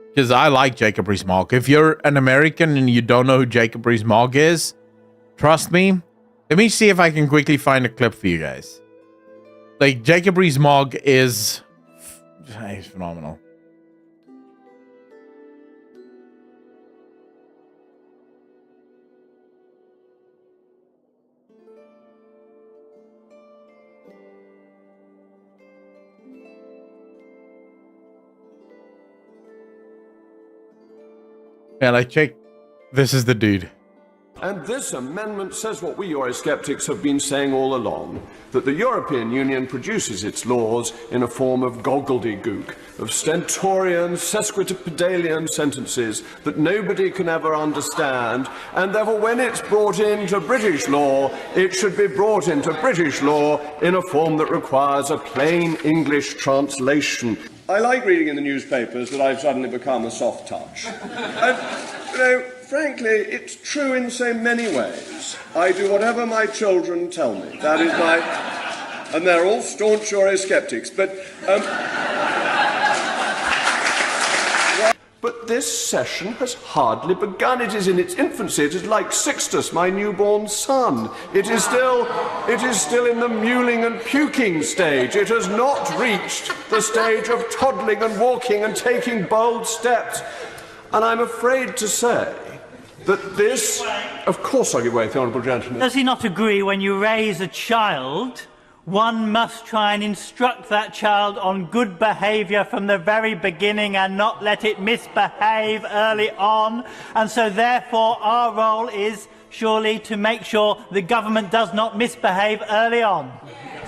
because I like Jacob Rees-Mogg. If you're an American and you don't know who Jacob Rees-Mogg is, trust me. Let me see if I can quickly find a clip for you guys. Like, Jacob Rees-Mogg is... he's phenomenal. Yeah, like, check. This is the dude. And this amendment says what we Eurosceptics have been saying all along, that the European Union produces its laws in a form of gobbledygook, of stentorian, sesquipedalian sentences that nobody can ever understand, and therefore when it's brought into British law, it should be brought into British law in a form that requires a plain English translation. I like reading in the newspapers that I've suddenly become a soft touch. And, you know, frankly, it's true in so many ways. I do whatever my children tell me. That is my... And they're all staunch Eurosceptics. But this session has hardly begun. It is in its infancy. It is like Sixtus, my newborn son. It is still in the mewling and puking stage. It has not reached the stage of toddling and walking and taking bold steps. And I'm afraid to say that this... Of course I'll give way, the Honourable Gentleman. Does he not agree when you raise a child, one must try and instruct that child on good behaviour from the very beginning and not let it misbehave early on? And so therefore our role is surely to make sure the government does not misbehave early on.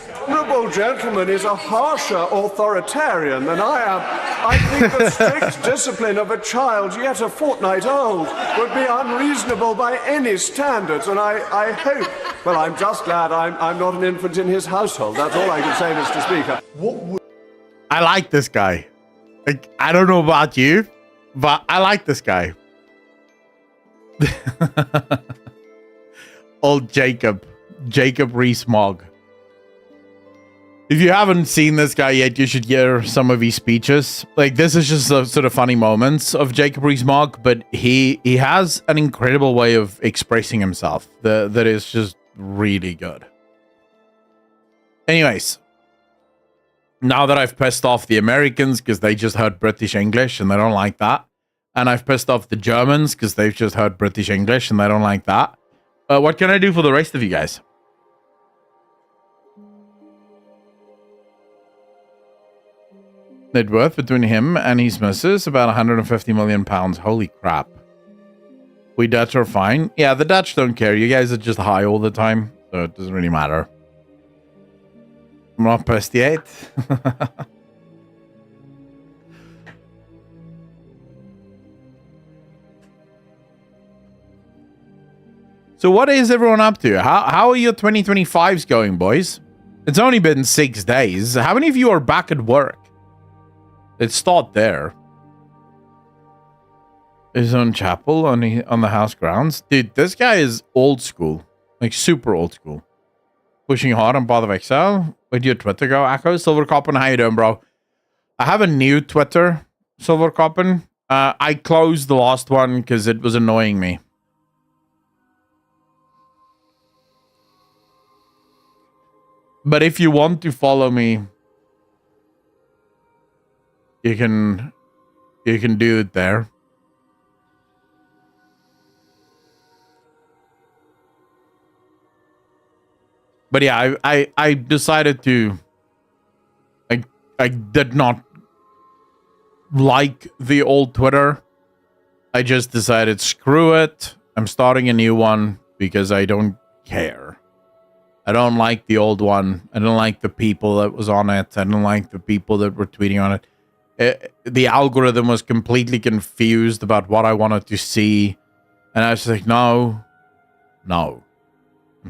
The Honourable Gentleman is a harsher authoritarian than I am. I think the strict discipline of a child yet a fortnight old would be unreasonable by any standards, and I hope... Well, I'm just glad I'm not an infant in his household. That's all I can say, Mr. Speaker. I like this guy. Like, I don't know about you, but I like this guy. Old Jacob Rees-Mogg. If you haven't seen this guy yet, you should hear some of his speeches. Like, this is just the sort of funny moments of Jacob Rees-Mogg, but he has an incredible way of expressing himself that is just really good. Anyways, now that I've pissed off the Americans because they just heard British English and they don't like that, and I've pissed off the Germans because they've just heard British English and they don't like that, what can I do for the rest of you guys? Net worth between him and his missus about 150 million pounds. Holy crap. We Dutch are fine. Yeah, the Dutch don't care. You guys are just high all the time, so it doesn't really matter. I'm not pissed yet. So what is everyone up to? How are your 2025s going, boys? It's only been 6 days. How many of you are back at work? Let's start there. His own chapel on the house grounds. Dude, this guy is old school. Like, super old school. Pushing hard on Path of Exile. Where'd your Twitter go, Echo? Silver Coppin, how you doing, bro? I have a new Twitter, Silver Coppin. I closed the last one because it was annoying me. But if you want to follow me, you can do it there. But yeah, I decided to... I did not like the old Twitter. I just decided, screw it. I'm starting a new one because I don't care. I don't like the old one. I don't like the people that was on it. I don't like the people that were tweeting on it. The algorithm was completely confused about what I wanted to see. And I was like, no. I'm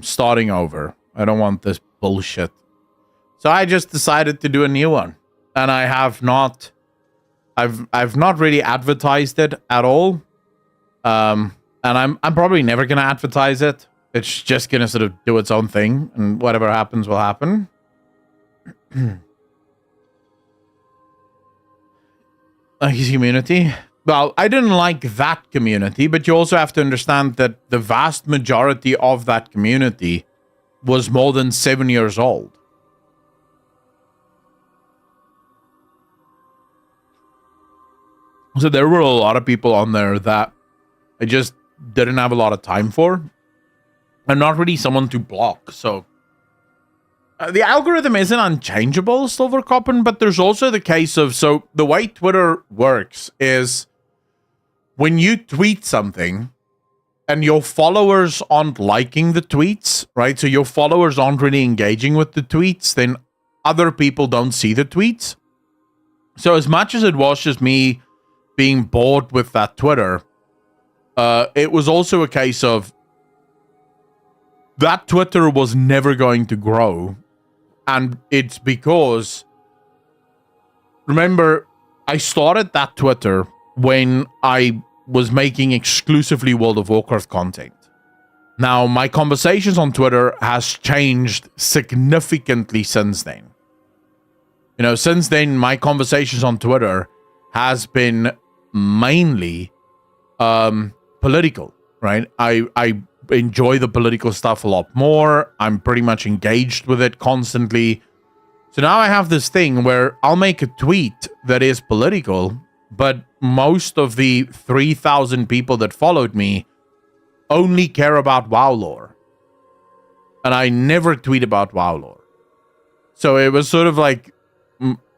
starting over. I don't want this bullshit. So I just decided to do a new one. And I have not... I've not really advertised it at all. And I'm probably never going to advertise it. It's just going to sort of do its own thing. And whatever happens will happen. His community. Well, I didn't like that community, but you also have to understand that the vast majority of that community was more than 7 years old. So there were a lot of people on there that I just didn't have a lot of time for. I'm not really someone to block, so... the algorithm isn't unchangeable, Silver Coppin, but there's also the case of... So, the way Twitter works is... when you tweet something, and your followers aren't liking the tweets, right? So your followers aren't really engaging with the tweets, then other people don't see the tweets. So as much as it was just me being bored with that Twitter, it was also a case of that Twitter was never going to grow. And it's because, remember, I started that Twitter when I was making exclusively World of Warcraft content. Now, my conversations on Twitter has changed significantly since then. You know, since then, my conversations on Twitter has been mainly political, right? I enjoy the political stuff a lot more. I'm pretty much engaged with it constantly. So now I have this thing where I'll make a tweet that is political, but most of the 3,000 people that followed me only care about WoW lore. And I never tweet about WoW lore. So it was sort of like,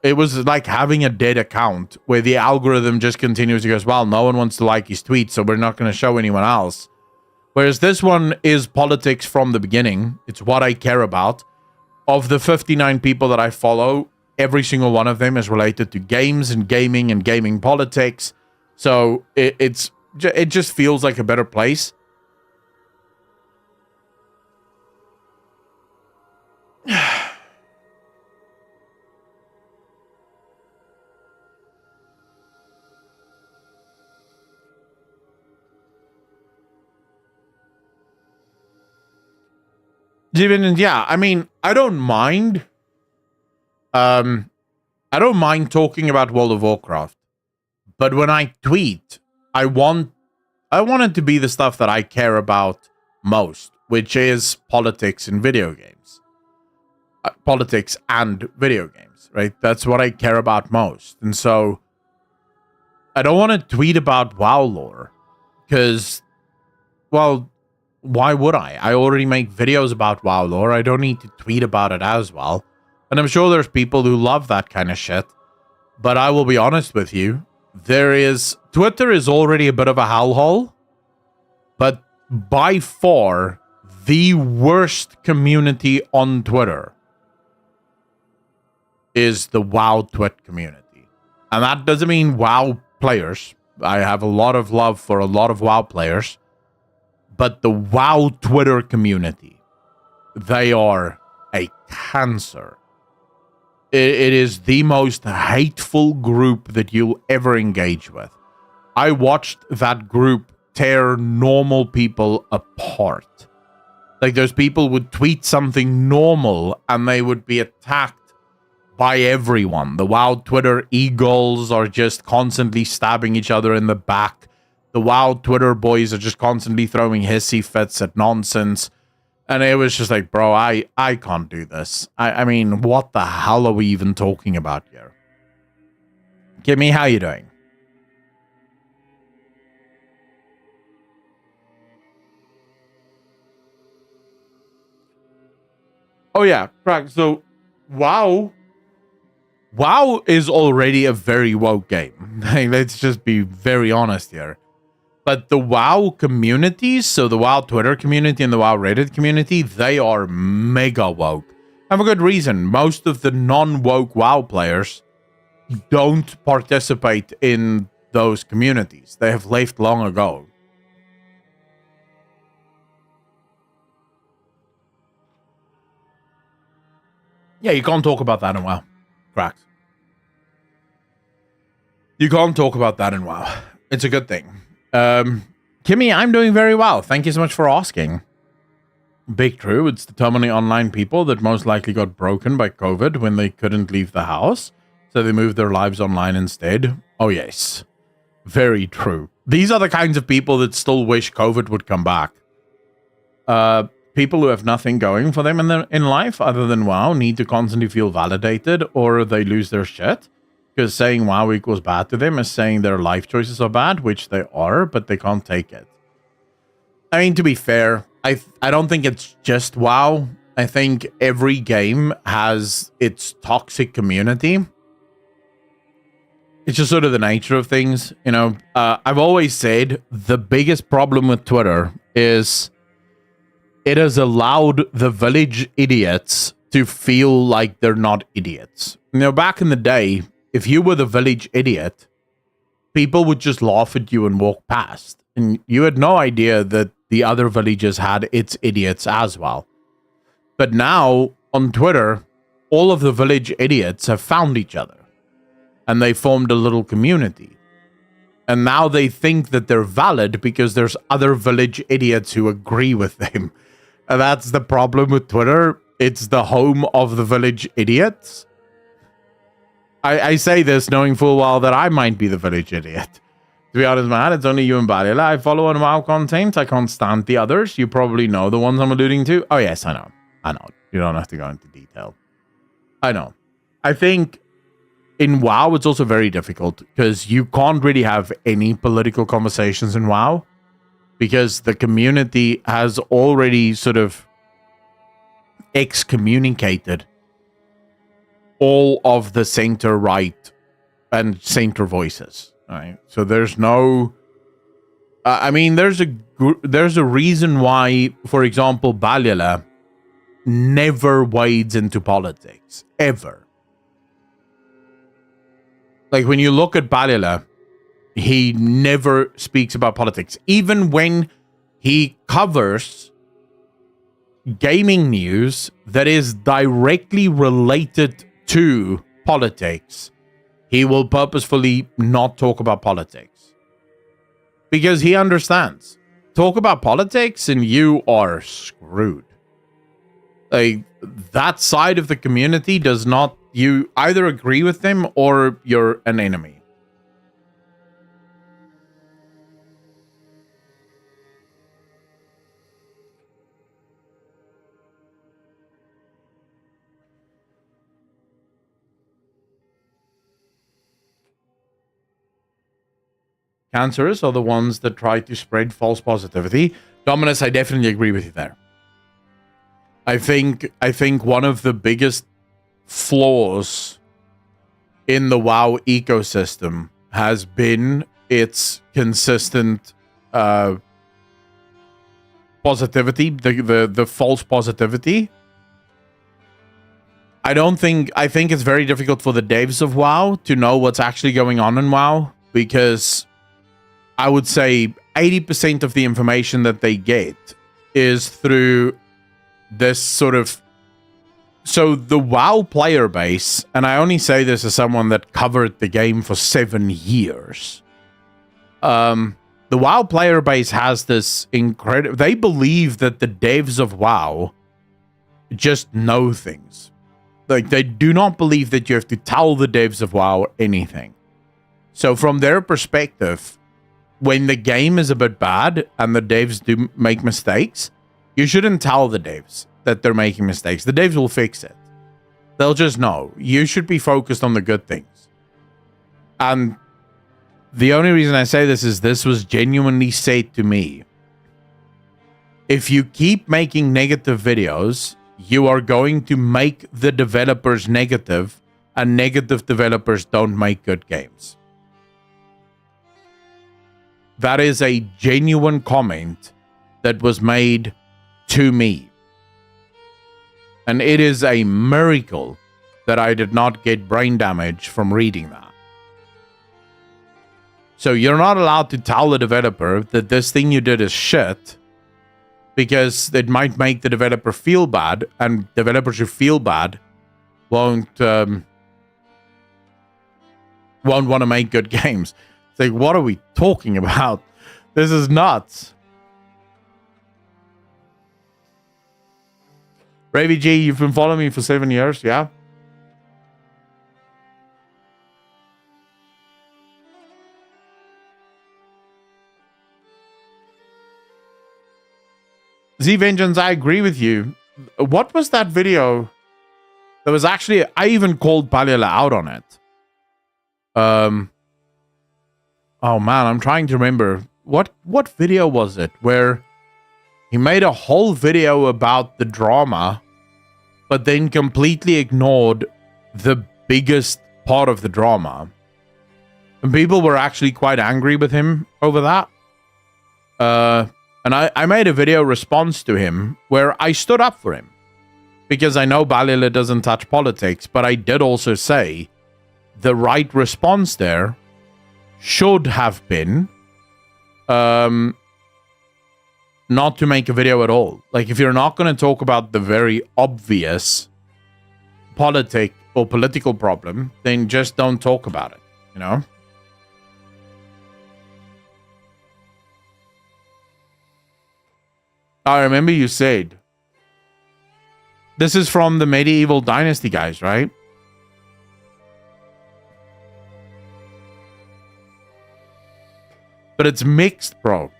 it was like having a dead account where the algorithm just continues to go, well, no one wants to like his tweets, so we're not going to show anyone else. Whereas this one is politics from the beginning. It's what I care about. Of the 59 people that I follow, every single one of them is related to games and gaming politics. So it just feels like a better place. Even, yeah, I mean, I don't mind. I don't mind talking about World of Warcraft, but when I tweet, I want it to be the stuff that I care about most, which is politics and video games. Politics and video games, right? That's what I care about most. And so I don't want to tweet about WoW lore because, well, why would I? I already make videos about WoW lore. I don't need to tweet about it as well. And I'm sure there's people who love that kind of shit. But I will be honest with you. Twitter is already a bit of a hellhole. But by far, the worst community on Twitter is the WoW Twit community. And that doesn't mean WoW players. I have a lot of love for a lot of WoW players. But the WoW Twitter community, they are a cancer. It is the most hateful group that you'll ever engage with. I watched that group tear normal people apart. Like, those people would tweet something normal and they would be attacked by everyone. The WoW Twitter eagles are just constantly stabbing each other in the back. The WoW Twitter boys are just constantly throwing hissy fits at nonsense. And it was just like, bro, I can't do this. I mean, what the hell are we even talking about here? Kimmy, how you doing? Oh yeah, correct. So WoW is already a very woke game. Let's just be very honest here. But the WoW communities, so the WoW Twitter community and the WoW Reddit community, they are mega woke. And for good reason. Most of the non-woke WoW players don't participate in those communities. They have left long ago. Yeah, you can't talk about that in WoW. Correct. You can't talk about that in WoW. It's a good thing. Kimmy, I'm doing very well. Thank you so much for asking. Big true. It's the terminally online people that most likely got broken by COVID when they couldn't leave the house. So they moved their lives online instead. Oh, yes. Very true. These are the kinds of people that still wish COVID would come back. People who have nothing going for them in life other than WoW need to constantly feel validated or they lose their shit. Because saying WoW equals bad to them is saying their life choices are bad, which they are, but they can't take it. I mean, to be fair, I don't think it's just WoW. I think every game has its toxic community. it's just sort of the nature of things. You know, I've always said the biggest problem with Twitter is it has allowed the village idiots to feel like they're not idiots. You know, back in the day, if you were the village idiot, people would just laugh at you and walk past. And you had no idea that the other villages had its idiots as well. But now, on Twitter, all of the village idiots have found each other. And they formed a little community. And now they think that they're valid because there's other village idiots who agree with them. And that's the problem with Twitter. It's the home of the village idiots. I say this knowing full well that I might be the village idiot. To be honest, man, it's only you and Balila I follow on WoW content. I can't stand the others. You probably know the ones I'm alluding to. Oh, yes, I know. I know. You don't have to go into detail. I know. I think in WoW, it's also very difficult because you can't really have any political conversations in WoW because the community has already sort of excommunicated all of the center right and center voices. Right. So there's no, I mean, there's a reason why, for example, Balila never wades into politics ever. Like when you look at Balila, he never speaks about politics, even when he covers gaming news that is directly related to politics. He will purposefully not talk about politics because he understands. Talk about politics and you are screwed. Like that side of the community does not, you either agree with them or you're an enemy. Cancerous are the ones that try to spread false positivity. Dominus, I definitely agree with you there. I think one of the biggest flaws in the WoW ecosystem has been its consistent positivity, the false positivity. I think it's very difficult for the devs of WoW to know what's actually going on in WoW because I would say 80% of the information that they get is through this sort of... So the WoW player base, and I only say this as someone that covered the game for 7 years. The WoW player base has this incredible... They believe that the devs of WoW just know things. Like, they do not believe that you have to tell the devs of WoW anything. So from their perspective, when the game is a bit bad and the devs do make mistakes, you shouldn't tell the devs that they're making mistakes. The devs will fix it. They'll just know. You should be focused on the good things. And the only reason I say this is this was genuinely said to me. If you keep making negative videos, you are going to make the developers negative, and negative developers don't make good games. That is a genuine comment that was made to me. And it is a miracle that I did not get brain damage from reading that. So you're not allowed to tell the developer that this thing you did is shit because it might make the developer feel bad, and developers who feel bad won't want to make good games. It's like, what are we talking about? This is nuts. Ravy G, you've been following me for 7 years, yeah? Z Vengeance, I agree with you. What was that video? There was actually, I even called Balila out on it. Oh man, I'm trying to remember. What video was it where he made a whole video about the drama, but then completely ignored the biggest part of the drama? And people were actually quite angry with him over that. And I made a video response to him where I stood up for him. Because I know Balila doesn't touch politics, but I did also say the right response there should have been not to make a video at all. Like, if you're not going to talk about the very obvious political problem, then just don't talk about it, you know? I remember you said, this is from the Medieval Dynasty guys, right? But it's mixed, bro.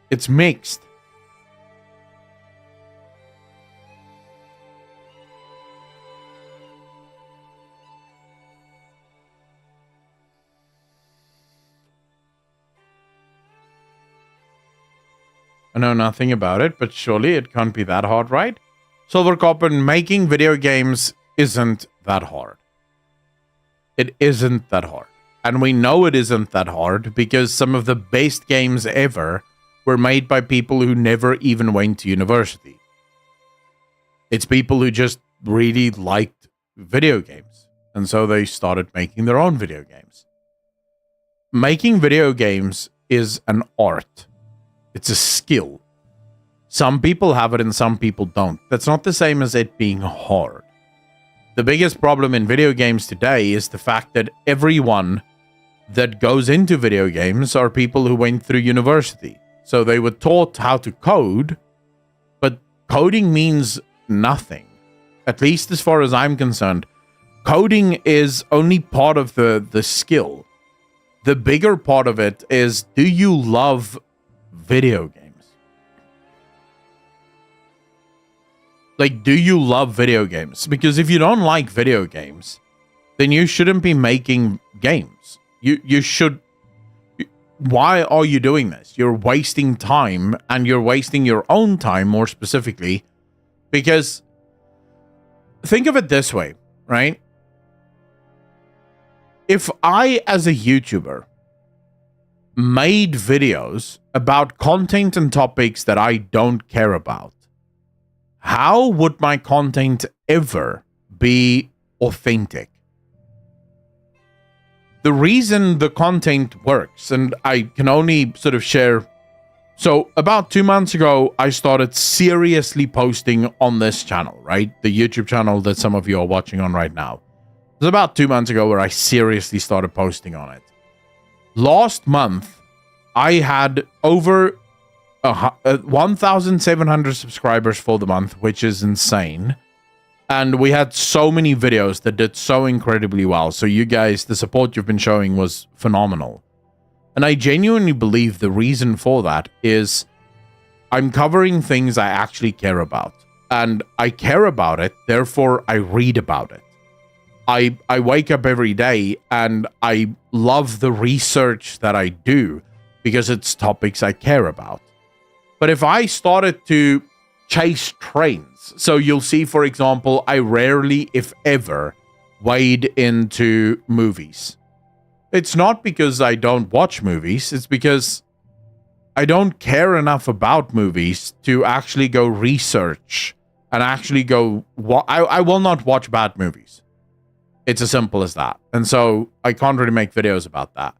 It's mixed. I know nothing about it, but surely it can't be that hard, right? Silvercoppin, making video games isn't that hard. It isn't that hard. And we know it isn't that hard because some of the best games ever were made by people who never even went to university. It's people who just really liked video games. And so they started making their own video games. Making video games is an art. It's a skill. Some people have it and some people don't. That's not the same as it being hard. The biggest problem in video games today is the fact that everyone that goes into video games are people who went through university. So they were taught how to code, but coding means nothing. At least as far as I'm concerned. Coding is only part of the skill. The bigger part of it is, do you love video games? Like, do you love video games? Because if you don't like video games, then you shouldn't be making games. You should... Why are you doing this? You're wasting time, and you're wasting your own time, more specifically, because think of it this way, right? If I, as a YouTuber, made videos about content and topics that I don't care about, how would my content ever be authentic? The reason the content works, and I can only sort of share... So, about 2 months ago, I started seriously posting on this channel, right? The YouTube channel that some of you are watching on right now. It was about 2 months ago where I seriously started posting on it. Last month, I had over 1,700 subscribers for the month, which is insane. And we had so many videos that did so incredibly well. So you guys, the support you've been showing was phenomenal. And I genuinely believe the reason for that is I'm covering things I actually care about. And I care about it, therefore I read about it. I wake up every day and I love the research that I do because it's topics I care about. But if I started to chase trends, so you'll see, for example, I rarely, if ever, wade into movies. It's not because I don't watch movies, it's because I don't care enough about movies to actually go research and actually go... I will not watch bad movies. It's as simple as that. And so I can't really make videos about that.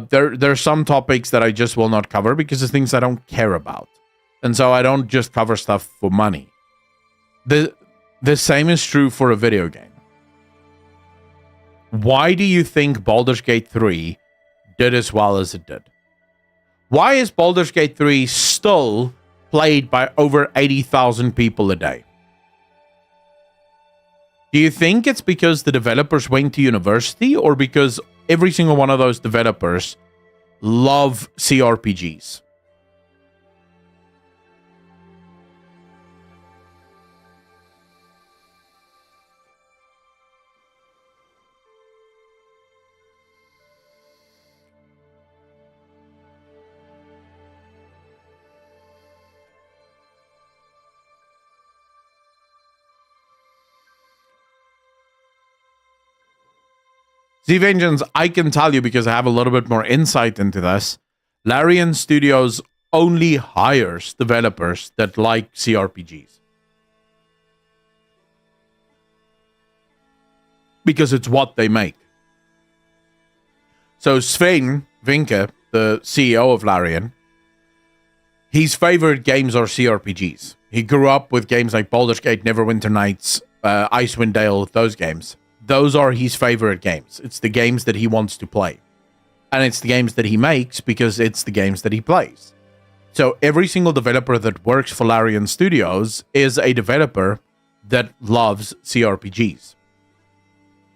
There's some topics that I just will not cover because it's things I don't care about. And so I don't just cover stuff for money. The same is true for a video game. Why do you think Baldur's Gate 3 did as well as it did? Why is Baldur's Gate 3 still played by over 80,000 people a day? Do you think it's because the developers went to university, or because every single one of those developers love CRPGs? Z Vengeance, I can tell you because I have a little bit more insight into this. Larian Studios only hires developers that like CRPGs. Because it's what they make. So Sven Vinke, the CEO of Larian, his favorite games are CRPGs. He grew up with games like Baldur's Gate, Neverwinter Nights, Icewind Dale, those games. Those are his favorite games. It's the games that he wants to play. And it's the games that he makes because it's the games that he plays. So every single developer that works for Larian Studios is a developer that loves CRPGs.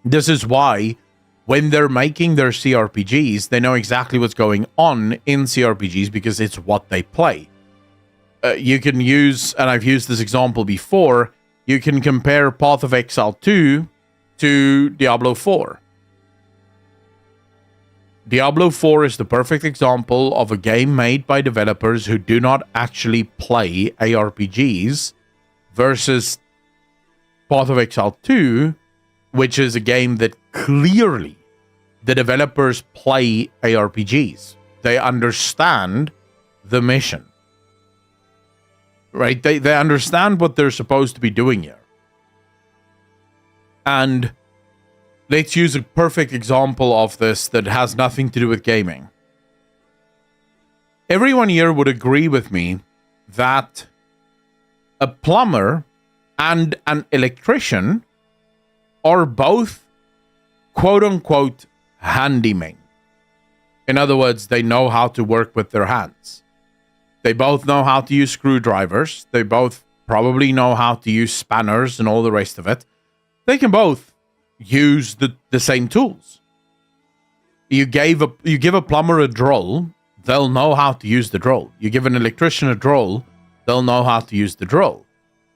This is why when they're making their CRPGs, they know exactly what's going on in CRPGs because it's what they play. You can use, and I've used this example before, you can compare Path of Exile 2 to Diablo 4. Diablo 4 is the perfect example of a game made by developers who do not actually play ARPGs versus Path of Exile 2, which is a game that clearly the developers play ARPGs. They understand the mission. Right? They understand what they're supposed to be doing here. And let's use a perfect example of this that has nothing to do with gaming. Everyone here would agree with me that a plumber and an electrician are both quote-unquote handymen. In other words, they know how to work with their hands. They both know how to use screwdrivers. They both probably know how to use spanners and all the rest of it. They can both use the same tools. You give a plumber a drill, they'll know how to use the drill. You give an electrician a drill, they'll know how to use the drill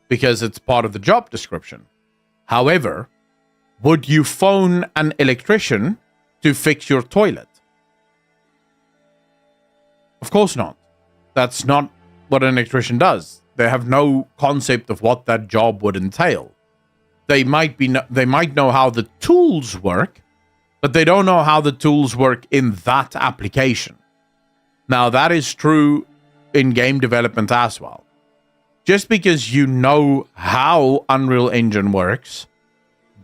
because it's part of the job description. However, would you phone an electrician to fix your toilet? Of course not. That's not what an electrician does. They have no concept of what that job would entail. They might know how the tools work, but they don't know how the tools work in that application. Now, that is true in game development as well. Just because you know how Unreal Engine works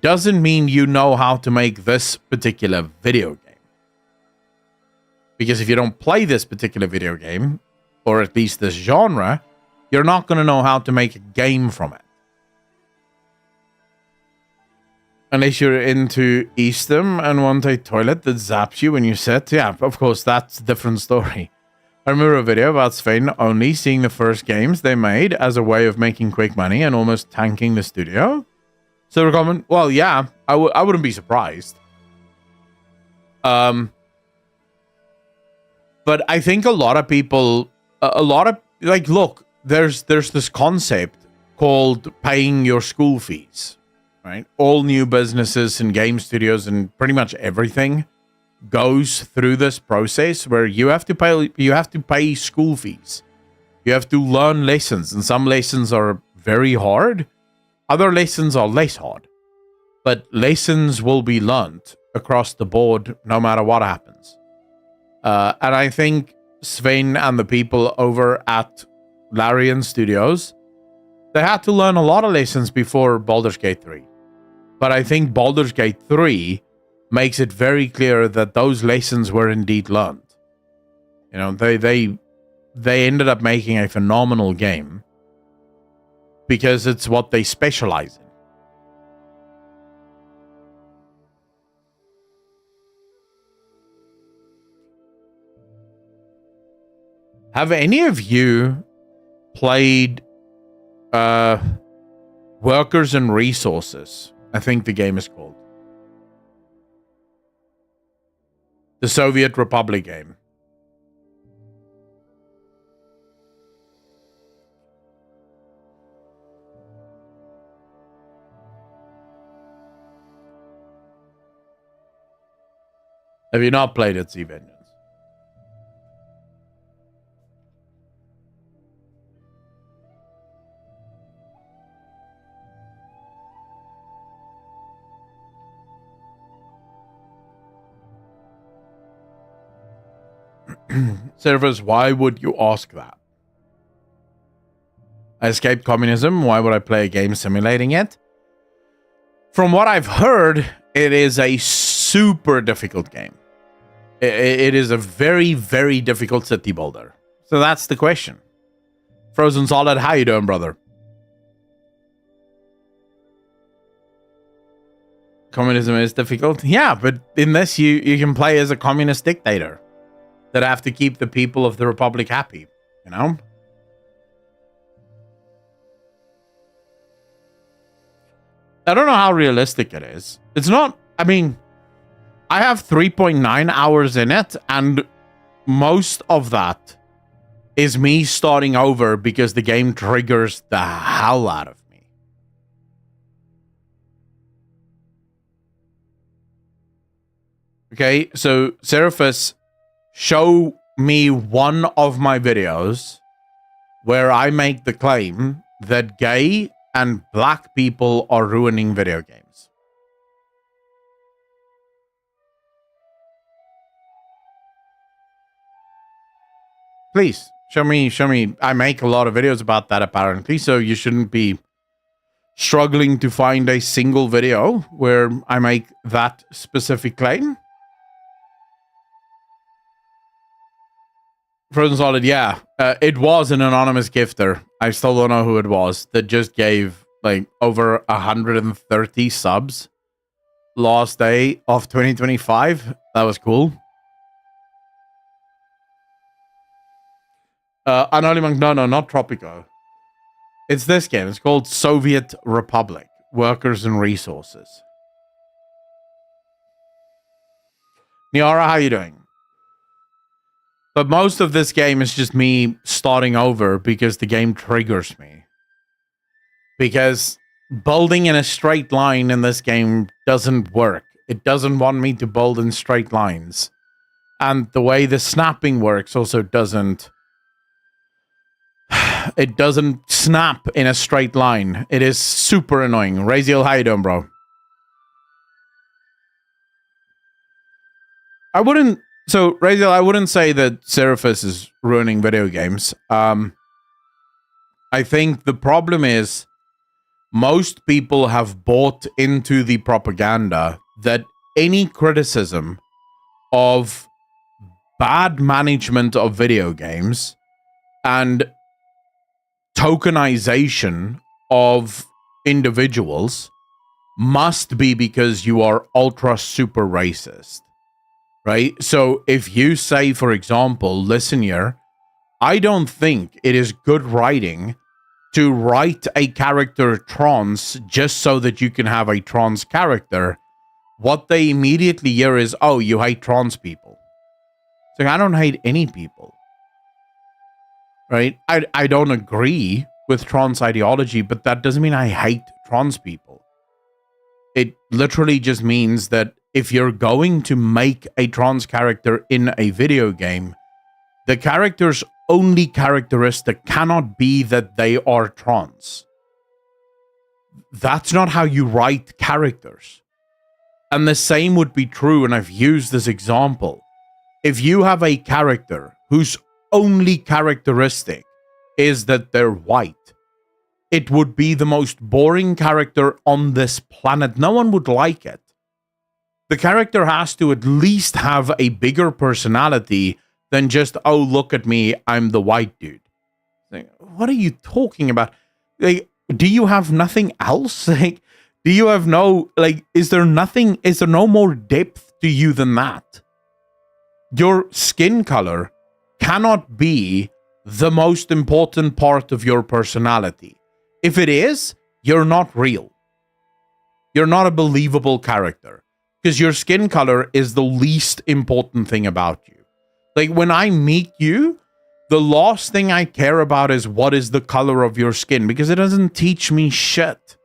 doesn't mean you know how to make this particular video game. Because if you don't play this particular video game, or at least this genre, you're not going to know how to make a game from it. Unless you're into Eastham and want a toilet that zaps you when you sit. Yeah, of course, that's a different story. I remember a video about Sven only seeing the first games they made as a way of making quick money and almost tanking the studio. So we're comment, well, yeah, I wouldn't be surprised. But I think a lot of people, look, there's this concept called paying your school fees. Right? All new businesses and game studios and pretty much everything goes through this process where you have to pay school fees. You have to learn lessons, and some lessons are very hard. Other lessons are less hard. But lessons will be learned across the board no matter what happens. And I think Sven and the people over at Larian Studios, they had to learn a lot of lessons before Baldur's Gate 3. But I think Baldur's Gate 3 makes it very clear that those lessons were indeed learned. You know, they ended up making a phenomenal game because it's what they specialize in. Have any of you played Workers and Resources? I think the game is called. The Soviet Republic game. Have you not played it, Z Vengeance? Servers, why would you ask that? I escaped communism. Why would I play a game simulating it? From what I've heard, it is a super difficult game. It is a very, very difficult city builder. So that's the question. Frozen Solid, how you doing, brother? Communism is difficult. Yeah, but in this, you can play as a communist dictator that have to keep the people of the Republic happy, you know? I don't know how realistic it is. It's not, I mean, I have 3.9 hours in it, and most of that is me starting over because the game triggers the hell out of me. Okay, so Seraphis, show me one of my videos where I make the claim that gay and black people are ruining video games. Please, show me. I make a lot of videos about that apparently, so you shouldn't be struggling to find a single video where I make that specific claim. Frozen Solid, yeah. It was an anonymous gifter. I still don't know who it was that just gave like over 130 subs last day of 2025. That was cool. Anonymous, no, not Tropico. It's this game. It's called Soviet Republic, Workers and Resources. Niara, how you doing? But most of this game is just me starting over because the game triggers me. Because building in a straight line in this game doesn't work. It doesn't want me to build in straight lines. And the way the snapping works also doesn't... It doesn't snap in a straight line. It is super annoying. Raziel, how you doing, bro? So, Raziel, I wouldn't say that Seraphis is ruining video games. I think the problem is most people have bought into the propaganda that any criticism of bad management of video games and tokenization of individuals must be because you are ultra super racist. Right? So if you say, for example, listen here, I don't think it is good writing to write a character trans just so that you can have a trans character. What they immediately hear is, oh, you hate trans people. So I don't hate any people. Right? I don't agree with trans ideology, but that doesn't mean I hate trans people. It literally just means that if you're going to make a trans character in a video game, the character's only characteristic cannot be that they are trans. That's not how you write characters. And the same would be true, and I've used this example. If you have a character whose only characteristic is that they're white, it would be the most boring character on this planet. No one would like it. The character has to at least have a bigger personality than just, oh, look at me, I'm the white dude. Like, what are you talking about? Like, do you have nothing else? Like, do you have no, like, is there no more depth to you than that? Your skin color cannot be the most important part of your personality. If it is, you're not real. You're not a believable character. Because your skin color is the least important thing about you. Like, when I meet you, the last thing I care about is what is the color of your skin, because it doesn't teach me shit.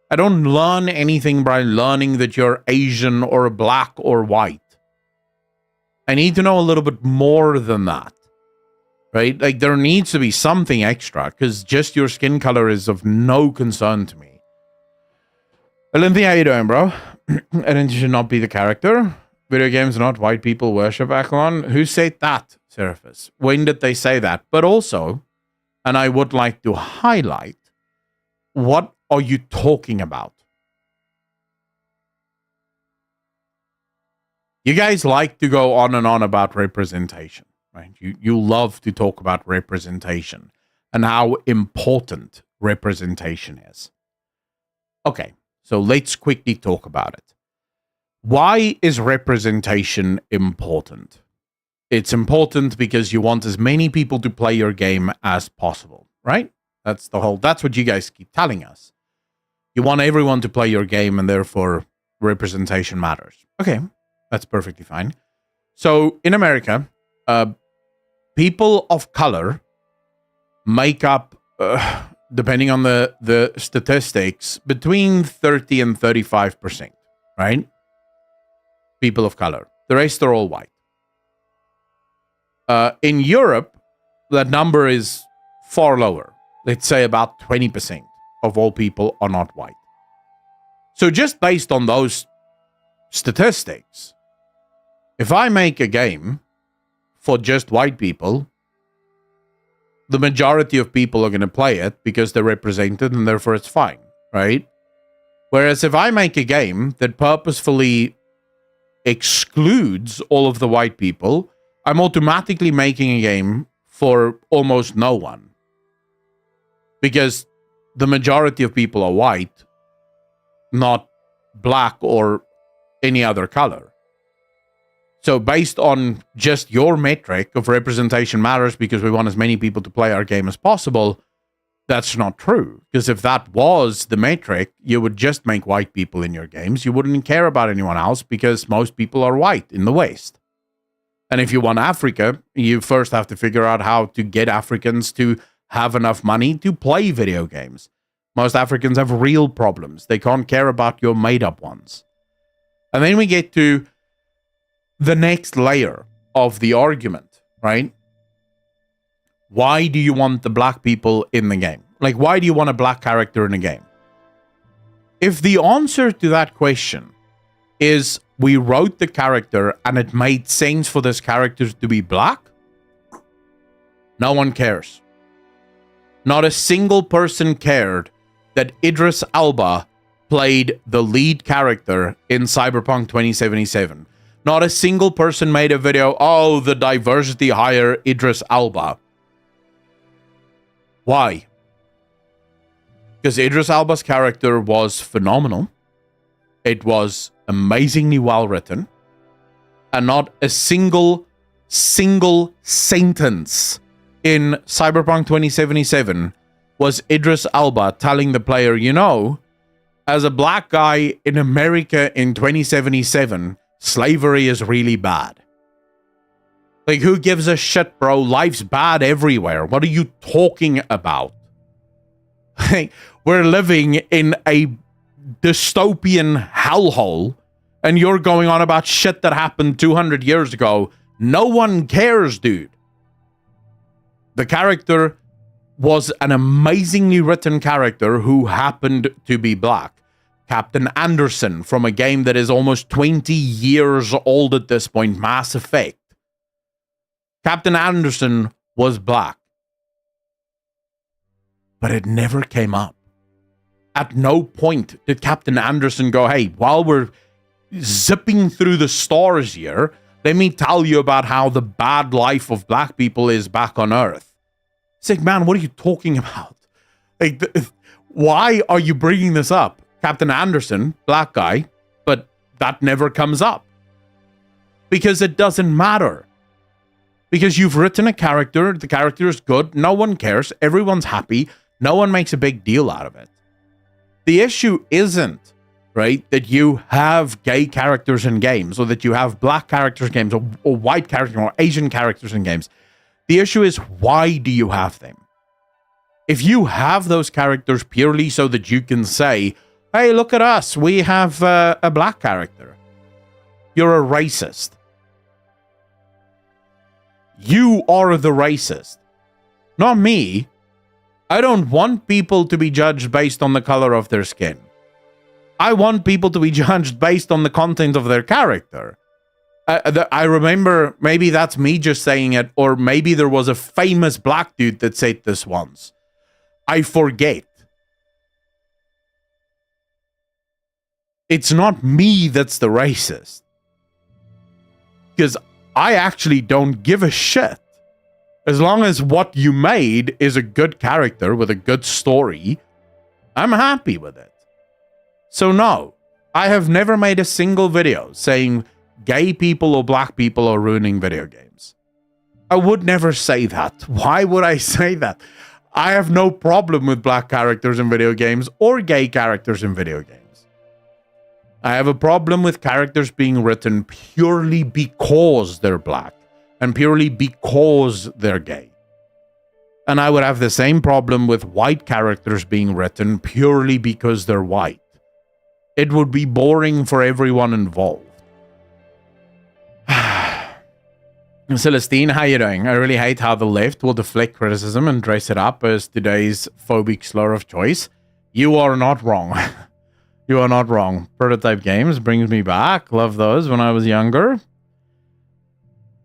I don't learn anything by learning that you're Asian or black or white. I need to know a little bit more than that. Right? Like, there needs to be something extra, because just your skin color is of no concern to me. Olympia, how you doing, bro? I think you should not be the character. Video games are not white people worship, Akalon. Who said that, Seraphis? When did they say that? But also, and I would like to highlight, what are you talking about? You guys like to go on and on about representation, right? You love to talk about representation and how important representation is. Okay, so let's quickly talk about it. Why is representation important? It's important because you want as many people to play your game as possible, right? That's what you guys keep telling us. You want everyone to play your game and therefore representation matters. Okay, that's perfectly fine. So in America, people of color make up, depending on the statistics, between 30 and 35%, right? People of color. The rest are all white. In Europe, that number is far lower. Let's say about 20% of all people are not white. So just based on those statistics, if I make a game for just white people, the majority of people are going to play it because they're represented and therefore it's fine, right? Whereas if I make a game that purposefully excludes all of the white people, I'm automatically making a game for almost no one. Because the majority of people are white, not black or any other color. So based on just your metric of representation matters because we want as many people to play our game as possible, that's not true. Because if that was the metric, you would just make white people in your games. You wouldn't care about anyone else because most people are white in the West. And if you want Africa, you first have to figure out how to get Africans to have enough money to play video games. Most Africans have real problems. They can't care about your made-up ones. And then we get to the next layer of the argument, right? Why do you want the black people in the game? Like, why do you want a black character in a game? If the answer to that question is we wrote the character and it made sense for this character to be black, no one cares. Not a single person cared that Idris Elba played the lead character in Cyberpunk 2077. Not a single person made a video, oh, the diversity hire Idris Elba. Why? Because Idris Elba's character was phenomenal. It was amazingly well written. And not a single sentence in Cyberpunk 2077 was Idris Elba telling the player, you know, as a black guy in America in 2077, slavery is really bad. Like, who gives a shit, bro? Life's bad everywhere. What are you talking about? We're living in a dystopian hellhole, and you're going on about shit that happened 200 years ago. No one cares, dude. The character was an amazingly written character who happened to be black. Captain Anderson from a game that is almost 20 years old at this point, Mass Effect. Captain Anderson was black. But it never came up. At no point did Captain Anderson go, hey, while we're zipping through the stars here, let me tell you about how the bad life of black people is back on Earth. It's like, man, what are you talking about? Like, why are you bringing this up? Captain Anderson, black guy, but that never comes up. Because it doesn't matter. Because you've written a character, the character is good, no one cares, everyone's happy, no one makes a big deal out of it. The issue isn't, right, that you have gay characters in games, or that you have black characters in games, or white characters, or Asian characters in games. The issue is, why do you have them? If you have those characters purely so that you can say, hey, look at us, we have a black character, you're a racist. You are the racist, not me. I don't want people to be judged based on the color of their skin. I want people to be judged based on the content of their character. I remember, maybe that's me just saying it, or maybe there was a famous black dude that said this once. I forget. It's not me that's the racist. Because I actually don't give a shit. As long as what you made is a good character with a good story, I'm happy with it. So no, I have never made a single video saying gay people or black people are ruining video games. I would never say that. Why would I say that? I have no problem with black characters in video games or gay characters in video games. I have a problem with characters being written purely because they're black and purely because they're gay. And I would have the same problem with white characters being written purely because they're white. It would be boring for everyone involved. Celestine, how you doing? I really hate how the left will deflect criticism and dress it up as today's phobic slur of choice. You are not wrong. You are not wrong. Prototype Games brings me back. Love those when I was younger.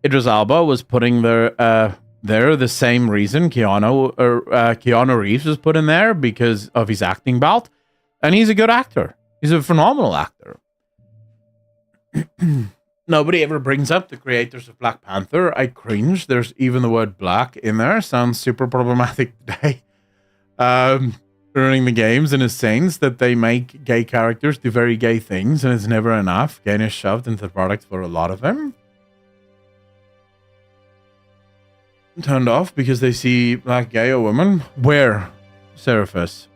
Idris Elba was putting there the same reason Keanu Reeves was put in there because of his acting bout. And he's a good actor. He's a phenomenal actor. Nobody ever brings up the creators of Black Panther. I cringe. There's even the word black in there. Sounds super problematic today. Ruining the games in a sense that they make gay characters do very gay things and it's never enough. Gayness shoved into the product for a lot of them. Turned off because they see black gay or woman. Where? Seraphis.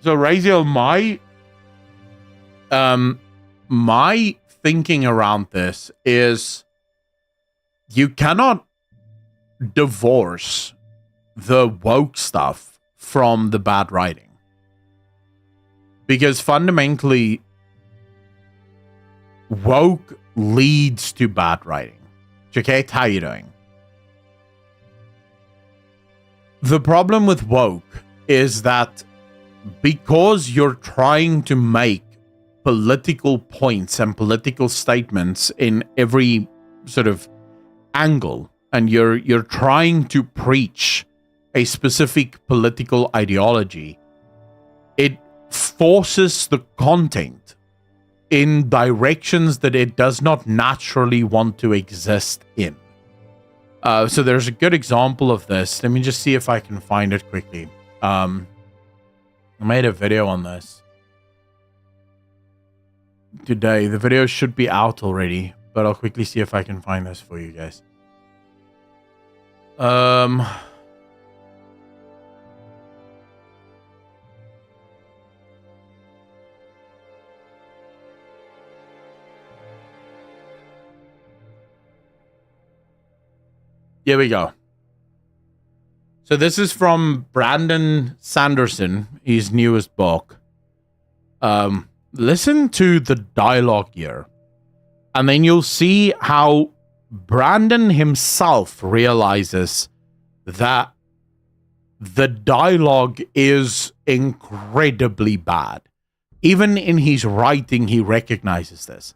So, Raziel, my thinking around this is you cannot divorce the woke stuff from the bad writing. Because fundamentally, woke leads to bad writing. Jaquette, how you doing? The problem with woke is that because you're trying to make political points and political statements in every sort of angle, and you're trying to preach a specific political ideology, it forces the content in directions that it does not naturally want to exist in. So there's a good example of this. Let me just see if I can find it quickly. I made a video on this today. The video should be out already, but I'll quickly see if I can find this for you guys. Here we go. So this is from Brandon Sanderson, his newest book. Listen to the dialogue here. And then you'll see how Brandon himself realizes that the dialogue is incredibly bad. Even in his writing, he recognizes this.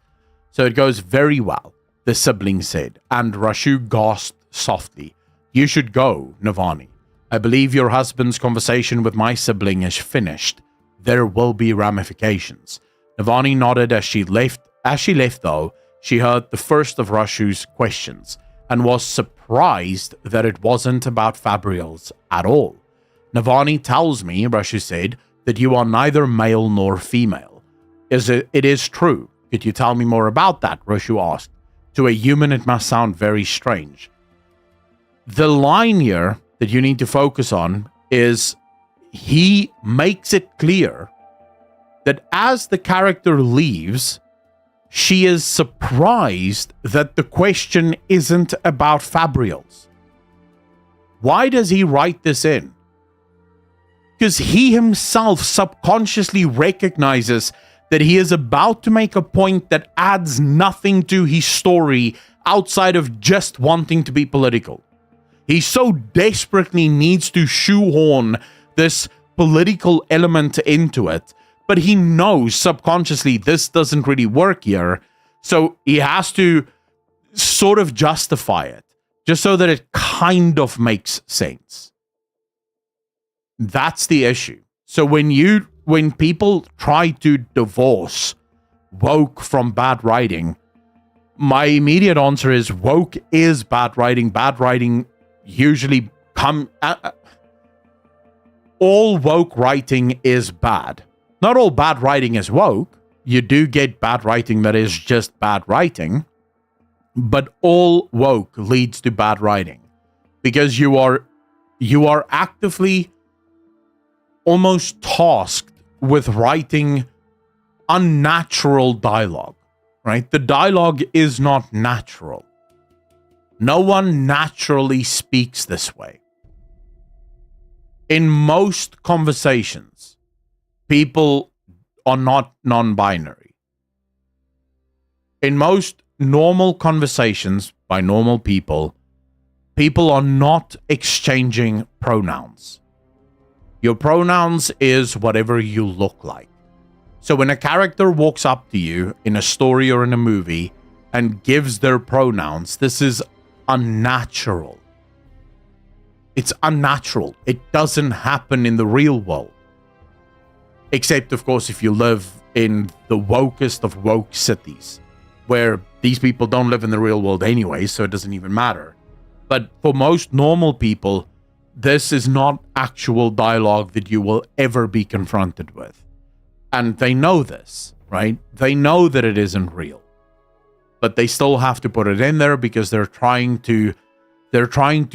So it goes very well, the sibling said, and Rashu gasped softly. You should go, Navani. I believe your husband's conversation with my sibling is finished. There will be ramifications. Navani nodded as she left. As she left, though, she heard the first of Rashu's questions and was surprised that it wasn't about Fabrials at all. Navani tells me, Rashu said, that you are neither male nor female. It is true. Could you tell me more about that? Rashu asked. To a human, it must sound very strange. The line here that you need to focus on is he makes it clear that as the character leaves, she is surprised that the question isn't about Fabrials. Why does he write this in? because he himself subconsciously recognizes that he is about to make a point that adds nothing to his story outside of just wanting to be political. He so desperately needs to shoehorn this political element into it, but he knows subconsciously this doesn't really work here, so he has to sort of justify it, just so that it kind of makes sense. That's the issue. So when people try to divorce woke from bad writing, my immediate answer is woke is bad writing. Bad writing usually all woke writing is bad. Not all bad writing is woke. You do get bad writing that is just bad writing, but all woke leads to bad writing because you are actively almost tasked with writing unnatural dialogue, right? The dialogue is not natural. No one naturally speaks this way. In most conversations, people are not non-binary. In most normal conversations by normal people, people are not exchanging pronouns. Your pronouns is whatever you look like. So when a character walks up to you in a story or in a movie and gives their pronouns, this is unnatural. It's unnatural. It doesn't happen in the real world. Except, of course, if you live in the wokest of woke cities, where these people don't live in the real world anyway, so it doesn't even matter. But for most normal people, this is not actual dialogue that you will ever be confronted with. And they know this, right? They know that it isn't real. But they still have to put it in there because they're trying to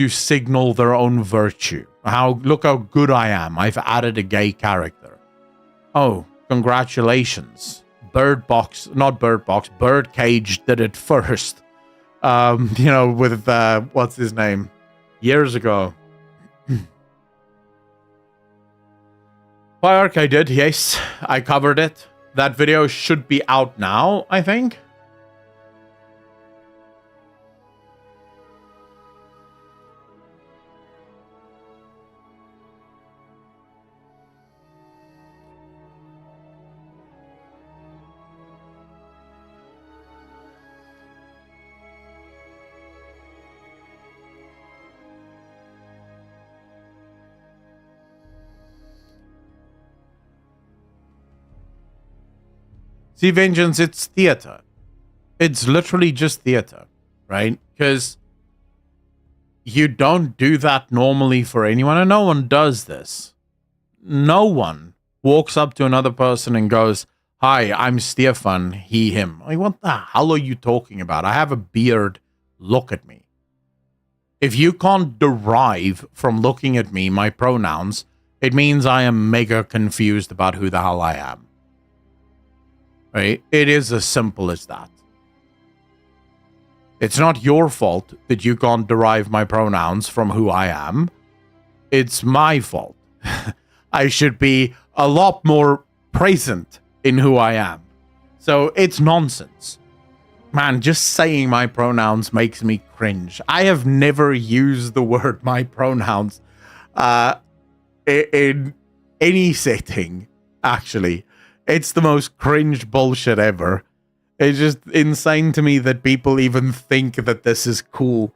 signal their own virtue. Look how good I am. I've added a gay character. Oh, congratulations. Birdcage did it first. With what's his name? Years ago. Pyark, I did, yes. I covered it. That video should be out now, I think. See, Vengeance, it's theater. It's literally just theater, right? Because you don't do that normally for anyone, and no one does this. No one walks up to another person and goes, "Hi, I'm Stefan, he, him." Like, what the hell are you talking about? I have a beard. Look at me. If you can't derive from looking at me my pronouns, it means I am mega confused about who the hell I am. Right? It is as simple as that. It's not your fault that you can't derive my pronouns from who I am. It's my fault. I should be a lot more present in who I am. So it's nonsense. Man, just saying my pronouns makes me cringe. I have never used the word my pronouns in any setting, actually. It's the most cringe bullshit ever. It's just insane to me that people even think that this is cool.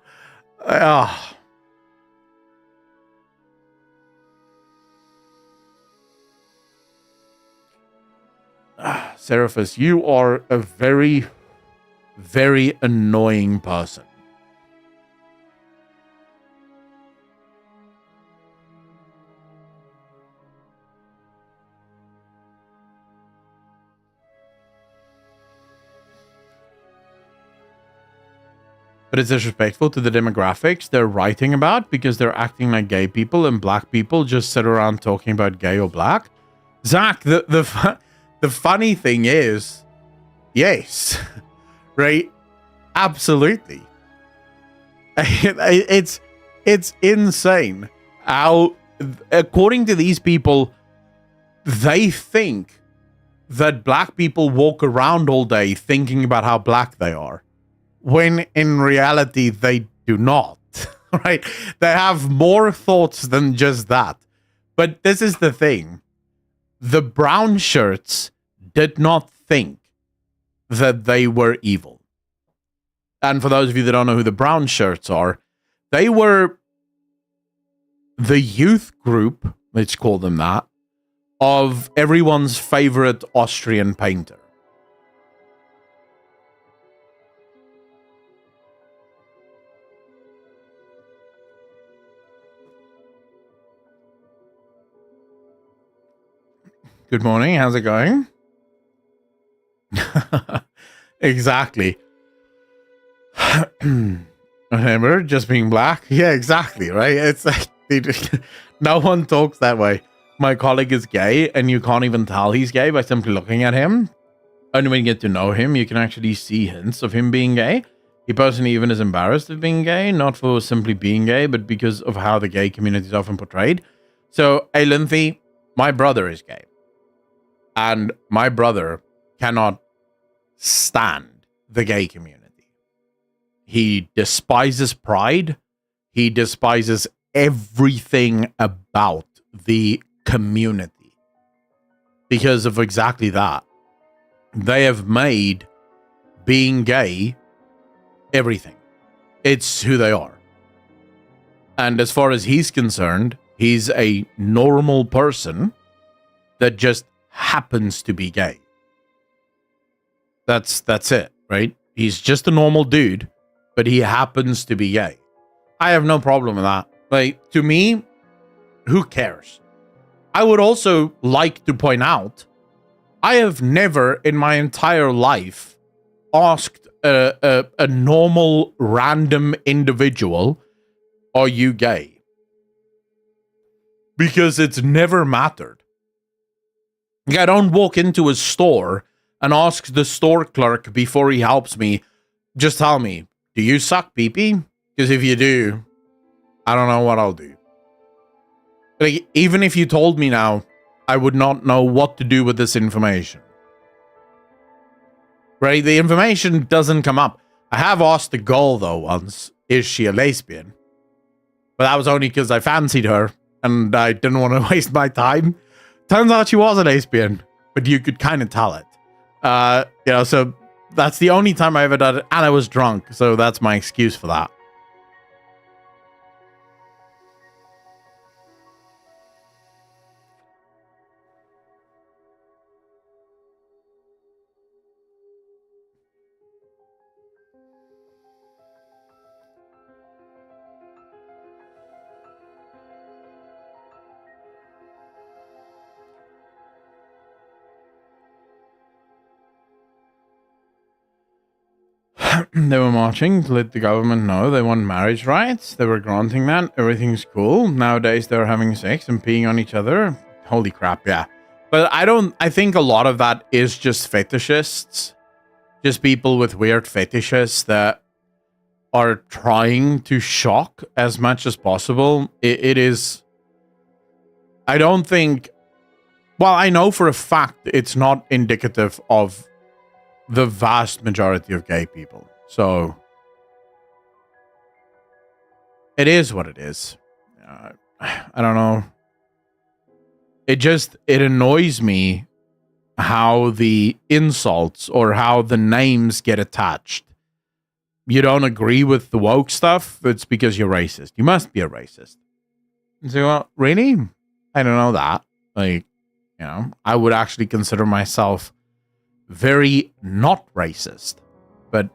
Seraphis, you are a very, very annoying person. But it's disrespectful to the demographics they're writing about because they're acting like gay people and black people just sit around talking about gay or black. Zach, the funny thing is, yes, right? Absolutely. It's insane how according to these people, they think that black people walk around all day thinking about how black they are, when in reality they do not, right? They have more thoughts than just that. But this is the thing. The brown shirts did not think that they were evil. And for those of you that don't know who the brown shirts are, they were the youth group, let's call them that, of everyone's favorite Austrian painter. Good morning, how's it going? Exactly. Remember, just being black? Yeah, exactly, right? It's like, no one talks that way. My colleague is gay, and you can't even tell he's gay by simply looking at him. Only when you get to know him, you can actually see hints of him being gay. He personally even is embarrassed of being gay, not for simply being gay, but because of how the gay community is often portrayed. So, hey, Lynthy, my brother is gay. And my brother cannot stand the gay community. He despises pride. He despises everything about the community because of exactly that. They have made being gay everything. It's who they are. And as far as he's concerned, he's a normal person that just happens to be gay. That's it, right? He's just a normal dude, but he happens to be gay. I have no problem with that. Like, to me, who cares? I would also like to point out, I have never in my entire life asked a normal random individual, are you gay? Because it's never mattered. Like, I don't walk into a store and ask the store clerk before he helps me, just tell me, do you suck pee-pee? Because if you do, I don't know what I'll do. Like, even if you told me now, I would not know what to do with this information. Right? The information doesn't come up. I have asked the girl, though, once, is she a lesbian? But that was only because I fancied her, and I didn't want to waste my time. Turns out she was a lesbian, but you could kind of tell it. So that's the only time I ever done it, and I was drunk, so that's my excuse for that. They were marching to let the government know they want marriage rights. They were granting that. Everything's cool. Nowadays, they're having sex and peeing on each other. Holy crap, yeah. But I think a lot of that is just fetishists. Just people with weird fetishes that are trying to shock as much as possible. It is... I don't think... Well, I know for a fact it's not indicative of the vast majority of gay people. So it is what it is. I don't know. It annoys me how the insults or how the names get attached. You don't agree with the woke stuff, it's because you're racist. You must be a racist. So, well, really? I don't know that. Like, I would actually consider myself very not racist, but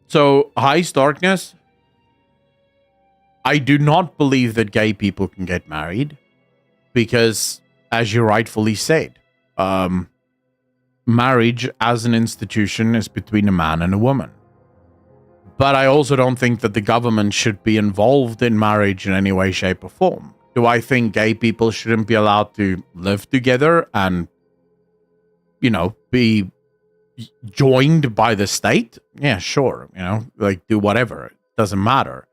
So, Heist Darkness, I do not believe that gay people can get married because, as you rightfully said, marriage as an institution is between a man and a woman. But I also don't think that the government should be involved in marriage in any way, shape, or form. Do I think gay people shouldn't be allowed to live together and, be joined by the state? Yeah, sure. Like do whatever. It doesn't matter.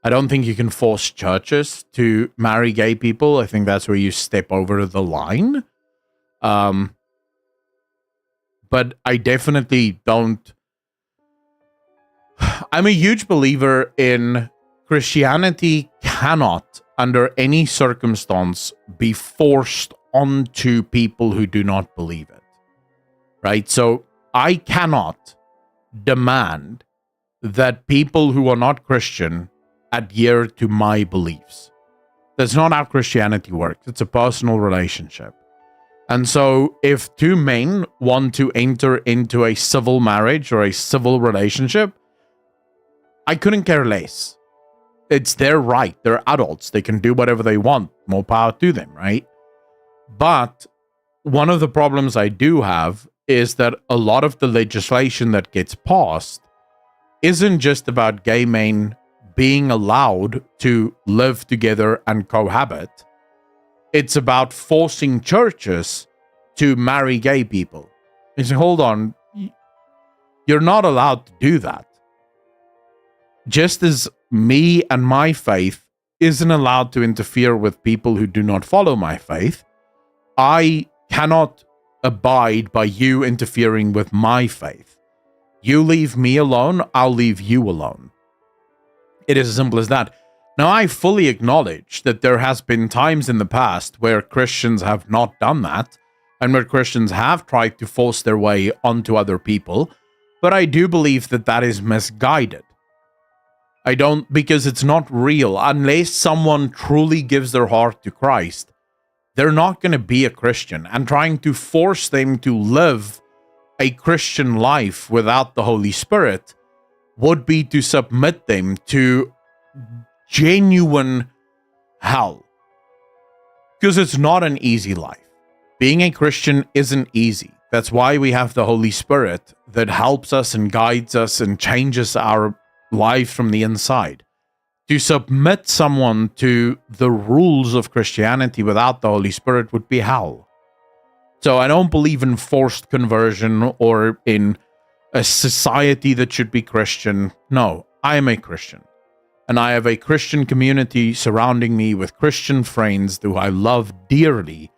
I don't think you can force churches to marry gay people. I think that's where you step over the line. But I definitely don't. I'm a huge believer in Christianity cannot, under any circumstance, be forced onto people who do not believe it. Right? So I cannot demand that people who are not Christian adhere to my beliefs. That's not how Christianity works. It's a personal relationship. And so if two men want to enter into a civil marriage or a civil relationship, I couldn't care less. It's their right. They're adults. They can do whatever they want. More power to them, right? But one of the problems I do have is that a lot of the legislation that gets passed isn't just about gay men being allowed to live together and cohabit. It's about forcing churches to marry gay people. You say, hold on, you're not allowed to do that. Just as me and my faith isn't allowed to interfere with people who do not follow my faith, I cannot abide by you interfering with my faith. You leave me alone, I'll leave you alone. It is as simple as that. Now, I fully acknowledge that there has been times in the past where Christians have not done that, and where Christians have tried to force their way onto other people, but I do believe that that is misguided. Because it's not real. Unless someone truly gives their heart to Christ, they're not going to be a Christian, and trying to force them to live a Christian life without the Holy Spirit would be to submit them to genuine hell. Because it's not an easy life. Being a Christian isn't easy. That's why we have the Holy Spirit that helps us and guides us and changes our lives from the inside. To submit someone to the rules of Christianity without the Holy Spirit would be hell. So I don't believe in forced conversion or in a society that should be Christian. No, I am a Christian. And I have a Christian community surrounding me with Christian friends who I love dearly.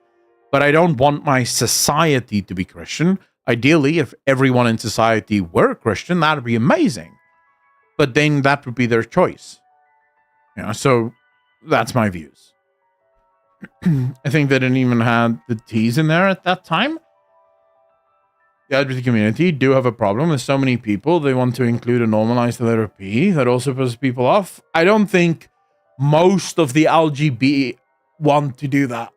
But I don't want my society to be Christian. Ideally, if everyone in society were Christian, that would be amazing. But then that would be their choice. So that's my views. I think they didn't even have the T's in there at that time. The LGBT community do have a problem with so many people. They want to include and normalize the letter P. That also pisses people off. I don't think most of the LGBT want to do that.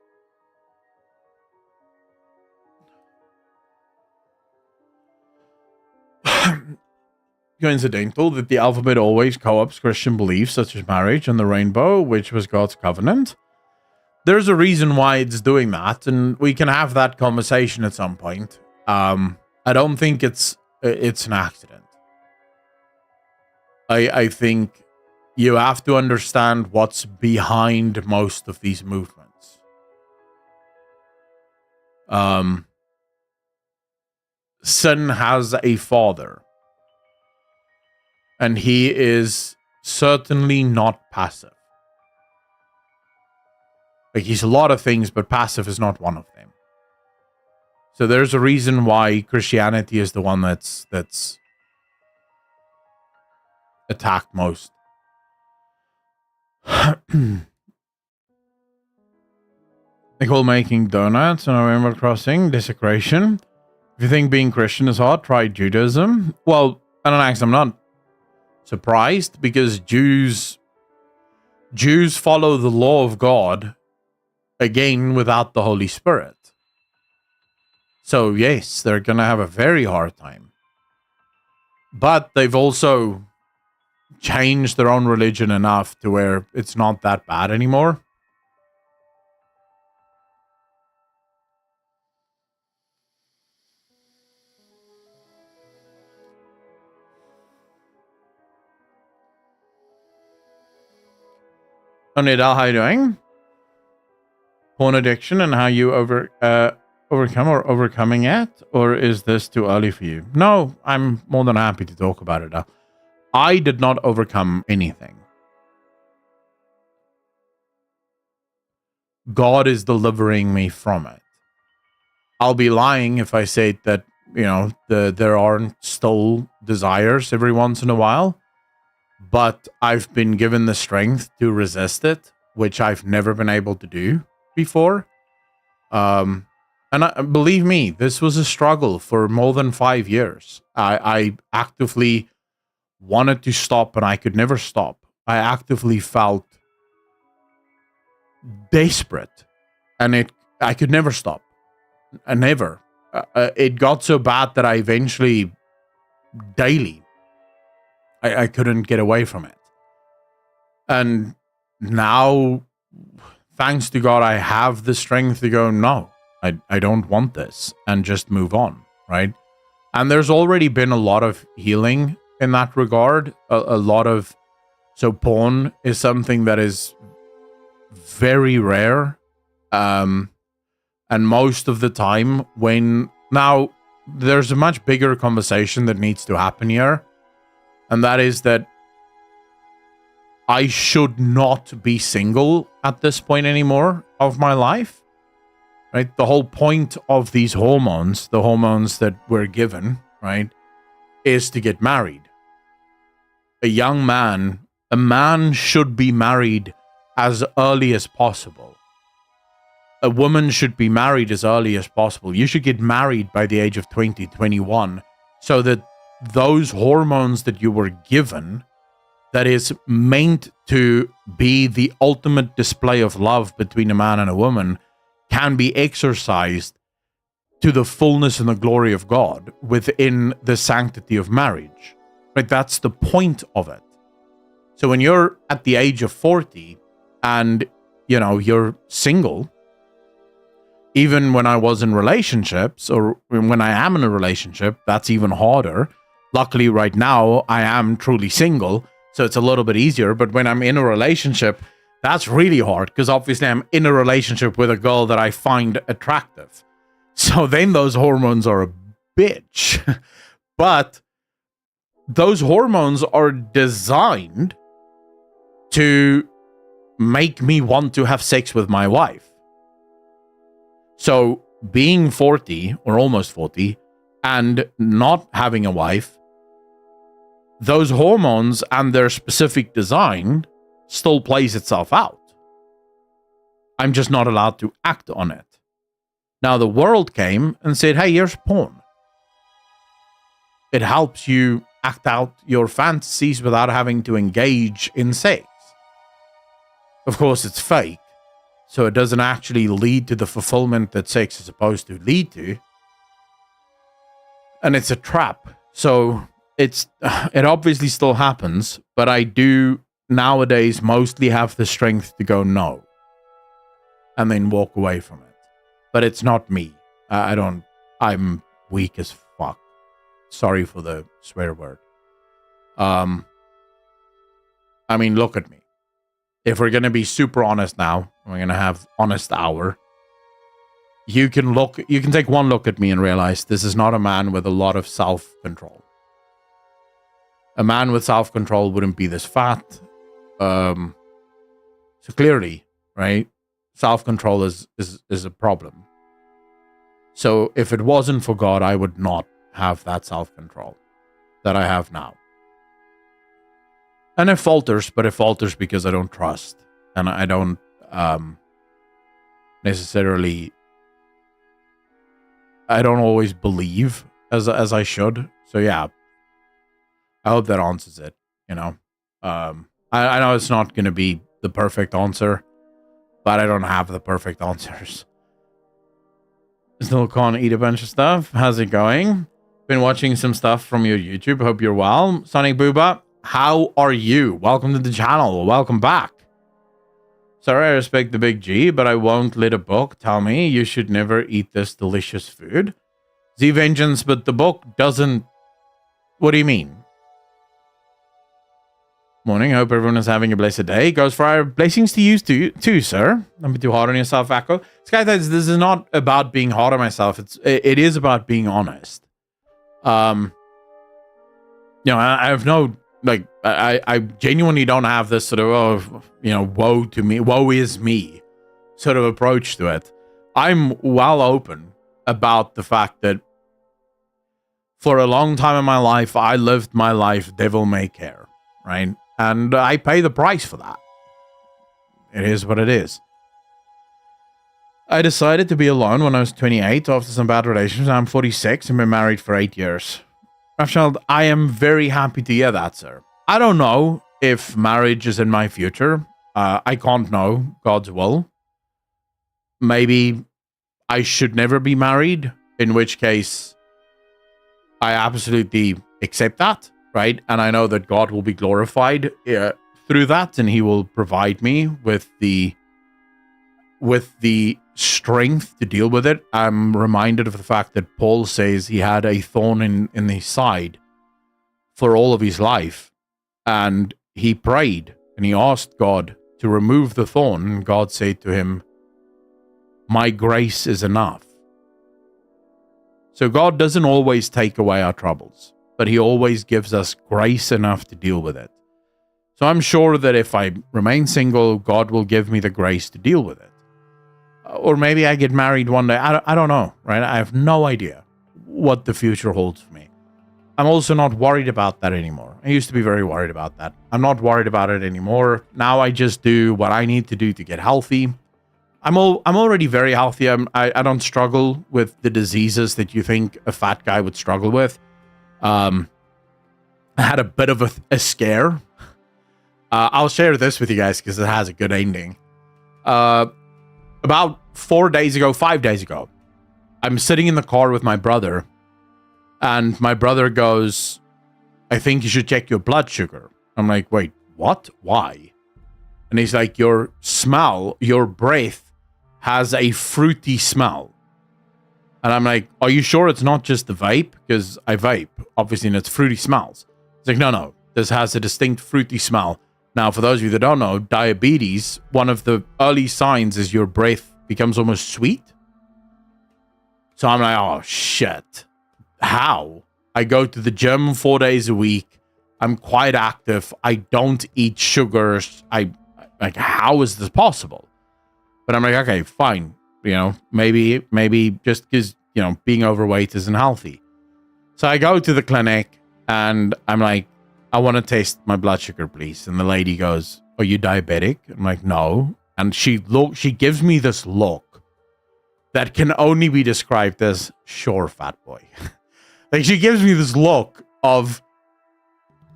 Coincidental that the alphabet always co-ops Christian beliefs such as marriage and the rainbow, which was God's covenant. There's a reason why it's doing that, and we can have that conversation at some point. I don't think it's an accident. I think you have to understand what's behind most of these movements. Sin has a father. And he is certainly not passive. Like, he's a lot of things, but passive is not one of them. So there's a reason why Christianity is the one that's attacked most. Nicole making donuts on Animal Crossing, desecration. If you think being Christian is hard, try Judaism. Well, I don't know, I'm not surprised, because Jews follow the law of God, again, without the Holy Spirit. So yes, they're going to have a very hard time. But they've also changed their own religion enough to where it's not that bad anymore. Nidal, how you doing? porn addiction and how you overcome or overcoming it, or is this too early for you? No, I'm more than happy to talk about it now. I did not overcome anything. God is delivering me from it. I'll be lying if I say that, there aren't still desires every once in a while, but I've been given the strength to resist it, which I've never been able to do before. And believe me, this was a struggle for more than 5 years. I actively wanted to stop and I could never stop. I actively felt desperate and I could never stop. Never. It got so bad that I eventually daily I couldn't get away from it. And now, thanks to God, I have the strength to go, no, I don't want this, and just move on, right? And there's already been a lot of healing in that regard. So porn is something that is very rare. And most of the time now there's a much bigger conversation that needs to happen here. And that is that I should not be single at this point anymore of my life, right? The whole point of these hormones, the hormones that we're given, right, is to get married. A man should be married as early as possible. A woman should be married as early as possible. You should get married by the age of 20, 21, so that those hormones that you were given, that is meant to be the ultimate display of love between a man and a woman, can be exercised to the fullness and the glory of God within the sanctity of marriage. Right? That's the point of it. So when you're at the age of 40 and, you're single, even when I was in relationships, or when I am in a relationship, that's even harder. Luckily, right now, I am truly single, so it's a little bit easier. But when I'm in a relationship, that's really hard, because obviously I'm in a relationship with a girl that I find attractive. So then those hormones are a bitch. But those hormones are designed to make me want to have sex with my wife. So being 40 or almost 40 and not having a wife, those hormones and their specific design still plays itself out. I'm just not allowed to act on it. Now the world came and said, hey, here's porn. It helps you act out your fantasies without having to engage in sex. Of course, it's fake, so it doesn't actually lead to the fulfillment that sex is supposed to lead to. And it's a trap. So it obviously still happens, but I do nowadays mostly have the strength to go no, and then walk away from it. But it's not me. I'm weak as fuck. Sorry for the swear word. Look at me. If we're going to be super honest now, we're going to have honest hour. You can take one look at me and realize this is not a man with a lot of self-control. A man with self-control wouldn't be this fat. So clearly, right? Self-control is a problem. So if it wasn't for God, I would not have that self-control that I have now. And it falters, but it falters because I don't trust. And I don't necessarily... I don't always believe as I should. So yeah, I hope that answers it, I know it's not going to be the perfect answer, but I don't have the perfect answers. Still can't eat a bunch of stuff. How's it going? Been watching some stuff from your YouTube. Hope you're well. Sonic Booba, how are you? Welcome to the channel. Welcome back. Sorry, I respect the big G, but I won't let a book tell me you should never eat this delicious food. Z Vengeance, but the book doesn't... What do you mean? Morning. Hope everyone is having a blessed day. Goes for our blessings to you too, sir. Don't be too hard on yourself, Akko. Skytides, this is not about being hard on myself. It is about being honest. I have no, like, I genuinely don't have this sort of, woe to me, woe is me sort of approach to it. I'm well open about the fact that for a long time in my life, I lived my life devil may care, right? And I pay the price for that. It is what it is. I decided to be alone when I was 28 after some bad relations. I'm 46 and been married for 8 years. Rothschild, I am very happy to hear that, sir. I don't know if marriage is in my future. I can't know God's will. Maybe I should never be married, in which case I absolutely accept that. Right, and I know that God will be glorified through that, and He will provide me with the strength to deal with it. I'm reminded of the fact that Paul says he had a thorn in his side for all of his life, and he prayed and he asked God to remove the thorn, and God said to him, "My grace is enough." So God doesn't always take away our troubles, but He always gives us grace enough to deal with it. So I'm sure that if I remain single, God will give me the grace to deal with it. Or maybe I get married one day. I don't know, right? I have no idea what the future holds for me. I'm also not worried about that anymore. I used to be very worried about that. I'm not worried about it anymore. Now I just do what I need to do to get healthy. I'm already very healthy. I don't struggle with the diseases that you think a fat guy would struggle with. I had a bit of a scare. I'll share this with you guys because it has a good ending. About 5 days ago, I'm sitting in the car with my brother, and my brother goes, "I think you should check your blood sugar." I'm like, "Wait, what? Why?" And he's like, "Your breath has a fruity smell." And I'm like, "Are you sure it's not just the vape? Because I vape, obviously, and it's fruity smells." He's like, no, this has a distinct fruity smell. Now, for those of you that don't know, diabetes, one of the early signs is your breath becomes almost sweet. So I'm like, oh, shit. How? I go to the gym 4 days a week. I'm quite active. I don't eat sugars. How is this possible? But I'm like, okay, fine. Maybe just because, being overweight isn't healthy. So I go to the clinic and I'm like, "I want to taste my blood sugar, please." And the lady goes, "Are you diabetic?" I'm like, "No." And she gives me this look that can only be described as, "Sure, fat boy." Like, she gives me this look of,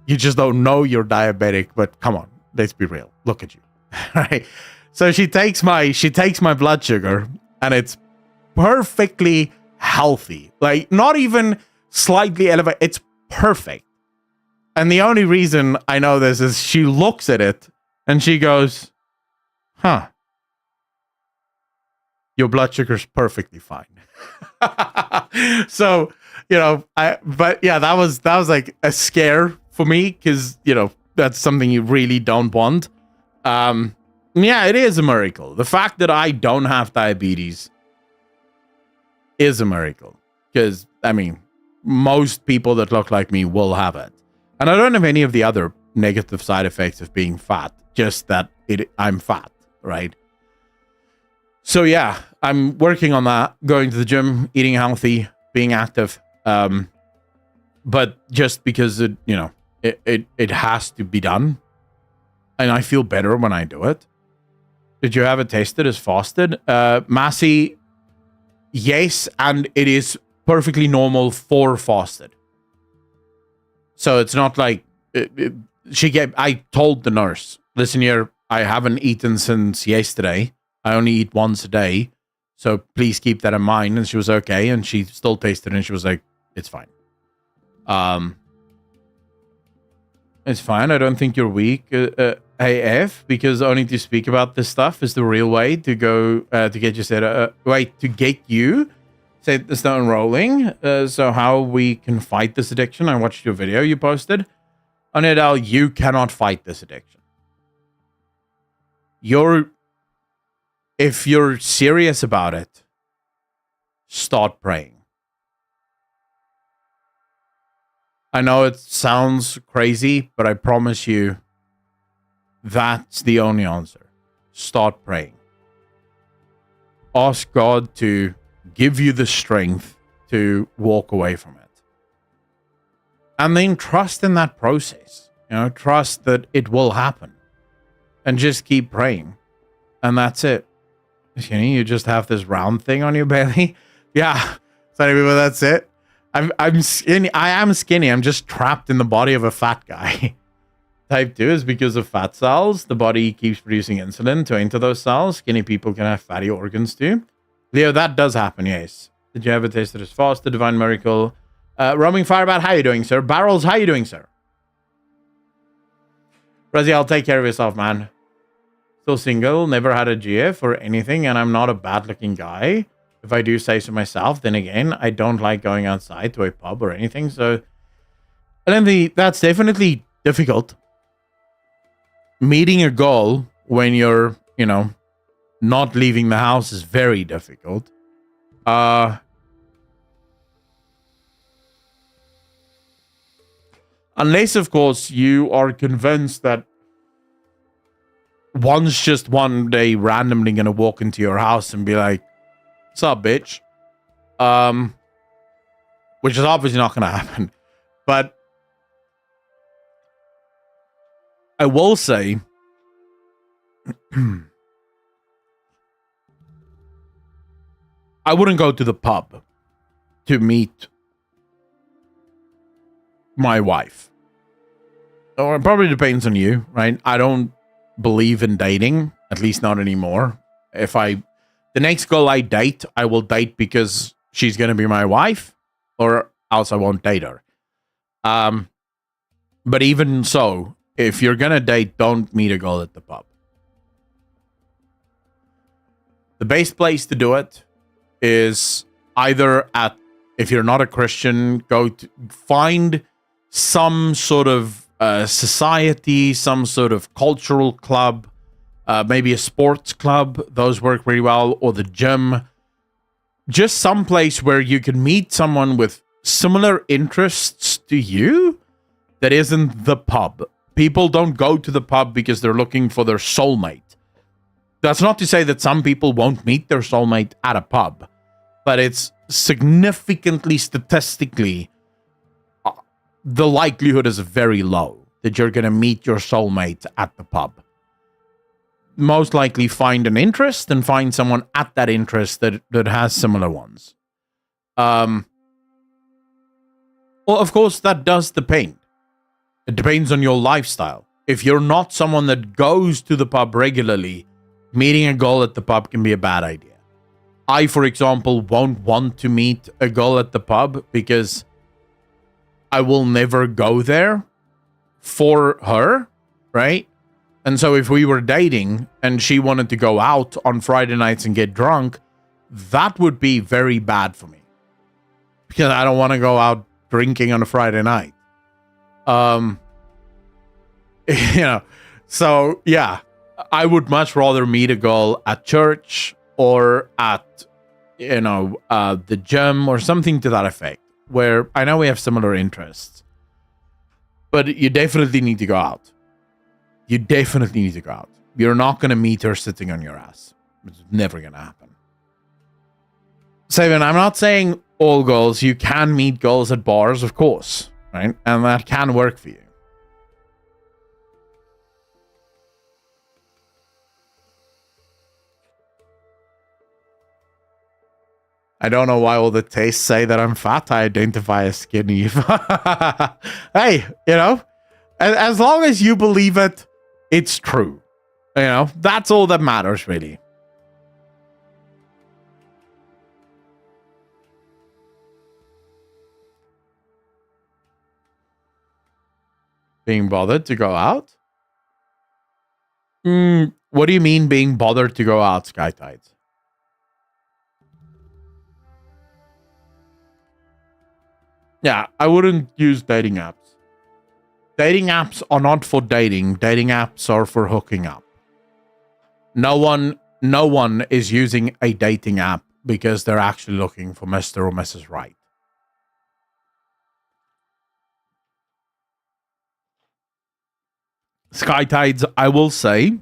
you just don't know you're diabetic, but come on, let's be real. Look at you. Right? So she takes my blood sugar, and it's perfectly healthy. Like, not even slightly elevated. It's perfect. And the only reason I know this is she looks at it and she goes, "Huh, your blood sugar's perfectly fine." So, that was like a scare for me, because, that's something you really don't want. Yeah, it is a miracle. The fact that I don't have diabetes is a miracle, because, most people that look like me will have it. And I don't have any of the other negative side effects of being fat, just that I'm fat, right? So yeah, I'm working on that, going to the gym, eating healthy, being active. But just because it has to be done, and I feel better when I do it. Did you have it tested as fasted? Massey, yes, and it is perfectly normal for fasted. So it's not like I told the nurse, "Listen here, I haven't eaten since yesterday. I only eat once a day. So please keep that in mind." And she was okay. And she still tasted it, and she was like, "It's fine. It's fine. I don't think you're weak, AF, because only to speak about this stuff is the real way to go to get you to get you set the stone rolling. So how we can fight this addiction. I watched your video you posted. Anidal, you cannot fight this addiction. If you're serious about it, start praying. I know it sounds crazy, but I promise you, that's the only answer. Start praying. Ask God to give you the strength to walk away from it. And then trust in that process. Trust that it will happen. And just keep praying. And that's it. You just have this round thing on your belly. Yeah. So that's it. I'm skinny. I am skinny. I'm just trapped in the body of a fat guy. Type 2 is because of fat cells. The body keeps producing insulin to enter those cells. Skinny people can have fatty organs too. Leo, that does happen, yes. Did you ever taste it as fast? The Divine Miracle. Roaming Firebat, how you doing, sir? Barrels, how you doing, sir? Raziel, take care of yourself, man. Still single, never had a GF or anything, and I'm not a bad-looking guy. If I do say so myself, then again, I don't like going outside to a pub or anything, so... And then that's definitely difficult. Meeting a goal when you're, not leaving the house is very difficult. Unless, of course, you are convinced that one's just one day randomly going to walk into your house and be like, "What's up, bitch?" Which is obviously not going to happen. But I will say, I wouldn't go to the pub to meet my wife. Or it probably depends on you, right? I don't believe in dating, at least not anymore. The next girl I date, I will date because she's going to be my wife, or else I won't date her. But even so, if you're going to date, don't meet a girl at the pub. The best place to do it is either if you're not a Christian, find some sort of society, some sort of cultural club, maybe a sports club. Those work really well, or the gym. Just some place where you can meet someone with similar interests to you that isn't the pub. People don't go to the pub because they're looking for their soulmate. That's not to say that some people won't meet their soulmate at a pub, but it's significantly, statistically, the likelihood is very low that you're going to meet your soulmate at the pub. Most likely find an interest and find someone at that interest that has similar ones. Well, of course, that does depend. It depends on your lifestyle. If you're not someone that goes to the pub regularly, meeting a girl at the pub can be a bad idea. I, for example, won't want to meet a girl at the pub because I will never go there for her, right? And so if we were dating and she wanted to go out on Friday nights and get drunk, that would be very bad for me. Because I don't want to go out drinking on a Friday night. So yeah, I would much rather meet a girl at church or at, the gym or something to that effect, where I know we have similar interests. But you definitely need to go out. You definitely need to go out. You're not going to meet her sitting on your ass. It's never going to happen. Saban, I'm not saying all girls. You can meet girls at bars, of course, right? And that can work for you. I don't know why all the tastes say that I'm fat. I identify as skinny. Hey, as long as you believe it, it's true. That's all that matters, really. Being bothered to go out? What do you mean being bothered to go out, Sky Tides? Yeah, I wouldn't use dating apps. dating apps are not for dating. Dating apps are for hooking up. No one is using a dating app because they're actually looking for Mr. or Mrs. Right. Sky Tides, I will say,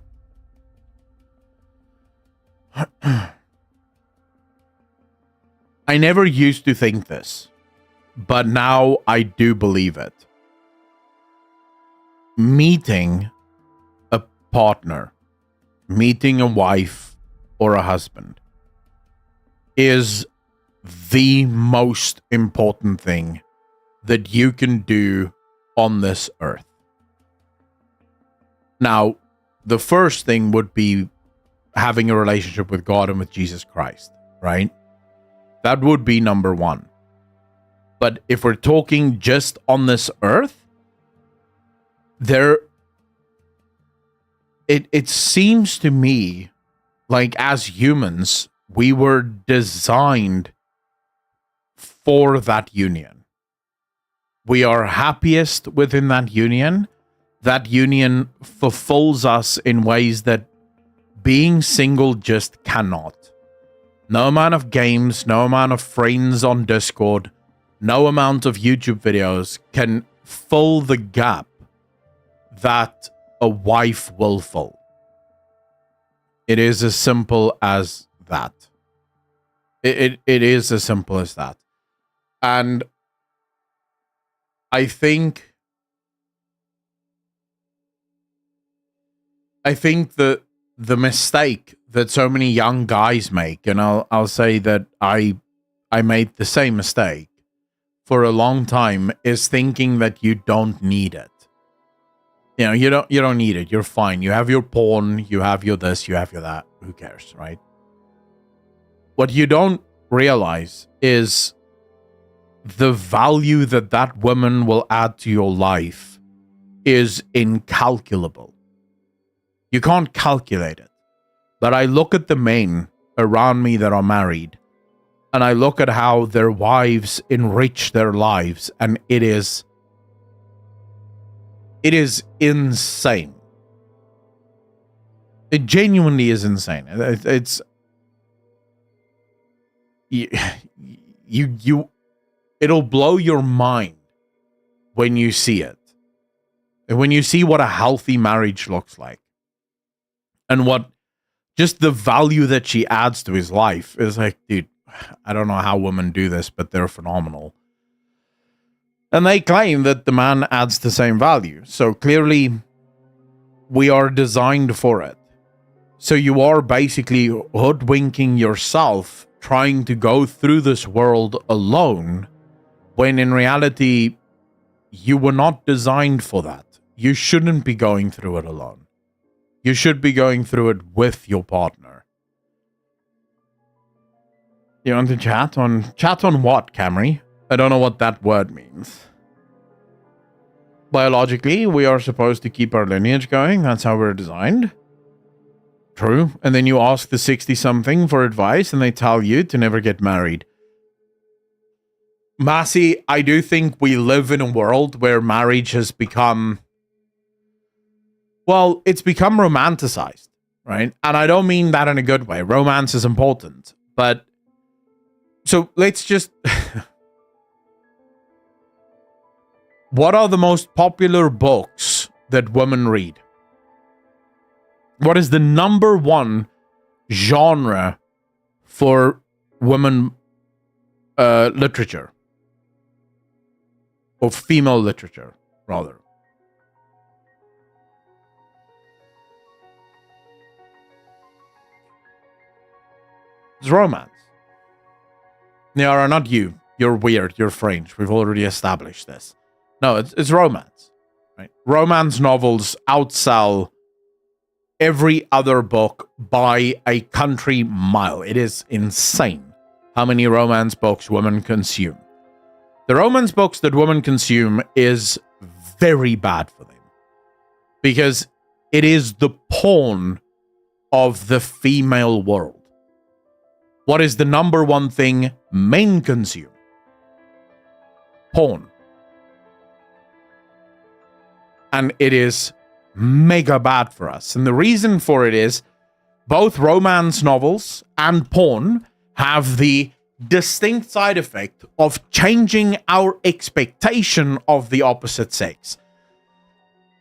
I never used to think this, but now I do believe it. Meeting a partner, meeting a wife or a husband is the most important thing that you can do on this earth. Now, the first thing would be having a relationship with God and with Jesus Christ, right? That would be number one. But if we're talking just on this earth, it seems to me like as humans, we were designed for that union. We are happiest within that union. That union fulfills us in ways that being single just cannot. No amount of games, no amount of friends on Discord, no amount of YouTube videos can fill the gap that a wife will fill. It is as simple as that. It is as simple as that. And I think that the mistake that so many young guys make, and I'll say that I made the same mistake for a long time, is thinking that you don't need it. You know, you don't need it. You're fine. You have your porn, you have your this, you have your that. Who cares, right? What you don't realize is the value that that woman will add to your life is incalculable. You can't calculate it. But I look at the men around me that are married, and I look at how their wives enrich their lives, and it is insane. It genuinely is insane. It's you it'll blow your mind when you see it. And when you see what a healthy marriage looks like. And what just the value that she adds to his life is like, dude, I don't know how women do this, but they're phenomenal. And they claim that the man adds the same value. So clearly, we are designed for it. So you are basically hoodwinking yourself, trying to go through this world alone, when in reality, you were not designed for that. You shouldn't be going through it alone. You should be going through it with your partner. You want to chat on what, Camry? I don't know what that word means. Biologically, we are supposed to keep our lineage going. That's how we're designed. True. And then you ask the 60-something for advice and they tell you to never get married. Massey, I do think we live in a world where marriage has become... Well, it's become romanticized, right? And I don't mean that in a good way. Romance is important. But, so let's just... What are the most popular books that women read? What is the number one genre for women literature? Or female literature, rather. It's romance. Niara, not you. You're weird. You're French. We've already established this. No, it's romance. Right? Romance novels outsell every other book by a country mile. It is insane how many romance books women consume. The romance books that women consume is very bad for them. Because it is the porn of the female world. What is the number one thing men consume? Porn. And it is mega bad for us. And the reason for it is both romance novels and porn have the distinct side effect of changing our expectation of the opposite sex.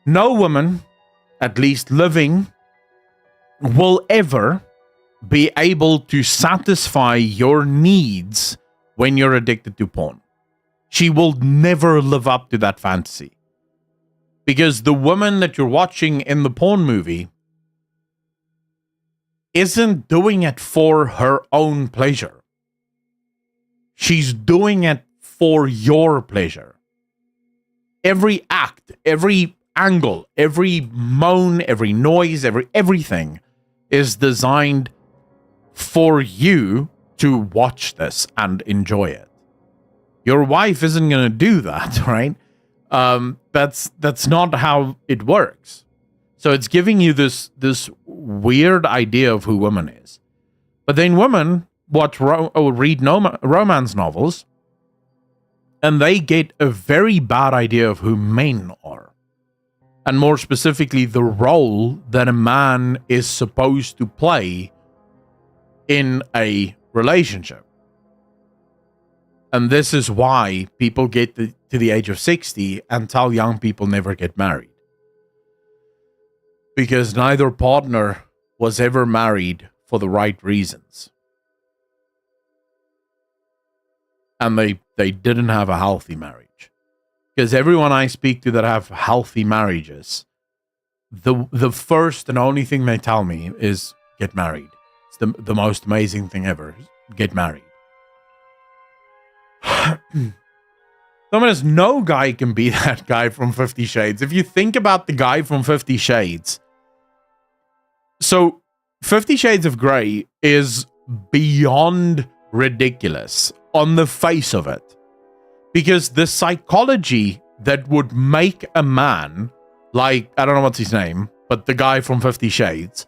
No woman, at least living, will ever be able to satisfy your needs when you're addicted to porn. She will never live up to that fantasy. Because the woman that you're watching in the porn movie isn't doing it for her own pleasure. She's doing it for your pleasure. Every act, every angle, every moan, every noise, everything is designed for you to watch this and enjoy it. Your wife isn't going to do that, right? That's not how it works. So it's giving you this weird idea of who woman is. But then women watch read romance novels, and they get a very bad idea of who men are. And more specifically, the role that a man is supposed to play in a relationship. And this is why people get to the age of 60 and tell young people never get married. Because neither partner was ever married for the right reasons. And they didn't have a healthy marriage. Because everyone I speak to that have healthy marriages, the first and only thing they tell me is get married. It's the most amazing thing ever. Get married. There's no guy can be that guy from 50 Shades. If you think about the guy from 50 Shades, so 50 Shades of Grey is beyond ridiculous on the face of it. Because the psychology that would make a man, like, I don't know what's his name, but the guy from 50 Shades,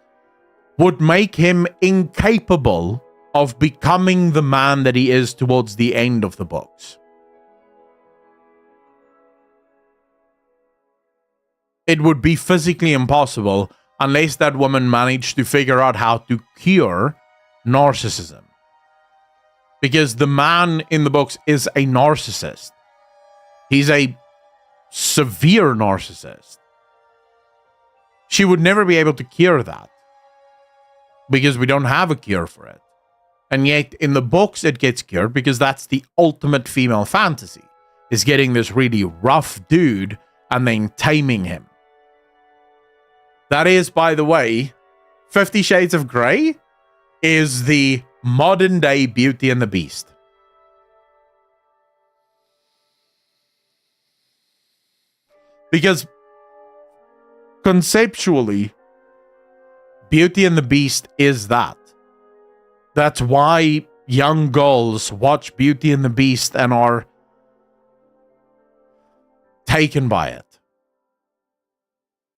would make him incapable of becoming the man that he is towards the end of the books. It would be physically impossible unless that woman managed to figure out how to cure narcissism. Because the man in the books is a narcissist. He's a severe narcissist. She would never be able to cure that. Because we don't have a cure for it. And yet, in the books, it gets cured because that's the ultimate female fantasy. Is getting this really rough dude and then taming him. That is, by the way, 50 Shades of Grey is the modern day Beauty and the Beast. Because conceptually, Beauty and the Beast is that. That's why young girls watch Beauty and the Beast and are taken by it.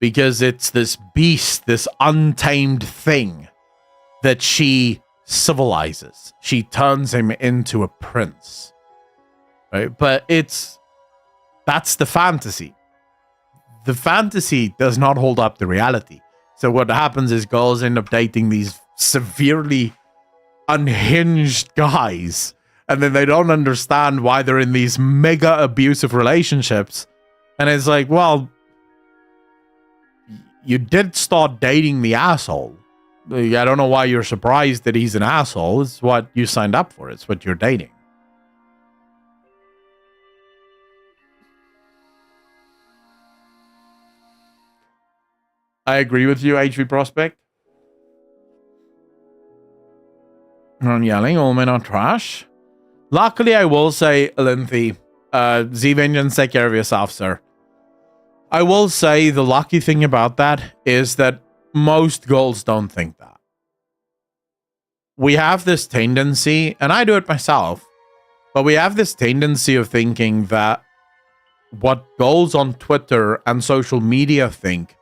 Because it's this beast, this untamed thing that she civilizes. She turns him into a prince. Right? But that's the fantasy. The fantasy does not hold up to reality. So what happens is girls end up dating these severely unhinged guys, and then they don't understand why they're in these mega abusive relationships. And it's like, well, you did start dating the asshole. I don't know why you're surprised that he's an asshole. It's what you signed up for. It's what you're dating. I agree with you, HV Prospect. I'm yelling, all men are trash. Luckily, I will say, Olynthy, Z-Vengeance, take care of yourself, sir. I will say the lucky thing about that is that most girls don't think that. We have this tendency, and I do it myself, but we have this tendency of thinking that what girls on Twitter and social media think,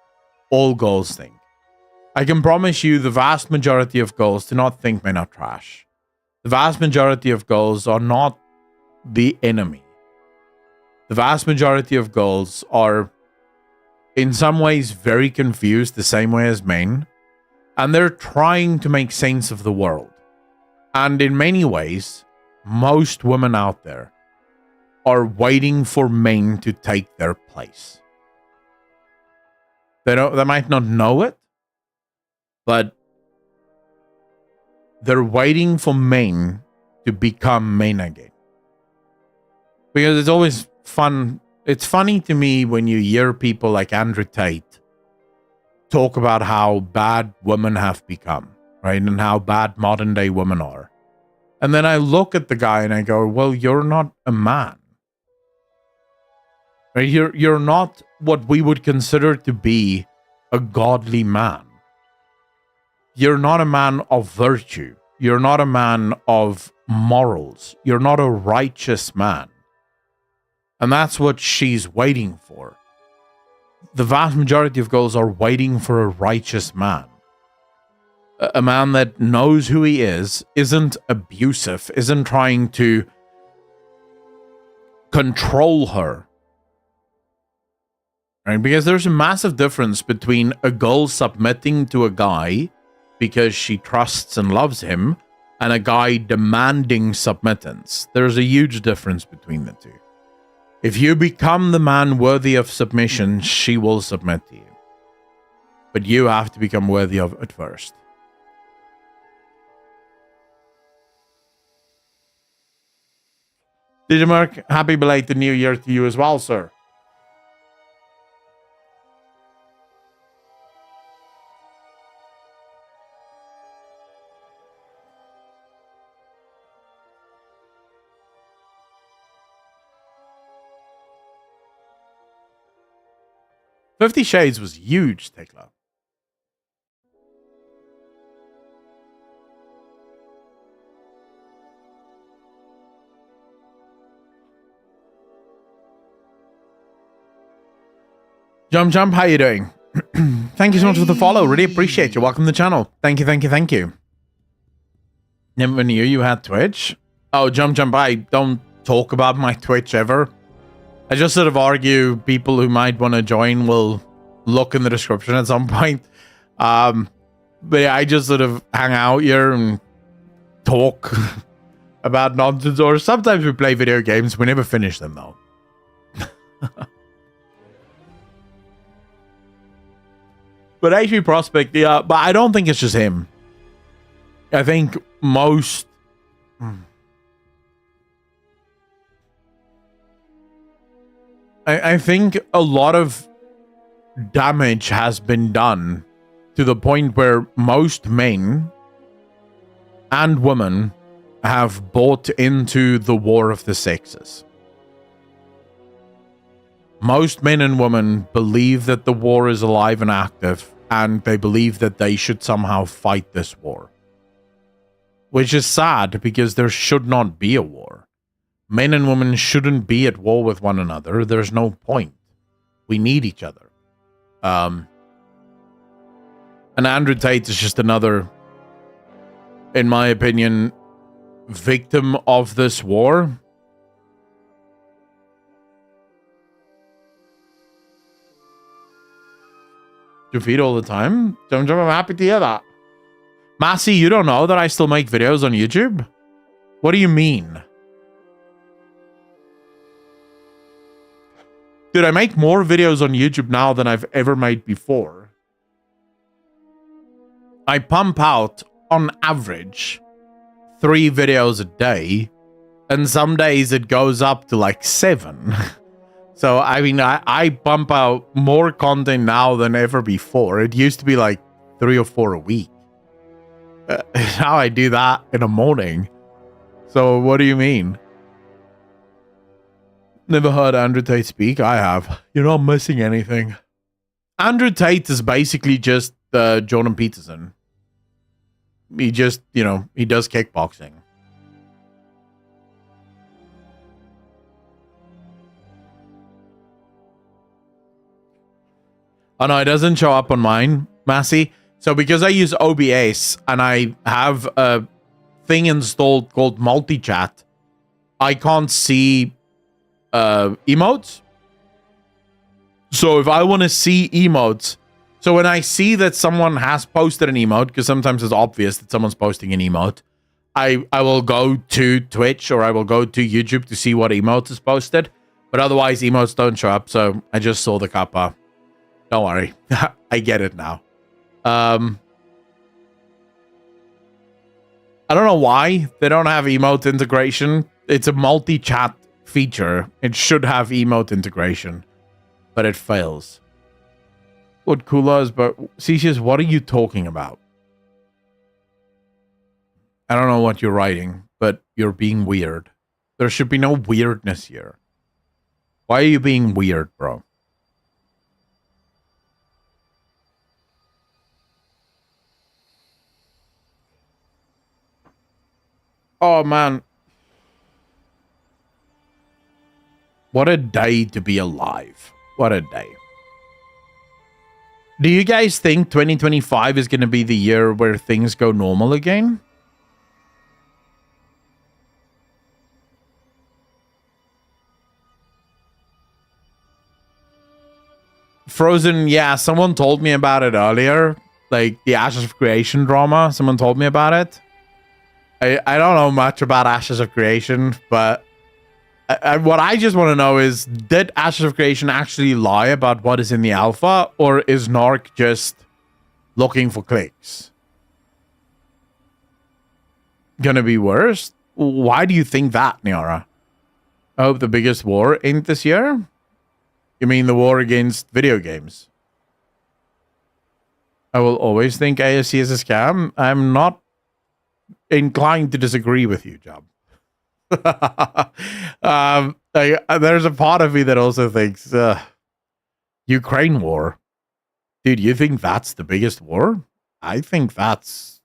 all girls think. I can promise you the vast majority of girls do not think men are trash. The vast majority of girls are not the enemy. The vast majority of girls are in some ways very confused the same way as men, and they're trying to make sense of the world. And in many ways, most women out there are waiting for men to take their place. They might not know it, but they're waiting for men to become men again. Because it's always fun. It's funny to me when you hear people like Andrew Tate talk about how bad women have become, right? And how bad modern day women are. And then I look at the guy and I go, well, you're not a man. Right? You're not what we would consider to be a godly man. You're not a man of virtue. You're not a man of morals. You're not a righteous man. And that's what she's waiting for. The vast majority of girls are waiting for a righteous man. A man that knows who he is, isn't abusive, isn't trying to control her. Right? Because there's a massive difference between a girl submitting to a guy because she trusts and loves him, and a guy demanding submittance. There's a huge difference between the two. If you become the man worthy of submission, she will submit to you. But you have to become worthy of it first. Digimark, happy belated New Year to you as well, sir. $50 Shades was huge, Tekla. Jump, how you doing? Thank you so much for the follow. Really appreciate you. Welcome to the channel. Thank you. Never knew you had Twitch. Oh, Jump, I don't talk about my Twitch ever. I just sort of argue people who might want to join will look in the description at some point. But yeah, I just sort of hang out here and talk about nonsense. Or sometimes we play video games. We never finish them, though. But HP Prospect, yeah, but I don't think it's just him. I think most... I think a lot of damage has been done to the point where most men and women have bought into the war of the sexes. Most men and women believe that the war is alive and active, and they believe that they should somehow fight this war. Which is sad, because there should not be a war. Men and women shouldn't be at war with one another. There's no point. We need each other. And Andrew Tate is just another, in my opinion, victim of this war. You feed all the time? I'm happy to hear that. Massey, you don't know that I still make videos on YouTube? What do you mean? Dude, I make more videos on YouTube now than I've ever made before. I pump out, on average, 3 videos a day. And some days it goes up to like 7. So, I mean, I pump out more content now than ever before. It used to be like 3 or 4 a week. Now I do that in the morning. So, what do you mean? Never heard Andrew Tate speak? I have. You're not missing anything. Andrew Tate is basically just Jordan Peterson. He just, he does kickboxing. Oh no, it doesn't show up on mine, Massey. So because I use OBS and I have a thing installed called multi-chat, I can't see emotes. So if I want to see emotes, so when I see that someone has posted an emote, because sometimes it's obvious that someone's posting an emote, I will go to Twitch or I will go to YouTube to see what emotes is posted. But otherwise, emotes don't show up. So I just saw the kappa. Don't worry. I get it now. I don't know why they don't have emote integration. It's a multi-chat feature. It should have emote integration, but it fails. What Kula is, but Cesius, what are you talking about? I don't know what you're writing, but you're being weird. There should be no weirdness here. Why are you being weird, bro? Oh, man. What a day to be alive. What a day. Do you guys think 2025 is going to be the year where things go normal again? Frozen, yeah, someone told me about it earlier. Like the Ashes of Creation drama. Someone told me about it. I don't know much about Ashes of Creation, but what I just want to know is, did Ashes of Creation actually lie about what is in the alpha, or is Narc just looking for clicks? Gonna be worse? Why do you think that, Niara? I hope the biggest war ain't this year? You mean the war against video games? I will always think ASC is a scam. I'm not inclined to disagree with you, Job. There's a part of me that also thinks Ukraine war. Dude, you think that's the biggest war? I think that's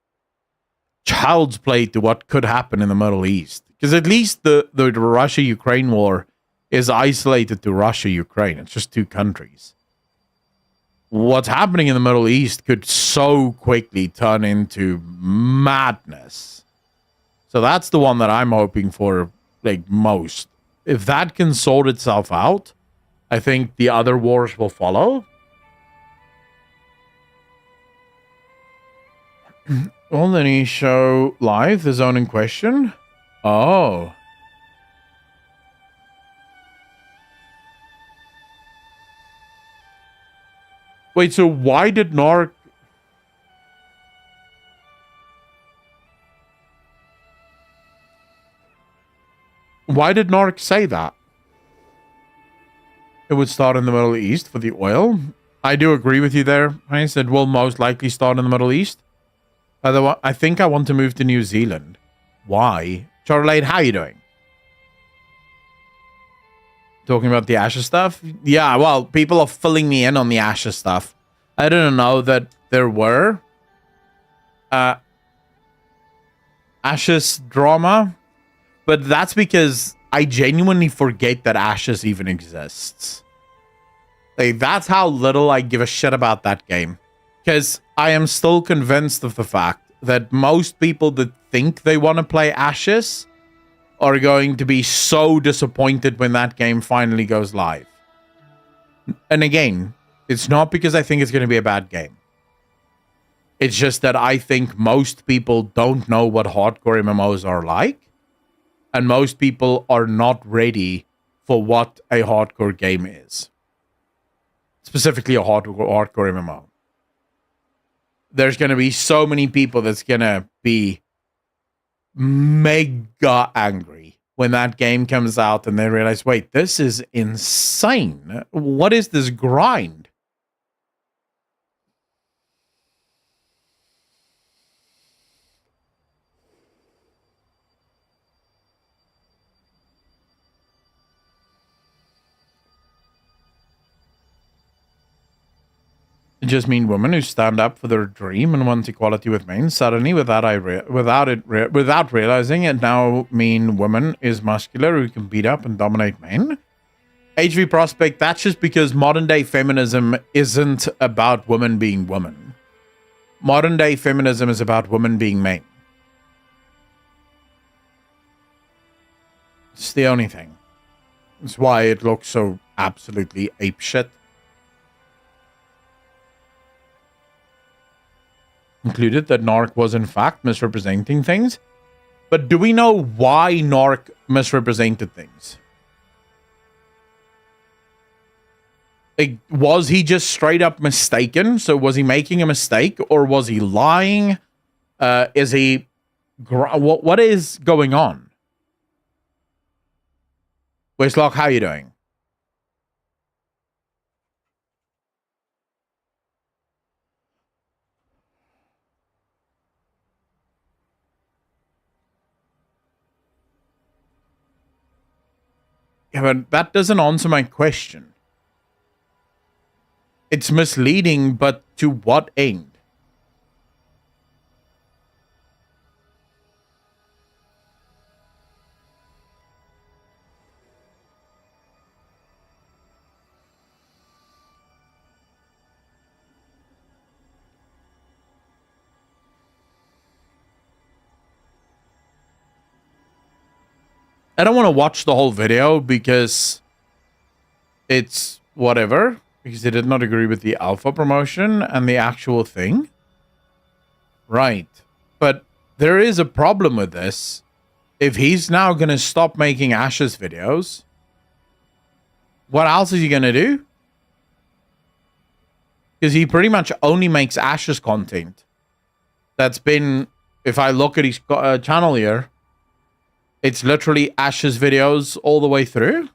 child's play to what could happen in the Middle East. Because at least the Russia-Ukraine war is isolated to Russia-Ukraine. It's just two countries. What's happening in the Middle East could so quickly turn into madness. So that's the one that I'm hoping for, like, most. If that can sort itself out, I think the other wars will follow. Well, then he show live the zone in question. Oh. Wait, so why did Narc... Why did Narc say that? It would start in the Middle East for the oil. I do agree with you there. I said will most likely start in the Middle East. Otherwise, I think I want to move to New Zealand. Why? Charlotte, how you doing? Talking about the Ashes stuff? Yeah, well, people are filling me in on the Ashes stuff. I didn't know that there were Ashes drama. But that's because I genuinely forget that Ashes even exists. Like, that's how little I give a shit about that game. Because I am still convinced of the fact that most people that think they want to play Ashes are going to be so disappointed when that game finally goes live. And again, it's not because I think it's going to be a bad game. It's just that I think most people don't know what hardcore MMOs are like. And most people are not ready for what a hardcore game is. Specifically a hardcore MMO. There's going to be so many people that's going to be mega angry when that game comes out and they realize, wait, this is insane. What is this grind? It just mean women who stand up for their dream and want equality with men. Suddenly, without realizing it, now mean women is muscular who can beat up and dominate men. HV Prospect, that's just because modern day feminism isn't about women being women. Modern day feminism is about women being men. It's the only thing. It's why it looks so absolutely apeshit. concluded that Narc was in fact misrepresenting things. But do we know why Narc misrepresented things? Like, was he just straight up mistaken? So was he making a mistake, or was he lying? Is he... What is going on? Westlock, how are you doing? Yeah, but that doesn't answer my question. It's misleading, but to what end? I don't want to watch the whole video because it's whatever, because they did not agree with the alpha promotion and the actual thing. Right. But there is a problem with this. If he's now going to stop making Ashes videos, what else is he going to do? Because he pretty much only makes Ashes content. That's been, if I look at his channel here, it's literally Ashes videos all the way through.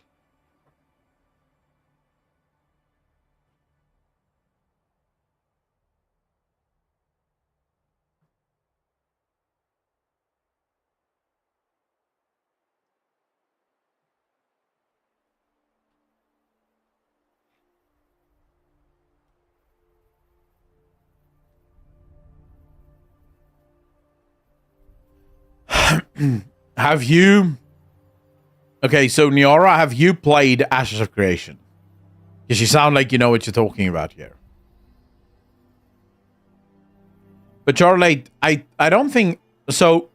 Have you... Okay, so Niora, have you played Ashes of Creation? Because you sound like you know what you're talking about here. But Charlie, I don't think... So,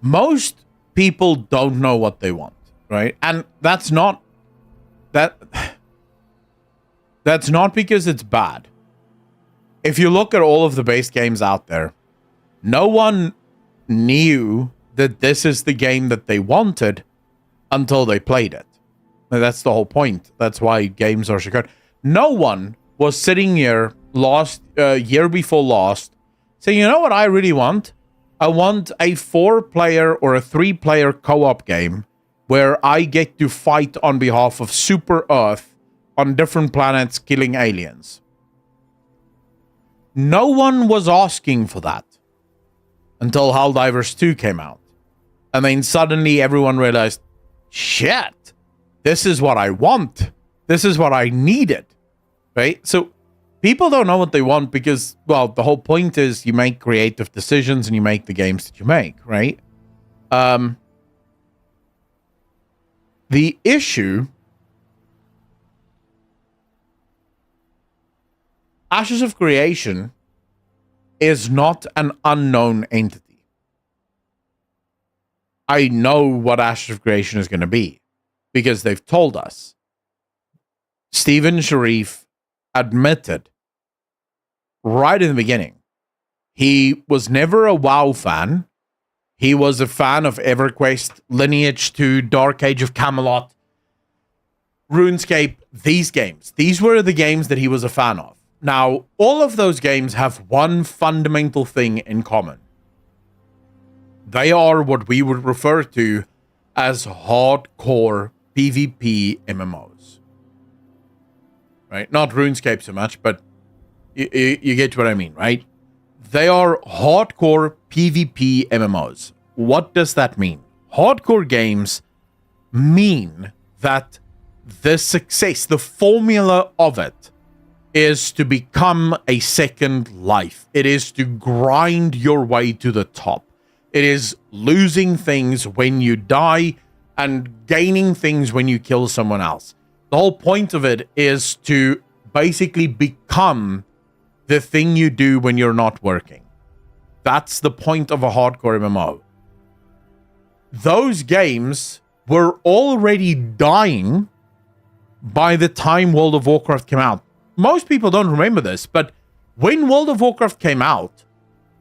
most people don't know what they want, right? And that's not... That's not because it's bad. If you look at all of the base games out there, no one knew that this is the game that they wanted until they played it. And that's the whole point. That's why games are so good. No one was sitting here year before last saying, you know what I really want? I want a 4-player or a 3-player co-op game where I get to fight on behalf of Super Earth on different planets killing aliens. No one was asking for that until Helldivers 2 came out. And then suddenly everyone realized, shit, this is what I want. This is what I needed, right? So people don't know what they want because, well, the whole point is you make creative decisions and you make the games that you make, right? The issue... Ashes of Creation is not an unknown entity. I know what Ashes of Creation is going to be because they've told us. Steven Sharif admitted right in the beginning he was never a WoW fan. He was a fan of EverQuest, Lineage 2, Dark Age of Camelot, RuneScape, these games. These were the games that he was a fan of. Now, all of those games have one fundamental thing in common. They are what we would refer to as hardcore PvP MMOs. Right? Not RuneScape so much, but you get what I mean, right? They are hardcore PvP MMOs. What does that mean? Hardcore games mean that the success, the formula of it, is to become a second life. It is to grind your way to the top. It is losing things when you die and gaining things when you kill someone else. The whole point of it is to basically become the thing you do when you're not working. That's the point of a hardcore MMO. Those games were already dying by the time World of Warcraft came out. Most people don't remember this, but when World of Warcraft came out,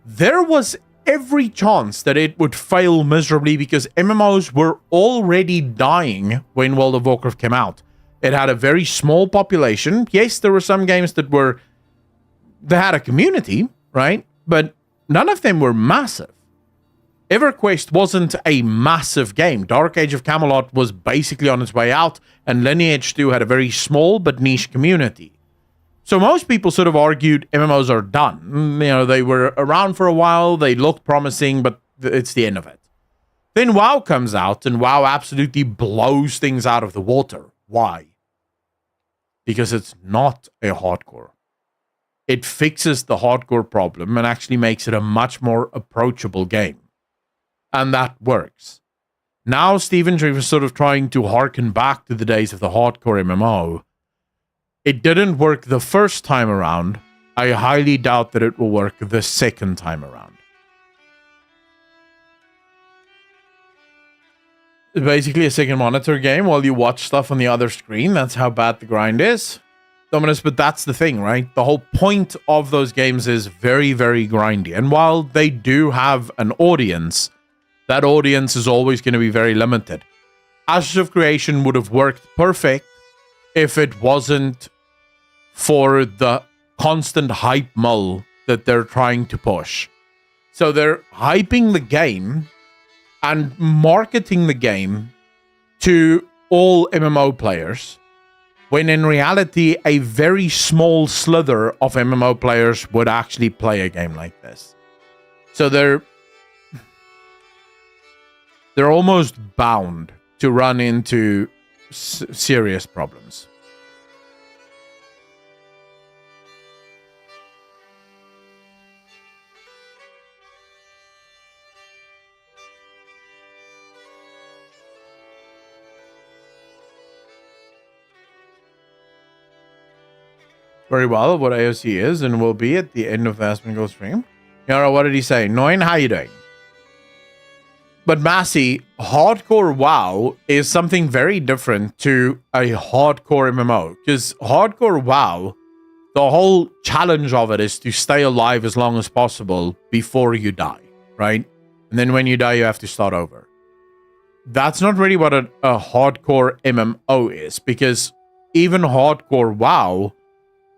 there was every chance that it would fail miserably because MMOs were already dying when World of Warcraft came out. It had a very small population. Yes, there were some games that had a community, right? But none of them were massive. EverQuest wasn't a massive game. Dark Age of Camelot was basically on its way out, and Lineage 2 had a very small but niche community. So most people sort of argued MMOs are done. You know, they were around for a while, they looked promising, but it's the end of it. Then WoW comes out, and WoW absolutely blows things out of the water. Why? Because it's not a hardcore. It fixes the hardcore problem and actually makes it a much more approachable game. And that works. Now Stephen Tree is sort of trying to harken back to the days of the hardcore MMO. It didn't work the first time around. I highly doubt that it will work the second time around. It's basically a second monitor game while you watch stuff on the other screen. That's how bad the grind is. Dominus, but that's the thing, right? The whole point of those games is very, very grindy. And while they do have an audience, that audience is always going to be very limited. Ashes of Creation would have worked perfect if it wasn't for the constant hype mull that they're trying to push. So they're hyping the game and marketing the game to all MMO players, when in reality, a very small slither of MMO players would actually play a game like this. So they're almost bound to run into serious problems. Very well, what AOC is and will be at the end of the Asmongold stream. Yara, what did he say? Noin, how you doing? But Massey, hardcore WoW is something very different to a hardcore MMO. Because hardcore WoW, the whole challenge of it is to stay alive as long as possible before you die, right? And then when you die, you have to start over. That's not really what a hardcore MMO is, because even hardcore WoW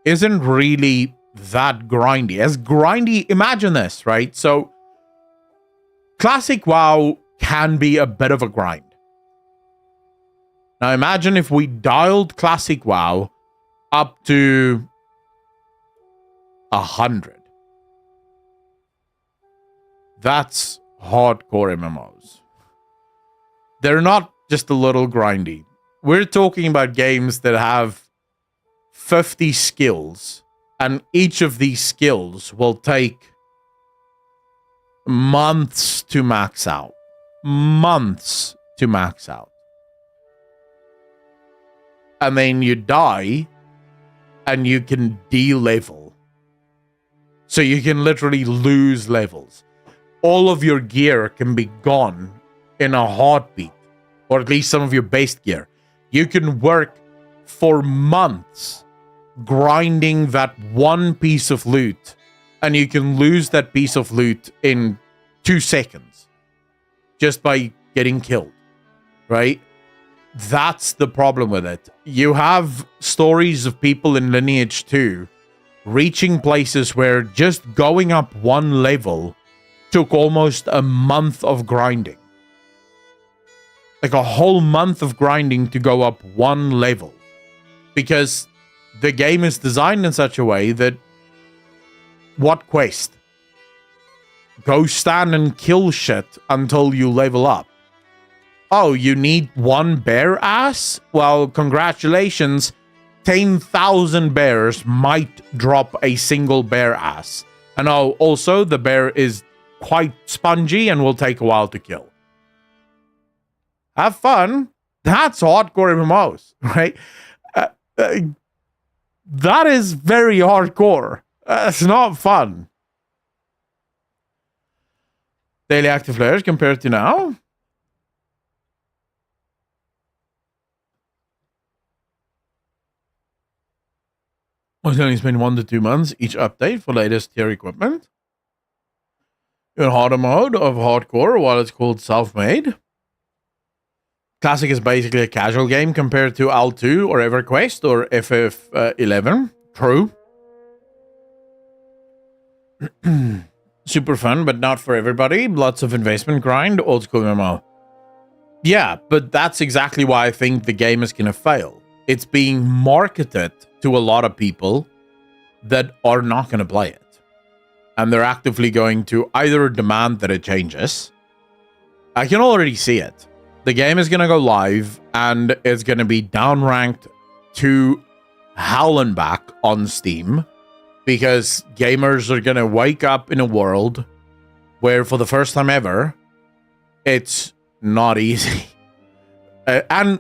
isn't really that grindy. As grindy, imagine this, right? So classic WoW can be a bit of a grind. Now imagine if we dialed classic WoW up to 100. That's hardcore MMOs. They're not just a little grindy. We're talking about games that have 50 skills, and each of these skills will take months to max out. Months to max out. And then you die, and you can de-level. So you can literally lose levels. All of your gear can be gone in a heartbeat, or at least some of your base gear. You can work for months grinding that one piece of loot, and you can lose that piece of loot in 2 seconds just by getting killed, right? That's the problem with it. You have stories of people in Lineage 2 reaching places where just going up one level took almost a month of grinding. Like a whole month of grinding to go up one level. Because the game is designed in such a way that, what quest? Go stand and kill shit until you level up. Oh, you need one bear ass? Well, congratulations. 10,000 bears might drop a single bear ass. And oh, also, the bear is quite spongy and will take a while to kill. Have fun. That's hardcore MMOs, right? That is very hardcore. It's not fun. Daily active players compared to now. It's only been 1 to 2 months each update for latest tier equipment. In harder mode of hardcore, while it's called self-made. Classic is basically a casual game compared to L2 or EverQuest or FF11. True. Super fun, but not for everybody. Lots of investment grind, old school MMO. Yeah, but that's exactly why I think the game is going to fail. It's being marketed to a lot of people that are not going to play it. And they're actively going to either demand that it changes. I can already see it. The game is going to go live and it's going to be downranked to hell and back on Steam because gamers are going to wake up in a world where for the first time ever, it's not easy. And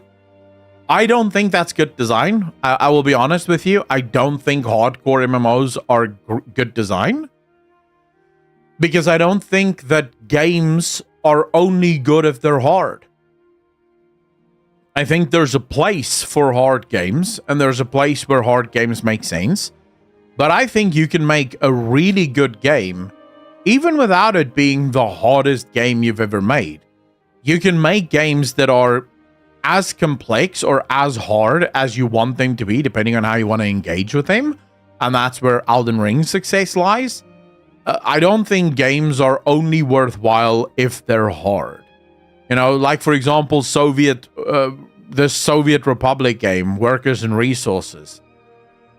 I don't think that's good design. I will be honest with you. I don't think hardcore MMOs are good design. Because I don't think that games are only good if they're hard. I think there's a place for hard games, and there's a place where hard games make sense. But I think you can make a really good game, even without it being the hardest game you've ever made. You can make games that are as complex or as hard as you want them to be, depending on how you want to engage with them. And that's where Elden Ring's success lies. I don't think games are only worthwhile if they're hard. You know, like for example, the Soviet Republic game, Workers and Resources.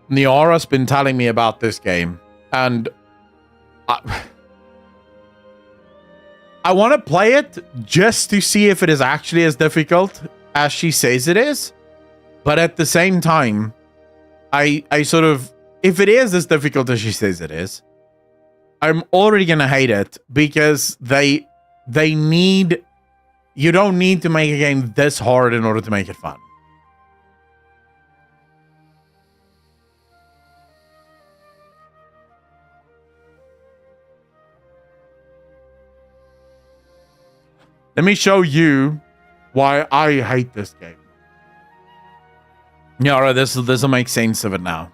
Niara's been telling me about this game, and I want to play it just to see if it is actually as difficult as she says it is. But at the same time, I sort of, if it is as difficult as she says it is, I'm already gonna hate it because they need, you don't need to make a game this hard in order to make it fun. Let me show you why I hate this game. Yeah, alright, this will make sense of it now.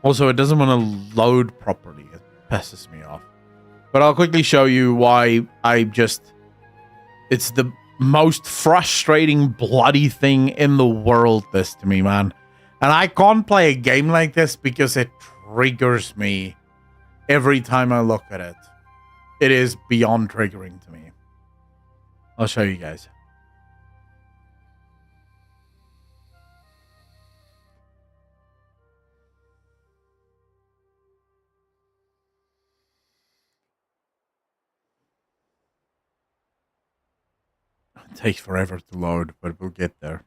Also, it doesn't want to load properly. It pisses me off. But I'll quickly show you why it's the most frustrating bloody thing in the world, this to me, man. And I can't play a game like this because it triggers me every time I look at it. It is beyond triggering to me. I'll show you guys. It takes forever to load, but we'll get there.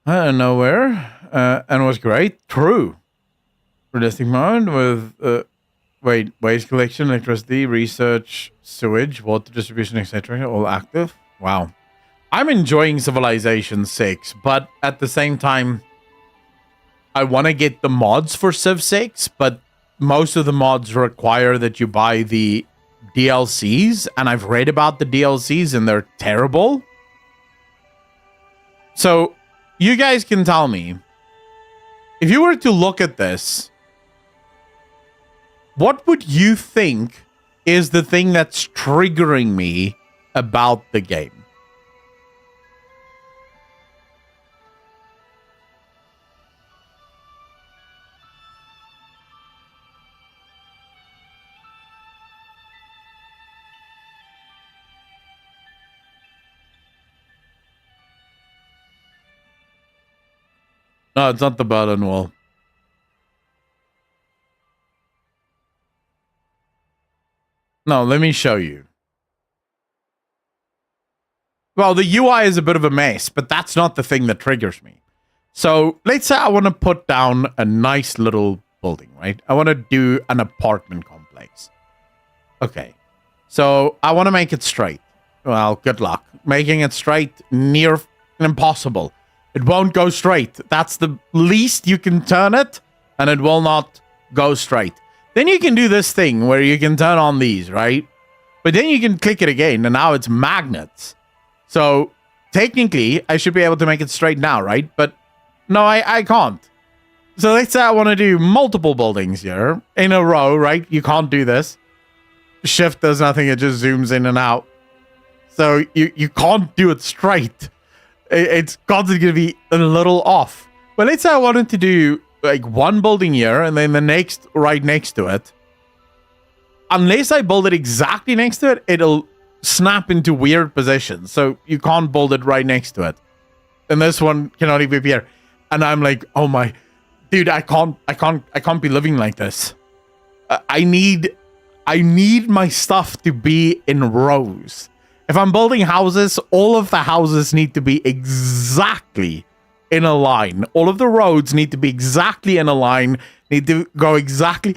Nowhere. And was great. True. Realistic mode with waste collection, electricity, research, sewage, water distribution, etc. all active. Wow. I'm enjoying Civilization 6, but at the same time, I want to get the mods for Civ 6, but most of the mods require that you buy the DLCs, and I've read about the DLCs and they're terrible. So you guys can tell me, if you were to look at this, what would you think is the thing that's triggering me about the game? No, it's not the Berlin Wall. No, let me show you. Well, the UI is a bit of a mess, but that's not the thing that triggers me. So let's say I want to put down a nice little building, right? I want to do an apartment complex. Okay. So I want to make it straight. Well, good luck. Making it straight, near impossible. It won't go straight. That's the least you can turn it, and it will not go straight. Then you can do this thing where you can turn on these, right? But then you can click it again, and now it's magnets. So technically, I should be able to make it straight now, right? But no, I can't. So let's say I want to do multiple buildings here in a row, right? You can't do this. Shift does nothing. It just zooms in and out. So you can't do it straight. It's constantly going to be a little off. But let's say I wanted to do like one building here and then the next right next to it. Unless I build it exactly next to it, it'll snap into weird positions. So you can't build it right next to it. And this one cannot even be here. And I'm like, oh my, dude, I can't be living like this. I need my stuff to be in rows. If I'm building houses, all of the houses need to be exactly in a line. All of the roads need to be exactly in a line, need to go exactly.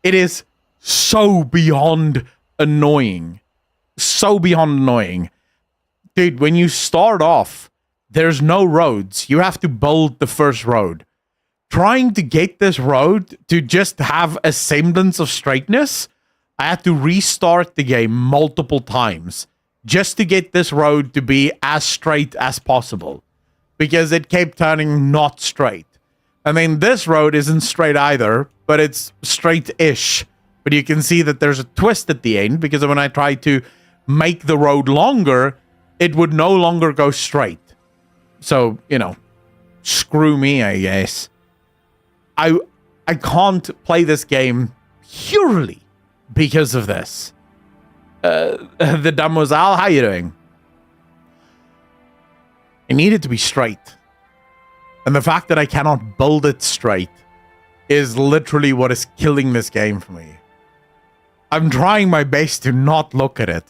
It is so beyond annoying. So beyond annoying. Dude, when you start off, there's no roads. You have to build the first road. Trying to get this road to just have a semblance of straightness, I had to restart the game multiple times just to get this road to be as straight as possible, because it kept turning not straight. I mean, this road isn't straight either, but it's straight-ish. But you can see that there's a twist at the end, because when I tried to make the road longer, it would no longer go straight. So, you know, screw me, I guess. I can't play this game purely because of this. The Damoiselle, how you doing? I need it to be straight. And the fact that I cannot build it straight is literally what is killing this game for me. I'm trying my best to not look at it,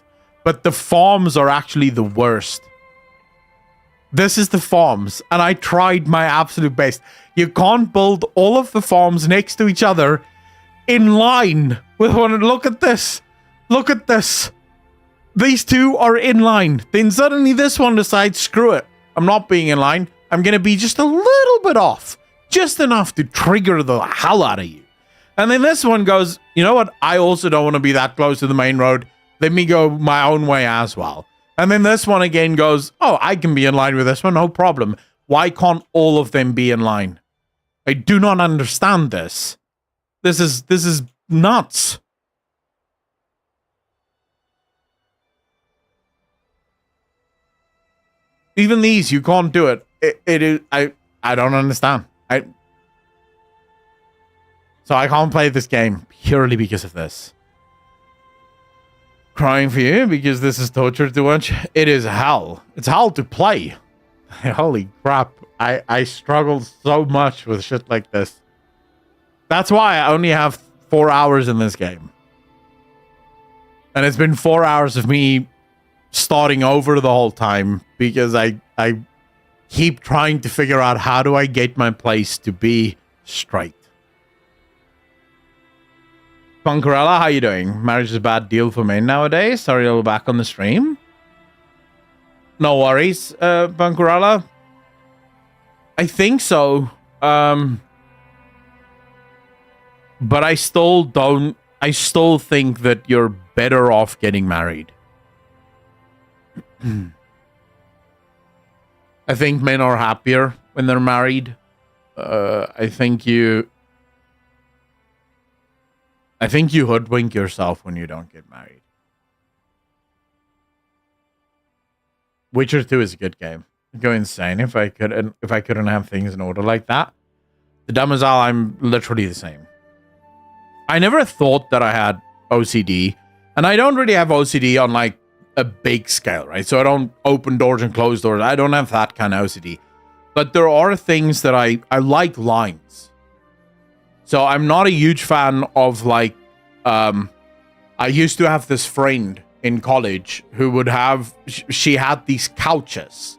but the farms are actually the worst. This is the farms, and I tried my absolute best. You can't build all of the farms next to each other in line with one. Look at this. Look at this. These two are in line. Then suddenly this one decides, screw it. I'm not being in line. I'm going to be just a little bit off. Just enough to trigger the hell out of you. And then this one goes, you know what? I also don't want to be that close to the main road. Let me go my own way as well. And then this one again goes, oh, I can be in line with this one. No problem. Why can't all of them be in line? I do not understand this. This is nuts. Even these, you can't do it. It is. I don't understand. So I can't play this game purely because of this. Crying for you because this is torture to watch. It is hell. It's hell to play. Holy crap. I struggle so much with shit like this. That's why I only have 4 hours in this game. And it's been 4 hours of me starting over the whole time because I keep trying to figure out how do I get my place to be straight. Punkarella, how you doing? Marriage is a bad deal for men nowadays. Sorry, I'll be back on the stream. No worries, Punkarella. I think so. But I still think that you're better off getting married. I think men are happier when they're married. I think you hoodwink yourself when you don't get married. Witcher 2 is a good game. I'd go insane if I couldn't have things in order like that. The Damoiselle, I'm literally the same. I never thought that I had OCD, and I don't really have OCD on like a big scale, right? So I don't open doors and close doors. I don't have that kind of OCD. But there are things that I like lines. So I'm not a huge fan of like, I used to have this friend in college who would have, she had these couches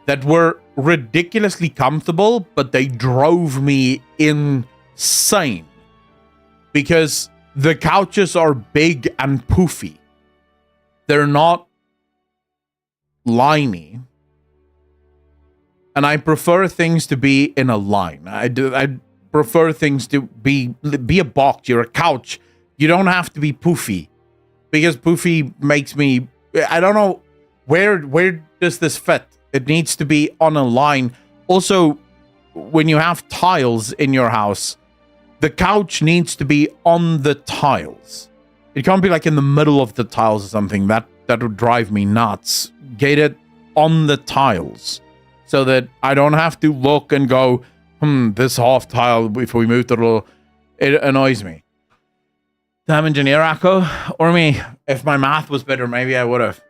that were ridiculously comfortable, but they drove me insane because the couches are big and poofy. They're not liney. And I prefer things to be in a line. prefer things to be a box. You're a couch. You don't have to be poofy, because poofy makes me. I don't know where does this fit. It needs to be on a line. Also, when you have tiles in your house, the couch needs to be on the tiles. It can't be like in the middle of the tiles or something. That would drive me nuts. Get it on the tiles so that I don't have to look and go, this half tile, if we moved it annoys me. Damn engineer, Akko. Or me. If my math was better, maybe I would have.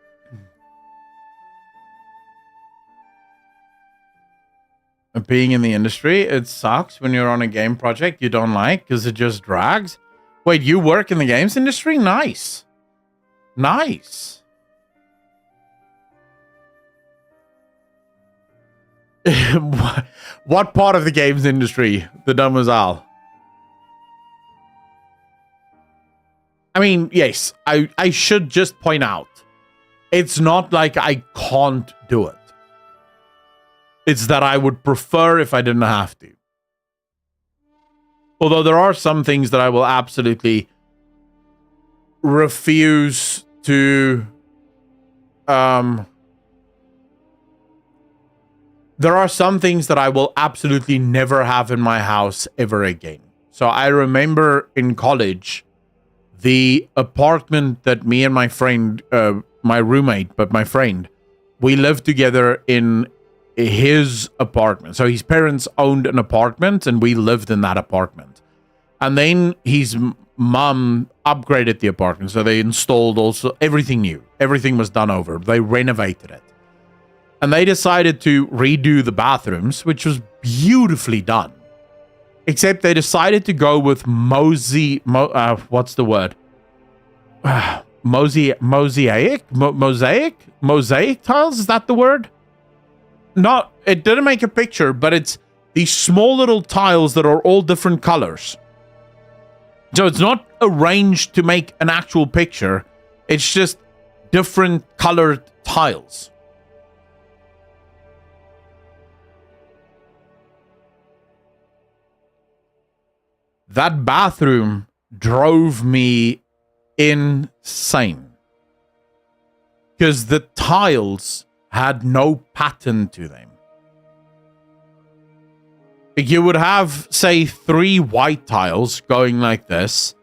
Being in the industry, it sucks when you're on a game project you don't like because it just drags. Wait, you work in the games industry? Nice. Nice. What part of the games industry, the Demoiselle? I mean, yes, I should just point out, it's not like I can't do it. It's that I would prefer if I didn't have to. Although there are some things that I will absolutely refuse to... There are some things that I will absolutely never have in my house ever again. So I remember in college, the apartment that me and my friend, my roommate, but my friend, we lived together in his apartment. So his parents owned an apartment and we lived in that apartment. And then his mom upgraded the apartment. So they installed also everything new. Everything was done over. They renovated it. And they decided to redo the bathrooms, which was beautifully done. Except they decided to go with mosaic tiles? Is that the word? Not, it didn't make a picture, but it's these small little tiles that are all different colors. So it's not arranged to make an actual picture. It's just different colored tiles. That bathroom drove me insane. Because the tiles had no pattern to them. You would have, say, 3 white tiles going like this,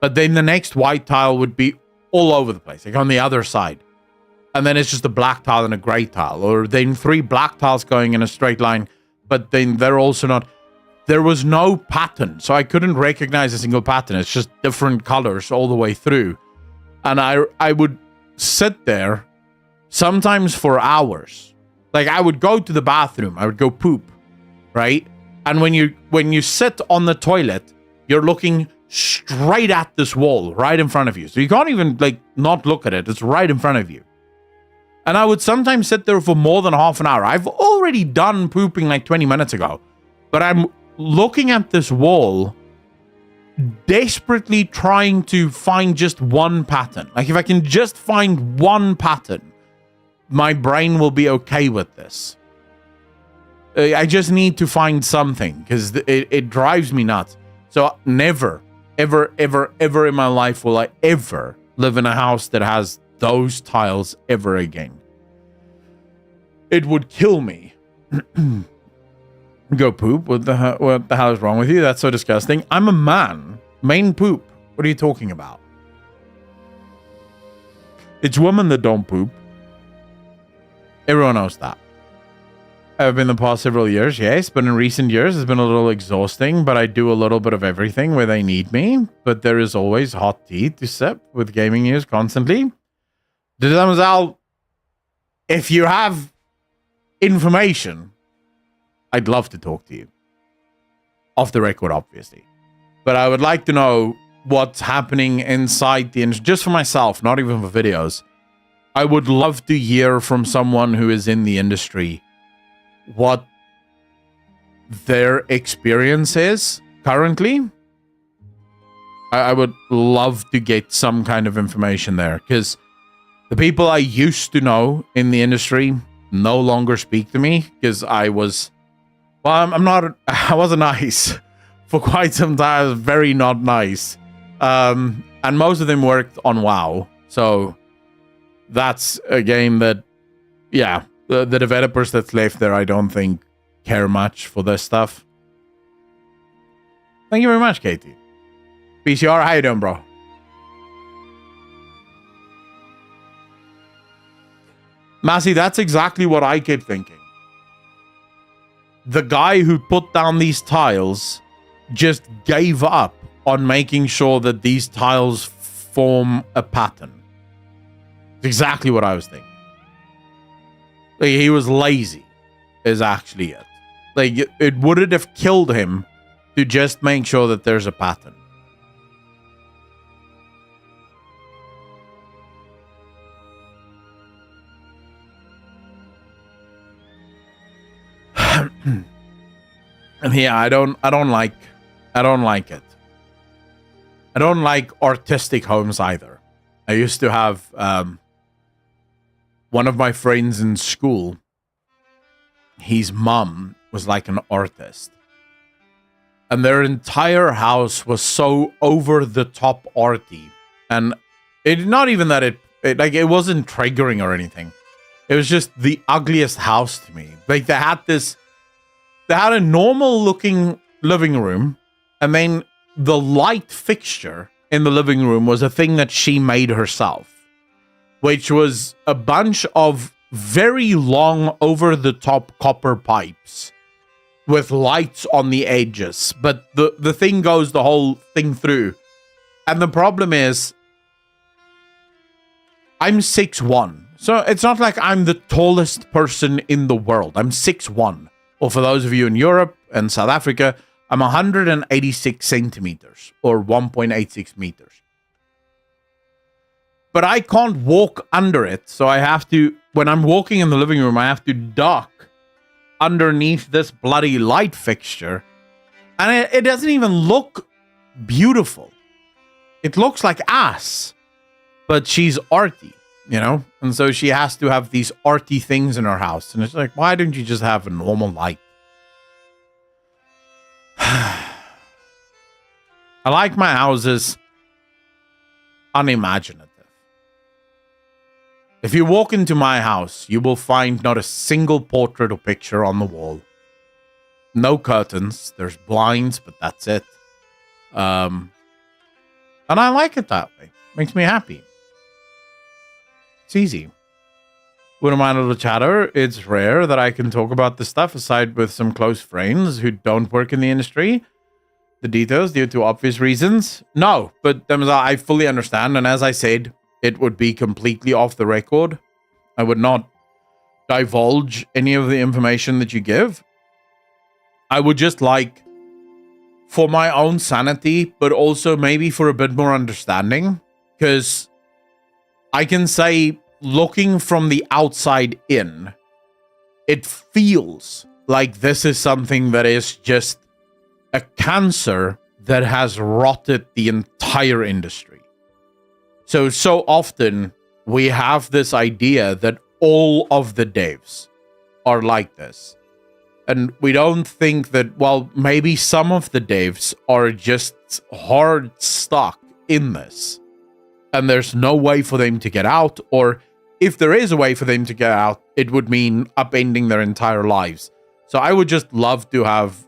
but then the next white tile would be all over the place, like on the other side. And then it's just a black tile and a gray tile. Or then 3 black tiles going in a straight line, but then they're also not... There was no pattern, so I couldn't recognize a single pattern. It's just different colors all the way through. And I would sit there sometimes for hours. Like, I would go to the bathroom, I would go poop, right? And when you sit on the toilet, you're looking straight at this wall right in front of you. So you can't even, like, not look at it. It's right in front of you. And I would sometimes sit there for more than half an hour. I've already done pooping like 20 minutes ago. But I'm looking at this wall, desperately trying to find just one pattern. Like, if I can just find one pattern, my brain will be okay with this. I just need to find something, because it drives me nuts. So never, ever, ever, ever in my life will I ever live in a house that has those tiles ever again. It would kill me. Go poop? What the hell is wrong with you? That's so disgusting. I'm a man. Main poop. What are you talking about? It's women that don't poop. Everyone knows that. I've been the past several years, yes, but in recent years it's been a little exhausting, but I do a little bit of everything where they need me. But there is always hot tea to sip with gaming news constantly. Demoiselle, if you have information, I'd love to talk to you. Off the record, obviously. But I would like to know what's happening inside the industry, just for myself, not even for videos. I would love to hear from someone who is in the industry what their experience is currently. I would love to get some kind of information there, because the people I used to know in the industry no longer speak to me, because I wasn't nice for quite some time. It was very not nice. And most of them worked on WoW. So that's a game that, yeah, the developers that's left there, I don't think care much for this stuff. Thank you very much, Katie. PCR, how you doing, bro? Massey, that's exactly what I kept thinking. The guy who put down these tiles just gave up on making sure that these tiles form a pattern. It's exactly what I was thinking. Like, he was lazy, is actually it. Like, it wouldn't have killed him to just make sure that there's a pattern. And yeah, I don't like it. I don't like artistic homes either. I used to have one of my friends in school. His mom was like an artist, and their entire house was so over the top arty, and it not even that it wasn't triggering or anything. It was just the ugliest house to me. Like, they had a normal looking living room, and then the light fixture in the living room was a thing that she made herself, which was a bunch of very long over the top copper pipes with lights on the edges. But the thing goes the whole thing through. And the problem is, I'm 6'1". So it's not like I'm the tallest person in the world. I'm 6'1". Or for those of you in Europe and South Africa, I'm 186 centimeters or 1.86 meters. But I can't walk under it. So I have to, when I'm walking in the living room, I have to duck underneath this bloody light fixture. And it doesn't even look beautiful. It looks like ass. But she's arty, you know? And so she has to have these arty things in her house. And it's like, why don't you just have a normal light? I like my houses unimaginative. If you walk into my house, you will find not a single portrait or picture on the wall. No curtains. There's blinds, but that's it. And I like it that way. Makes me happy. It's easy. Wouldn't mind a little chatter. It's rare that I can talk about this stuff aside with some close friends who don't work in the industry. The details due to obvious reasons. No, but I fully understand. And as I said, it would be completely off the record. I would not divulge any of the information that you give. I would just like, for my own sanity, but also maybe for a bit more understanding, because I can say, looking from the outside in, it feels like this is something that is just a cancer that has rotted the entire industry. So often we have this idea that all of the devs are like this. And we don't think that, well, maybe some of the devs are just hard stuck in this. And there's no way for them to get out, or if there is a way for them to get out, it would mean upending their entire lives. So I would just love to have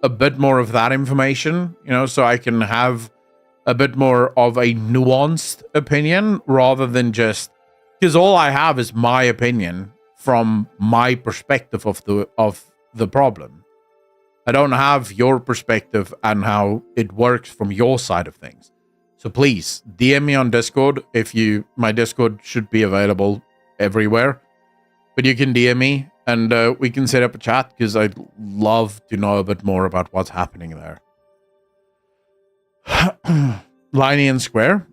a bit more of that information, you know, so I can have a bit more of a nuanced opinion rather than just, because all I have is my opinion from my perspective of the problem. I don't have your perspective and how it works from your side of things. So please DM me on Discord. My Discord should be available everywhere, but you can DM me and we can set up a chat, because I'd love to know a bit more about what's happening there. Liney and square.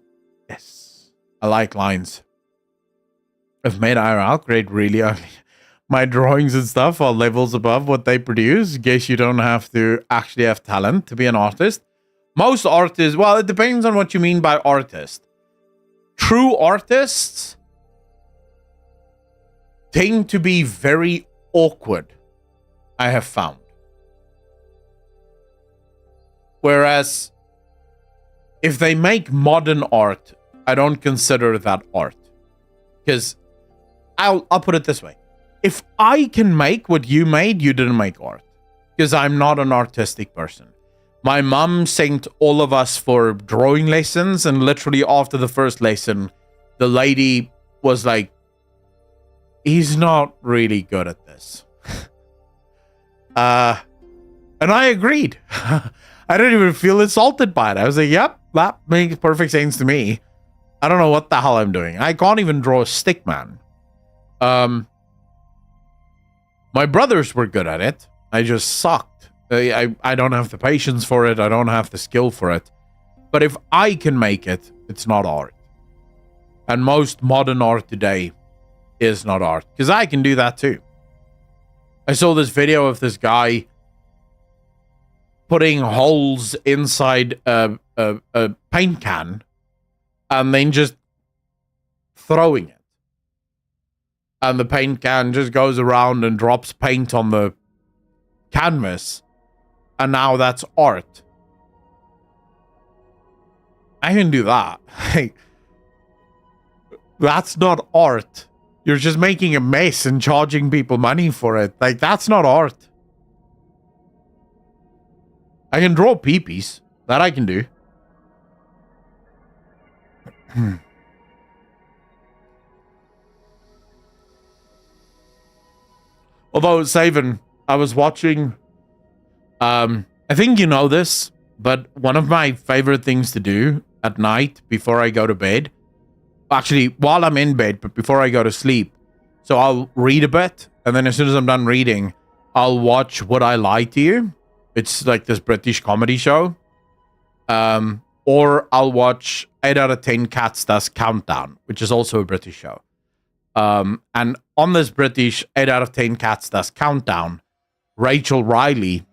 Yes. I like lines. I've made IRL grade really ugly. My drawings and stuff are levels above what they produce. Guess you don't have to actually have talent to be an artist. Most artists, well, it depends on what you mean by artist. True artists tend to be very awkward, I have found. Whereas if they make modern art, I don't consider that art. Because I'll put it this way. If I can make what you made, you didn't make art. Because I'm not an artistic person. My mom sent all of us for drawing lessons, and literally after the first lesson, the lady was like, he's not really good at this. And I agreed. I didn't even feel insulted by it. I was like, yep, that makes perfect sense to me. I don't know what the hell I'm doing. I can't even draw a stick man. My brothers were good at it. I just sucked. I don't have the patience for it. I don't have the skill for it. But if I can make it, it's not art. And most modern art today is not art. Because I can do that too. I saw this video of this guy putting holes inside a paint can and then just throwing it. And the paint can just goes around and drops paint on the canvas. And now that's art. I can do that. That's not art. You're just making a mess and charging people money for it. Like, that's not art. I can draw peepees. That I can do. Although, Saven, I was watching... I think you know this, but one of my favorite things to do at night before I go to bed... Actually, while I'm in bed, but before I go to sleep. So I'll read a bit, and then as soon as I'm done reading, I'll watch Would I Lie to You? It's like this British comedy show. Or I'll watch 8 out of 10 Cats Does Countdown, which is also a British show. And on this British 8 out of 10 Cats Does Countdown, Rachel Riley,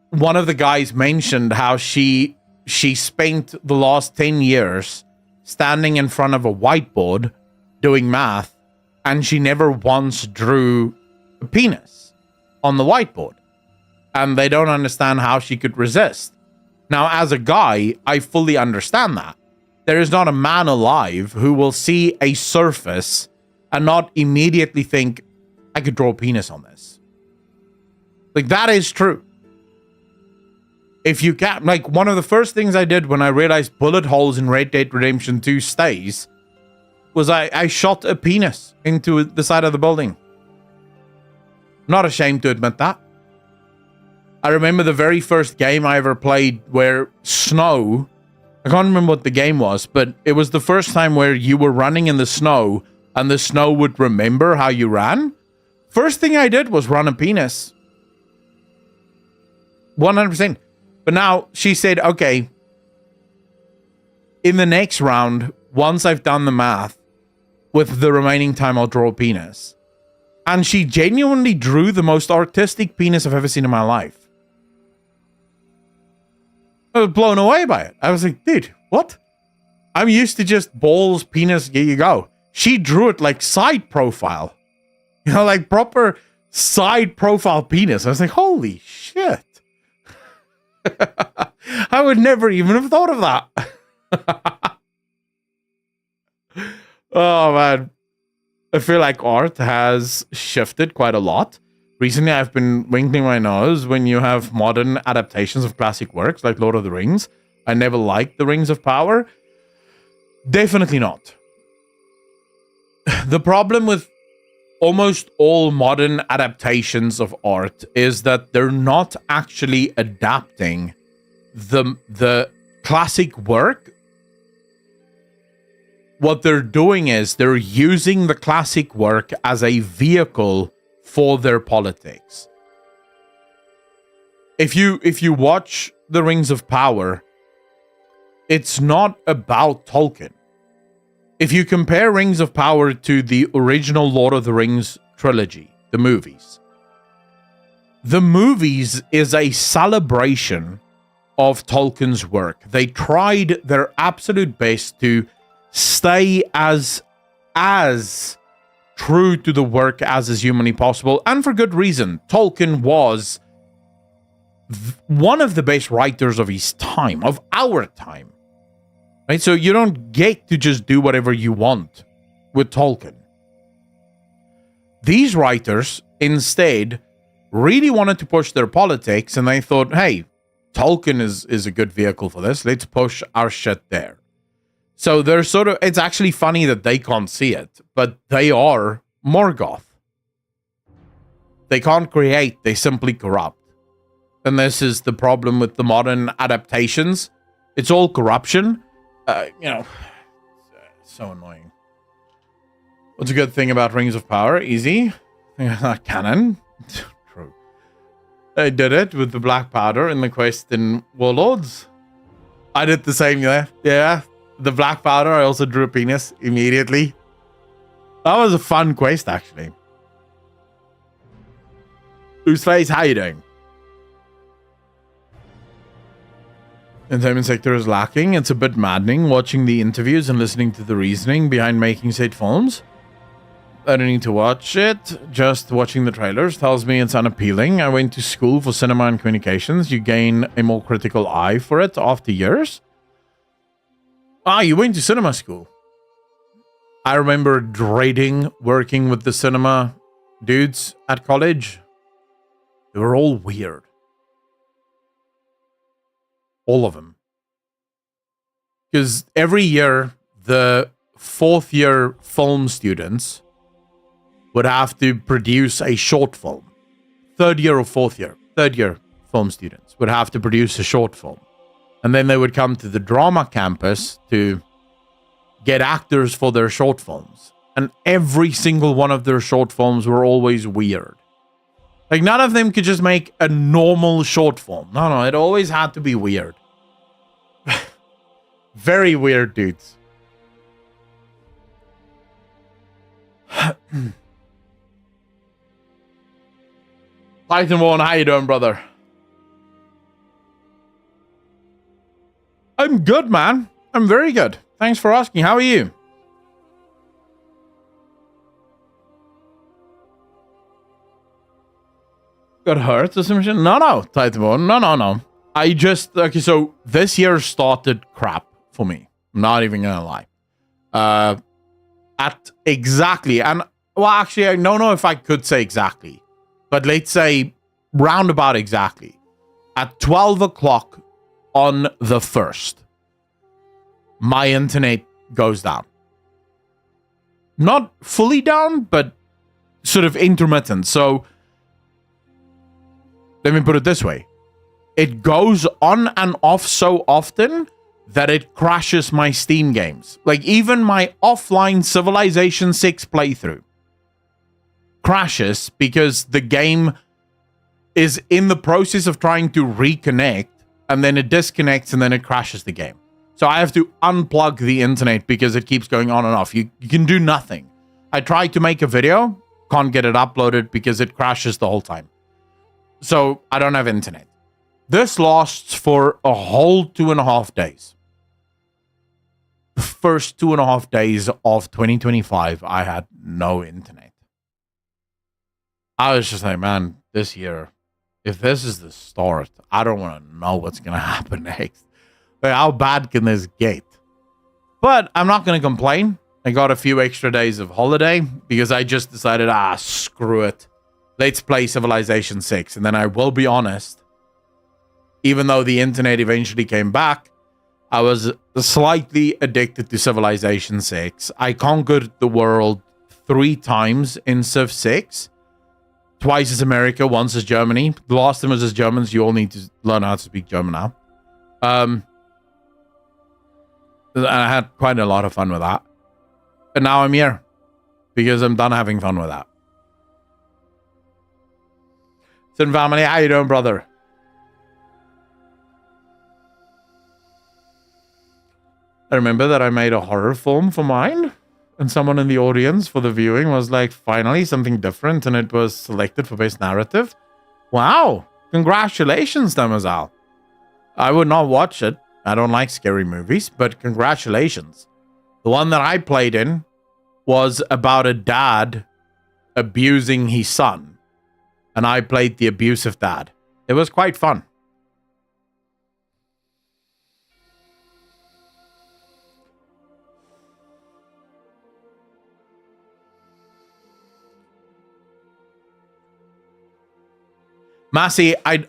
one of the guys mentioned how she spent the last 10 years standing in front of a whiteboard doing math, and she never once drew a penis on the whiteboard. And they don't understand how she could resist. Now, as a guy, I fully understand that. There is not a man alive who will see a surface and not immediately think, I could draw a penis on this. Like, that is true. If you can't, like, one of the first things I did when I realized bullet holes in Red Dead Redemption 2 stays was I shot a penis into the side of the building. Not ashamed to admit that. I remember the very first game I ever played where snow, I can't remember what the game was, but it was the first time where you were running in the snow and the snow would remember how you ran. First thing I did was run a penis. 100%. But now she said, okay, in the next round, once I've done the math, with the remaining time, I'll draw a penis. And she genuinely drew the most artistic penis I've ever seen in my life. I was blown away by it. I was like, dude, what? I'm used to just balls, penis, here you go. She drew it like side profile. You know, like proper side profile penis. I was like, holy shit. I would never even have thought of that. Oh, man. I feel like art has shifted quite a lot. Recently, I've been wrinkling my nose when you have modern adaptations of classic works like Lord of the Rings. I never liked the Rings of Power. Definitely not. The problem with almost all modern adaptations of art is that they're not actually adapting the classic work. What they're doing is they're using the classic work as a vehicle for their politics. If you watch The Rings of Power, it's not about Tolkien. If you compare Rings of Power to the original Lord of the Rings trilogy, the movies is a celebration of Tolkien's work. They tried their absolute best to stay as true to the work as is humanly possible, and for good reason. Tolkien was one of the best writers of his time, of our time. Right? So you don't get to just do whatever you want with Tolkien. These writers instead really wanted to push their politics, and they thought, hey, Tolkien is a good vehicle for this. Let's push our shit there. So they're sort of, it's actually funny that they can't see it, but they are Morgoth. They can't create, they simply corrupt. And this is the problem with the modern adaptations. It's all corruption. So annoying. What's a good thing about Rings of Power? Easy. Not canon. True. I did it with the black powder in the quest in Warlords. I did the same there. Yeah. The black powder, I also drew a penis immediately. That was a fun quest, actually. Oosface, how you doing? Entertainment sector is lacking. It's a bit maddening watching the interviews and listening to the reasoning behind making said films. I don't need to watch it. Just watching the trailers tells me it's unappealing. I went to school for cinema and communications. You gain a more critical eye for it after years. Ah, you went to cinema school. I remember dreading working with the cinema dudes at college. They were all weird. All of them. Because every year, the fourth year film students would have to produce a short film. Third year film students would have to produce a short film. And then they would come to the drama campus to get actors for their short films. And every single one of their short films were always weird. Like, none of them could just make a normal short film. No, it always had to be weird. Very weird dudes. Titan One, how you doing, brother? I'm good, man. I'm very good. Thanks for asking. How are you? Got hurt or some shit? No, Titan One. No. Okay, so this year started crap for me. I'm not even gonna lie. At exactly, and well, actually, I don't know if I could say exactly, but let's say roundabout exactly. At 12 o'clock on the 1st, my internet goes down. Not fully down, but sort of intermittent. So, let me put it this way. It goes on and off so often that it crashes my Steam games. Like, even my offline Civilization 6 playthrough crashes because the game is in the process of trying to reconnect, and then it disconnects, and then it crashes the game. So I have to unplug the internet because it keeps going on and off. You can do nothing. I tried to make a video, can't get it uploaded because it crashes the whole time. So I don't have internet. This lasts for a whole 2.5 days. The first 2.5 days of 2025, I had no internet. I was just like, man, this year, if this is the start, I don't want to know what's going to happen next. Like, how bad can this get? But I'm not going to complain. I got a few extra days of holiday because I just decided, screw it. Let's play Civilization 6. And then I will be honest, even though the internet eventually came back, I was slightly addicted to Civilization 6. I conquered the world 3 times in Civ 6. Twice as America, once as Germany. The last time was as Germans. You all need to learn how to speak German now. And I had quite a lot of fun with that. And now I'm here because I'm done having fun with that. Sin family, how you doing, brother? I remember that I made a horror film for mine, and someone in the audience for the viewing was like, finally, something different, and it was selected for Best Narrative. Wow. Congratulations, Damazal. I would not watch it. I don't like scary movies, but congratulations. The one that I played in was about a dad abusing his son, and I played the abusive dad. It was quite fun. Massey, I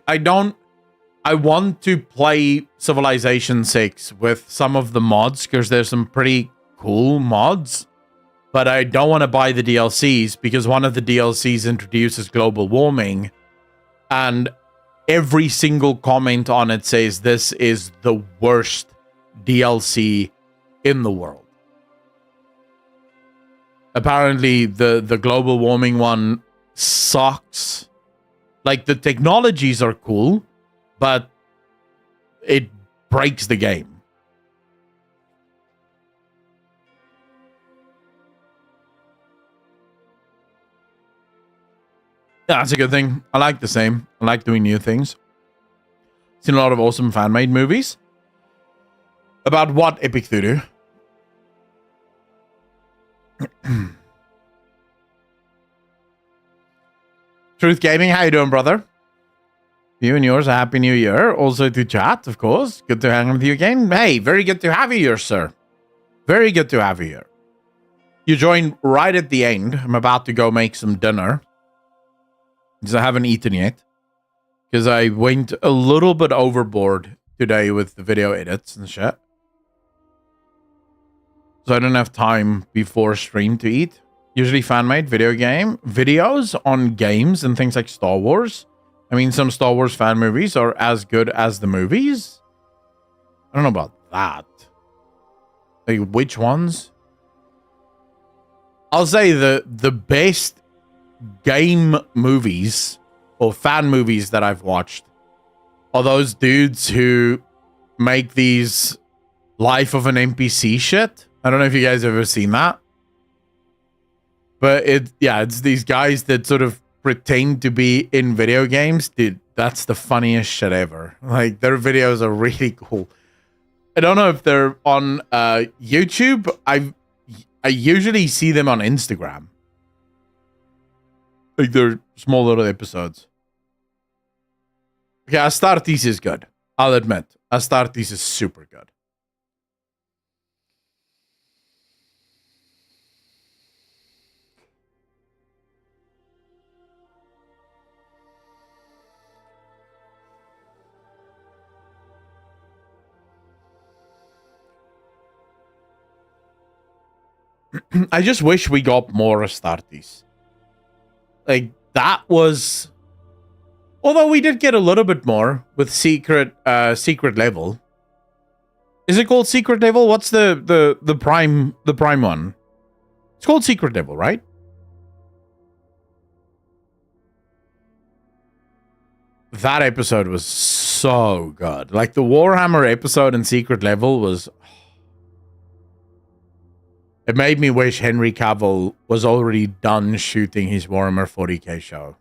want to play Civilization 6 with some of the mods because there's some pretty cool mods, but I don't want to buy the DLCs because one of the DLCs introduces global warming, and every single comment on it says this is the worst DLC in the world. Apparently, the global warming one sucks. Like, the technologies are cool, but it breaks the game. Yeah, that's a good thing. I like the same. I like doing new things. Seen a lot of awesome fan-made movies. About what, Epic Voodoo? Truth Gaming, how you doing, brother? You and yours, a happy new year. Also to chat, of course. Good to hang with you again. Hey, very good to have you here, sir. Very good to have you here. You joined right at the end. I'm about to go make some dinner, because I haven't eaten yet. Because I went a little bit overboard today with the video edits and shit. So I don't have time before stream to eat. Usually fan-made video game videos on games and things like Star Wars. I mean, some Star Wars fan movies are as good as the movies. I don't know about that. Like, which ones? I'll say the best game movies or fan movies that I've watched are those dudes who make these Life of an NPC shit. I don't know if you guys have ever seen that. But it's these guys that sort of pretend to be in video games. Dude, that's the funniest shit ever. Like, their videos are really cool. I don't know if they're on YouTube. I usually see them on Instagram. Like, they're small little episodes. Okay, Astartes is good. I'll admit. Astartes is super good. I just wish we got more Astartes. Like, that was... Although we did get a little bit more with Secret Level. Is it called Secret Level? What's the prime one? It's called Secret Level, right? That episode was so good. Like, the Warhammer episode in Secret Level was... It made me wish Henry Cavill was already done shooting his Warhammer 40k show.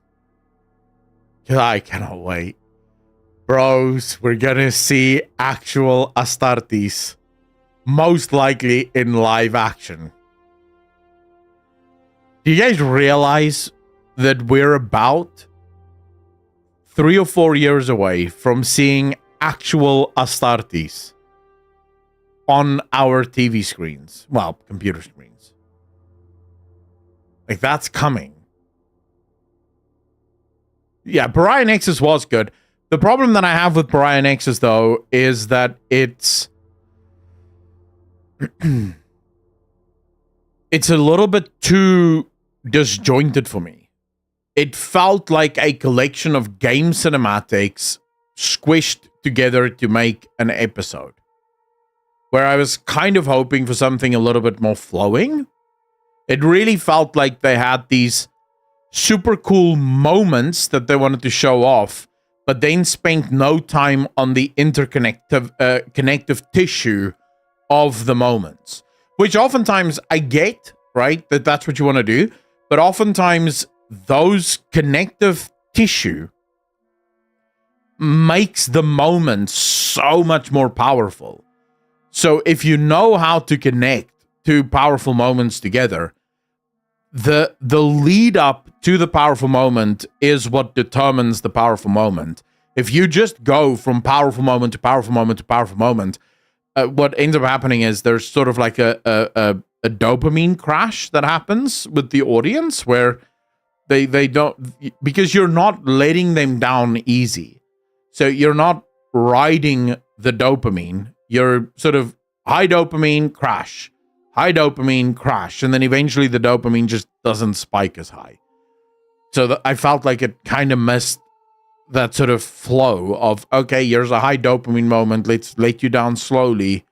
I cannot wait. Bros, we're gonna see actual Astartes. Most likely in live action. Do you guys realize that we're about 3 or 4 years away from seeing actual Astartes on our TV screens? Well, computer screens. Like, that's coming. Yeah, Pariah Nexus was good. The problem that I have with Pariah Nexus, though, is that it's... it's a little bit too disjointed for me. It felt like a collection of game cinematics squished together to make an episode. Where I was kind of hoping for something a little bit more flowing. It really felt like they had these super cool moments that they wanted to show off, but then spent no time on the connective tissue of the moments. Which oftentimes I get, right? That's what you want to do. But oftentimes those connective tissue makes the moment so much more powerful. So if you know how to connect two powerful moments together, the lead up to the powerful moment is what determines the powerful moment. If you just go from powerful moment to powerful moment to powerful moment, what ends up happening is there's sort of like a dopamine crash that happens with the audience, where They don't, because you're not letting them down easy. So you're not riding the dopamine. You're sort of high dopamine, crash, high dopamine, crash, and then eventually the dopamine just doesn't spike as high. So I felt like it kind of missed that sort of flow of, okay, here's a high dopamine moment. Let's let you down slowly.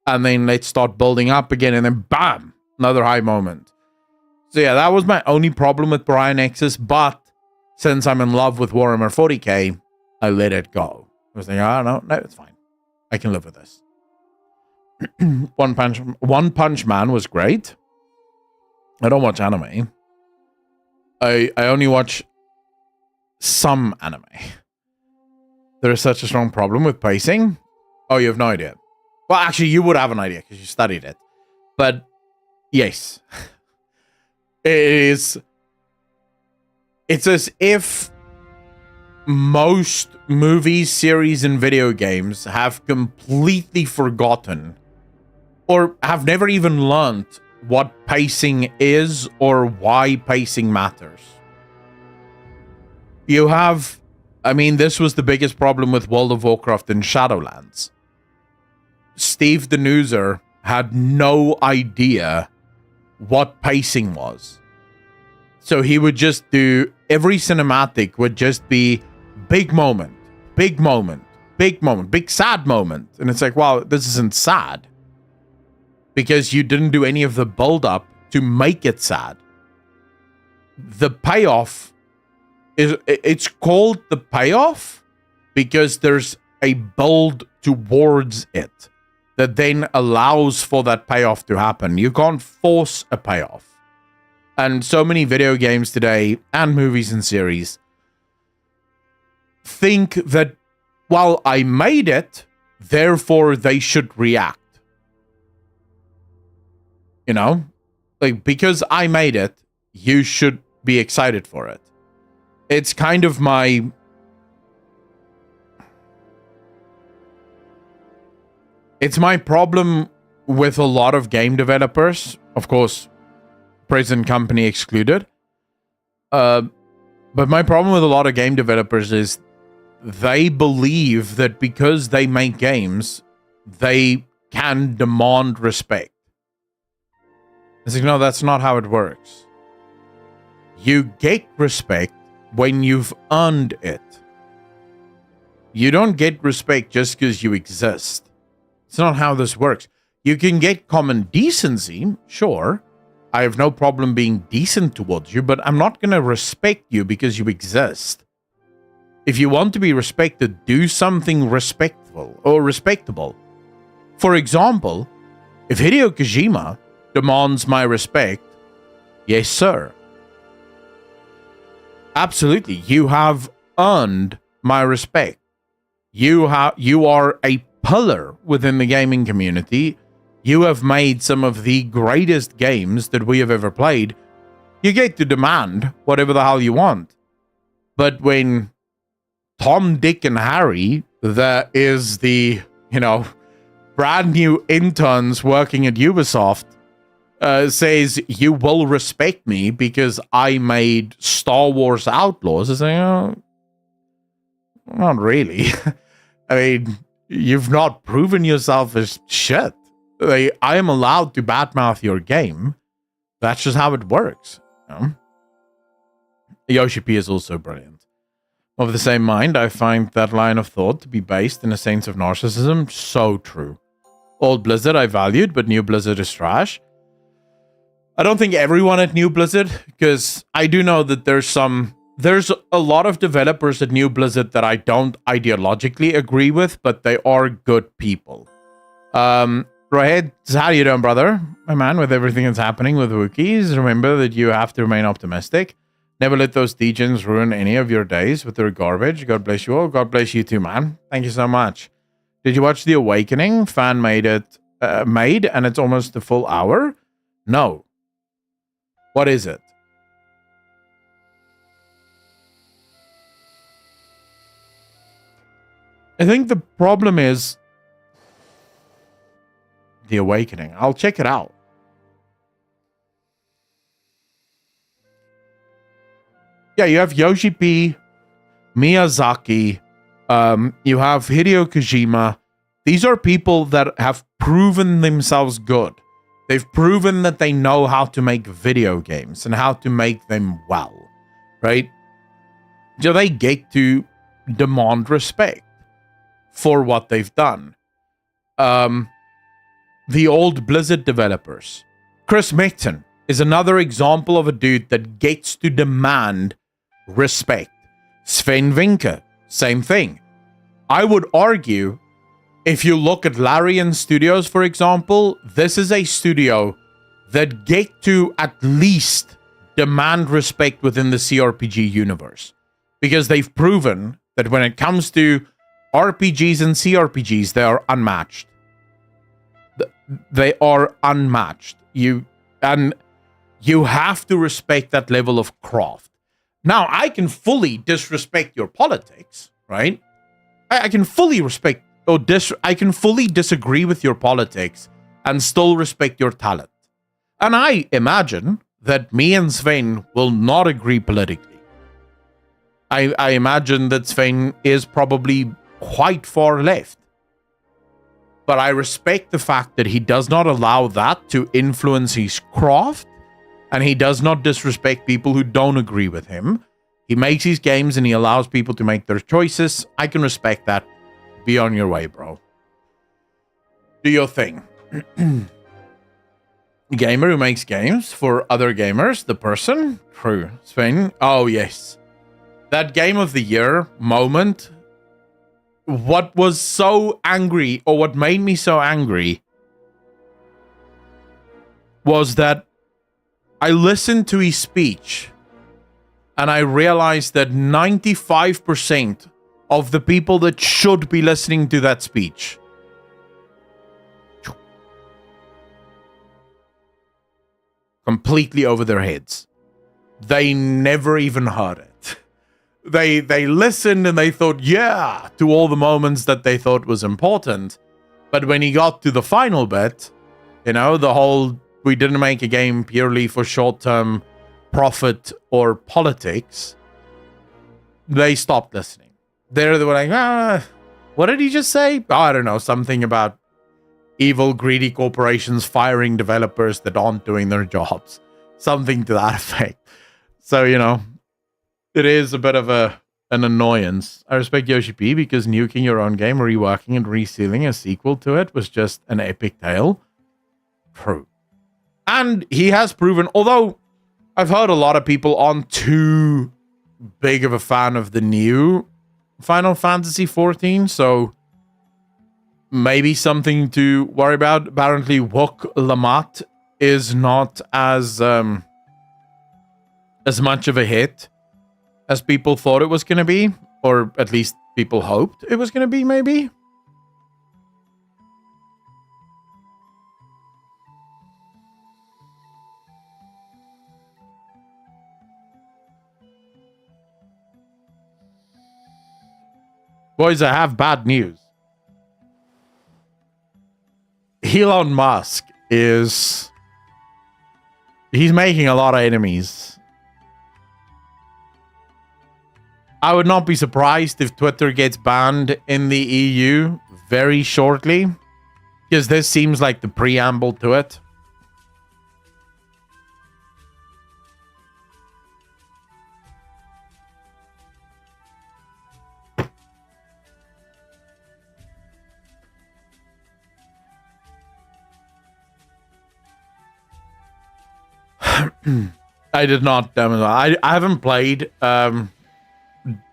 And then let's start building up again. And then bam, another high moment. So yeah, that was my only problem with Pariah Nexus. But since I'm in love with Warhammer 40k, I let it go. I was like, oh, no, it's fine. I can live with this. One Punch Man was great. I don't watch anime. I only watch some anime. There is such a strong problem with pacing. Oh, you have no idea. Well, actually, you would have an idea because you studied it. But yes, it's as if most movies, series, and video games have completely forgotten or have never even learned what pacing is or why pacing matters. You have, I mean, this was the biggest problem with World of Warcraft and Shadowlands. Steve the Newser had no idea what pacing was. So he would just do, every cinematic would just be big moment, big moment, big moment, big sad moment. And it's like, wow, this isn't sad. Because you didn't do any of the build up to make it sad. The payoff is, it's called the payoff because there's a build towards it that then allows for that payoff to happen. You can't force a payoff. And so many video games today and movies and series think that, well, I made it, therefore they should react. You know, like, because I made it, you should be excited for it. It's kind of my, it's my problem with a lot of game developers, of course, present company excluded. But my problem with a lot of game developers is they believe that because they make games, they can demand respect. It's like, no, that's not how it works. You get respect when you've earned it. You don't get respect just because you exist. It's not how this works. You can get common decency, sure. I have no problem being decent towards you, but I'm not going to respect you because you exist. If you want to be respected, do something respectful or respectable. For example, if Hideo Kojima demands my respect, yes, sir. Absolutely. You have earned my respect. You are a pillar within the gaming community. You have made some of the greatest games that we have ever played. You get to demand whatever the hell you want. But when Tom, Dick, and Harry, that is the, brand new interns working at Ubisoft, says you will respect me because I made Star Wars Outlaws. I say, oh, not really. I mean, you've not proven yourself as shit. I am allowed to badmouth your game. That's just how it works. Yoshi P is also brilliant. Of the same mind, I find that line of thought to be based in a sense of narcissism so true. Old Blizzard I valued, but New Blizzard is trash. I don't think everyone at New Blizzard, because I do know that there's a lot of developers at New Blizzard that I don't ideologically agree with, but they are good people. Rohit, how you doing, brother? My man, with everything that's happening with Wookiees, remember that you have to remain optimistic. Never let those degens ruin any of your days with their garbage. God bless you all. God bless you too, man. Thank you so much. Did you watch The Awakening? Fan made it, and it's almost a full hour? No. What is it? I think the problem is The Awakening. I'll check it out. Yeah, you have Yoshi P, Miyazaki, you have Hideo Kojima. These are people that have proven themselves good. They've proven that they know how to make video games and how to make them well, right? So they get to demand respect for what they've done. The old Blizzard developers. Chris Metzen is another example of a dude that gets to demand respect. Sven Vinke, same thing. I would argue, if you look at Larian Studios, for example, this is a studio that get to at least demand respect within the CRPG universe. Because they've proven that when it comes to RPGs and CRPGs, they are unmatched. They are unmatched. You have to respect that level of craft. Now, I can fully disrespect your politics, right? I can fully respect I can fully disagree with your politics and still respect your talent. And I imagine that me and Sven will not agree politically. I imagine that Sven is probably quite far left. But I respect the fact that he does not allow that to influence his craft, and he does not disrespect people who don't agree with him. He makes his games and he allows people to make their choices. I can respect that. Be on your way, bro. Do your thing. Gamer who makes games for other gamers, the person. True. Sven. Oh, yes. That Game of the Year moment. What was so angry, or what made me so angry, was that I listened to his speech and I realized that 95% of the people that should be listening to that speech completely over their heads. They never even heard it. They listened and they thought, yeah, to all the moments that they thought was important. But when he got to the final bit, the whole, we didn't make a game purely for short-term profit or politics, they stopped listening. They were like, what did he just say? Oh, I don't know, something about evil, greedy corporations firing developers that aren't doing their jobs. Something to that effect. So, it is a bit of an annoyance. I respect Yoshi P because nuking your own game, reworking and resealing a sequel to it was just an epic tale. True. And he has proven, although I've heard a lot of people aren't too big of a fan of the new Final Fantasy XIV, so maybe something to worry about. Apparently, Wuk Lamat is not as much of a hit as people thought it was going to be, or at least people hoped it was going to be, maybe. Boys, I have bad news. Elon Musk he's making a lot of enemies. I would not be surprised if Twitter gets banned in the EU very shortly, because this seems like the preamble to it. I did not. I haven't played Final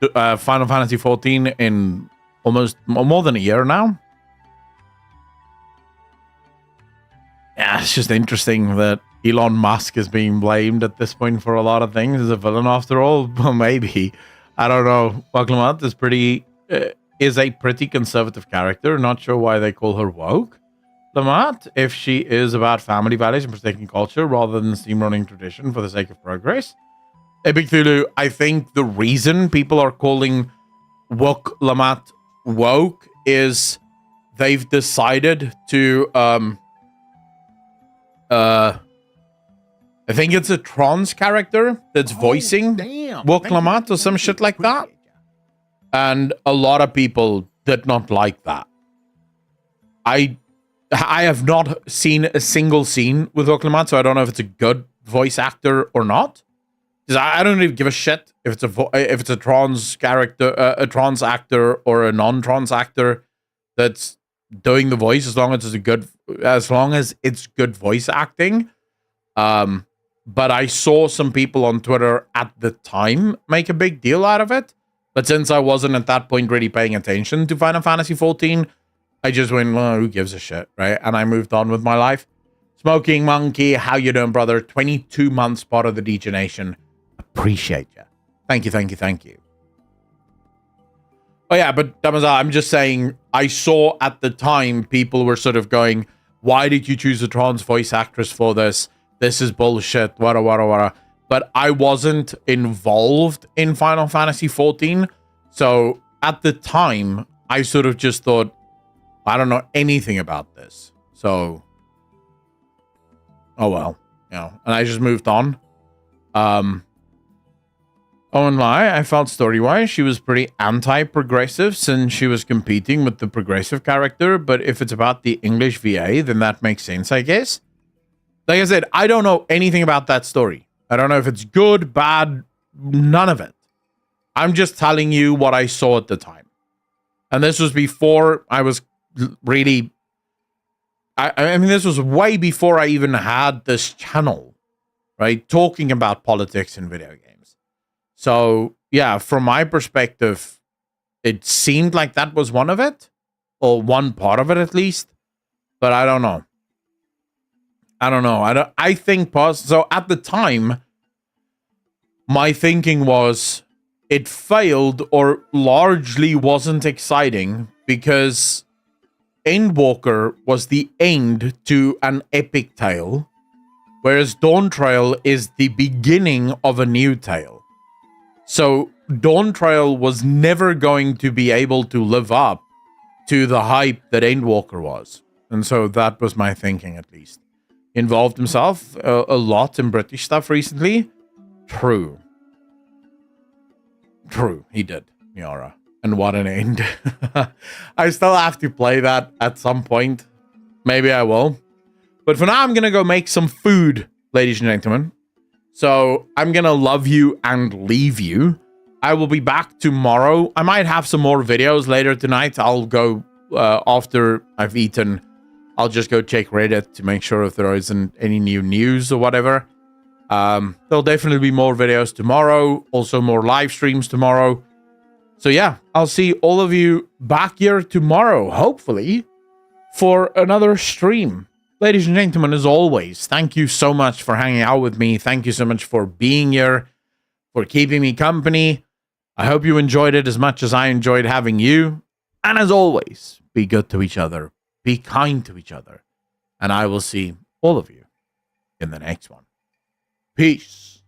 Fantasy XIV in almost more than a year now. Yeah, it's just interesting that Elon Musk is being blamed at this point for a lot of things as a villain. After all, well, maybe, I don't know. Waklamant is a pretty conservative character. Not sure why they call her woke. Lamat, if she is about family values and protecting culture rather than steamrunning tradition for the sake of progress. Epic Thulu, I think the reason people are calling Wuk Lamat woke is they've decided to I think it's a trans character that's voicing Wok Lamat or some shit like that. And a lot of people did not like that. I have not seen a single scene with Wok Lamat, so I don't know if it's a good voice actor or not. Because I don't even give a shit if it's a trans character, a trans actor, or a non-trans actor that's doing the voice, as long as it's good voice acting. But I saw some people on Twitter at the time make a big deal out of it. But since I wasn't at that point really paying attention to Final Fantasy XIV, I just went, well, who gives a shit, right? And I moved on with my life. Smoking Monkey, how you doing, brother? 22 months part of the DJ Nation. Appreciate you. Thank you. Oh yeah, but Damaza, I'm just saying, I saw at the time people were sort of going, why did you choose a trans voice actress for this? This is bullshit, wara. But I wasn't involved in Final Fantasy XIV. So at the time, I sort of just thought, I don't know anything about this. So, oh well, and I just moved on. Oh, and I felt story-wise, she was pretty anti-progressive since she was competing with the progressive character. But if it's about the English VA, then that makes sense, I guess. Like I said, I don't know anything about that story. I don't know if it's good, bad, none of it. I'm just telling you what I saw at the time. And this was before I was really... I mean, this was way before I even had this channel, right? Talking about politics in video games. So, yeah, from my perspective, it seemed like that was one of it. Or one part of it, at least. But I don't know. I think so at the time, my thinking was it failed or largely wasn't exciting because Endwalker was the end to an epic tale, whereas Dawntrail is the beginning of a new tale. So Dawntrail was never going to be able to live up to the hype that Endwalker was. And so that was my thinking, at least. Involved himself a lot in British stuff recently. True, he did, Miara. And what an end. I still have to play that at some point. Maybe I will. But for now, I'm going to go make some food, ladies and gentlemen. So I'm going to love you and leave you. I will be back tomorrow. I might have some more videos later tonight. I'll go after I've eaten. I'll just go check Reddit to make sure if there isn't any new news or whatever. There'll definitely be more videos tomorrow. Also more live streams tomorrow. So yeah, I'll see all of you back here tomorrow, hopefully, for another stream. Ladies and gentlemen, as always, thank you so much for hanging out with me. Thank you so much for being here, for keeping me company. I hope you enjoyed it as much as I enjoyed having you. And as always, be good to each other. Be kind to each other. And I will see all of you in the next one. Peace.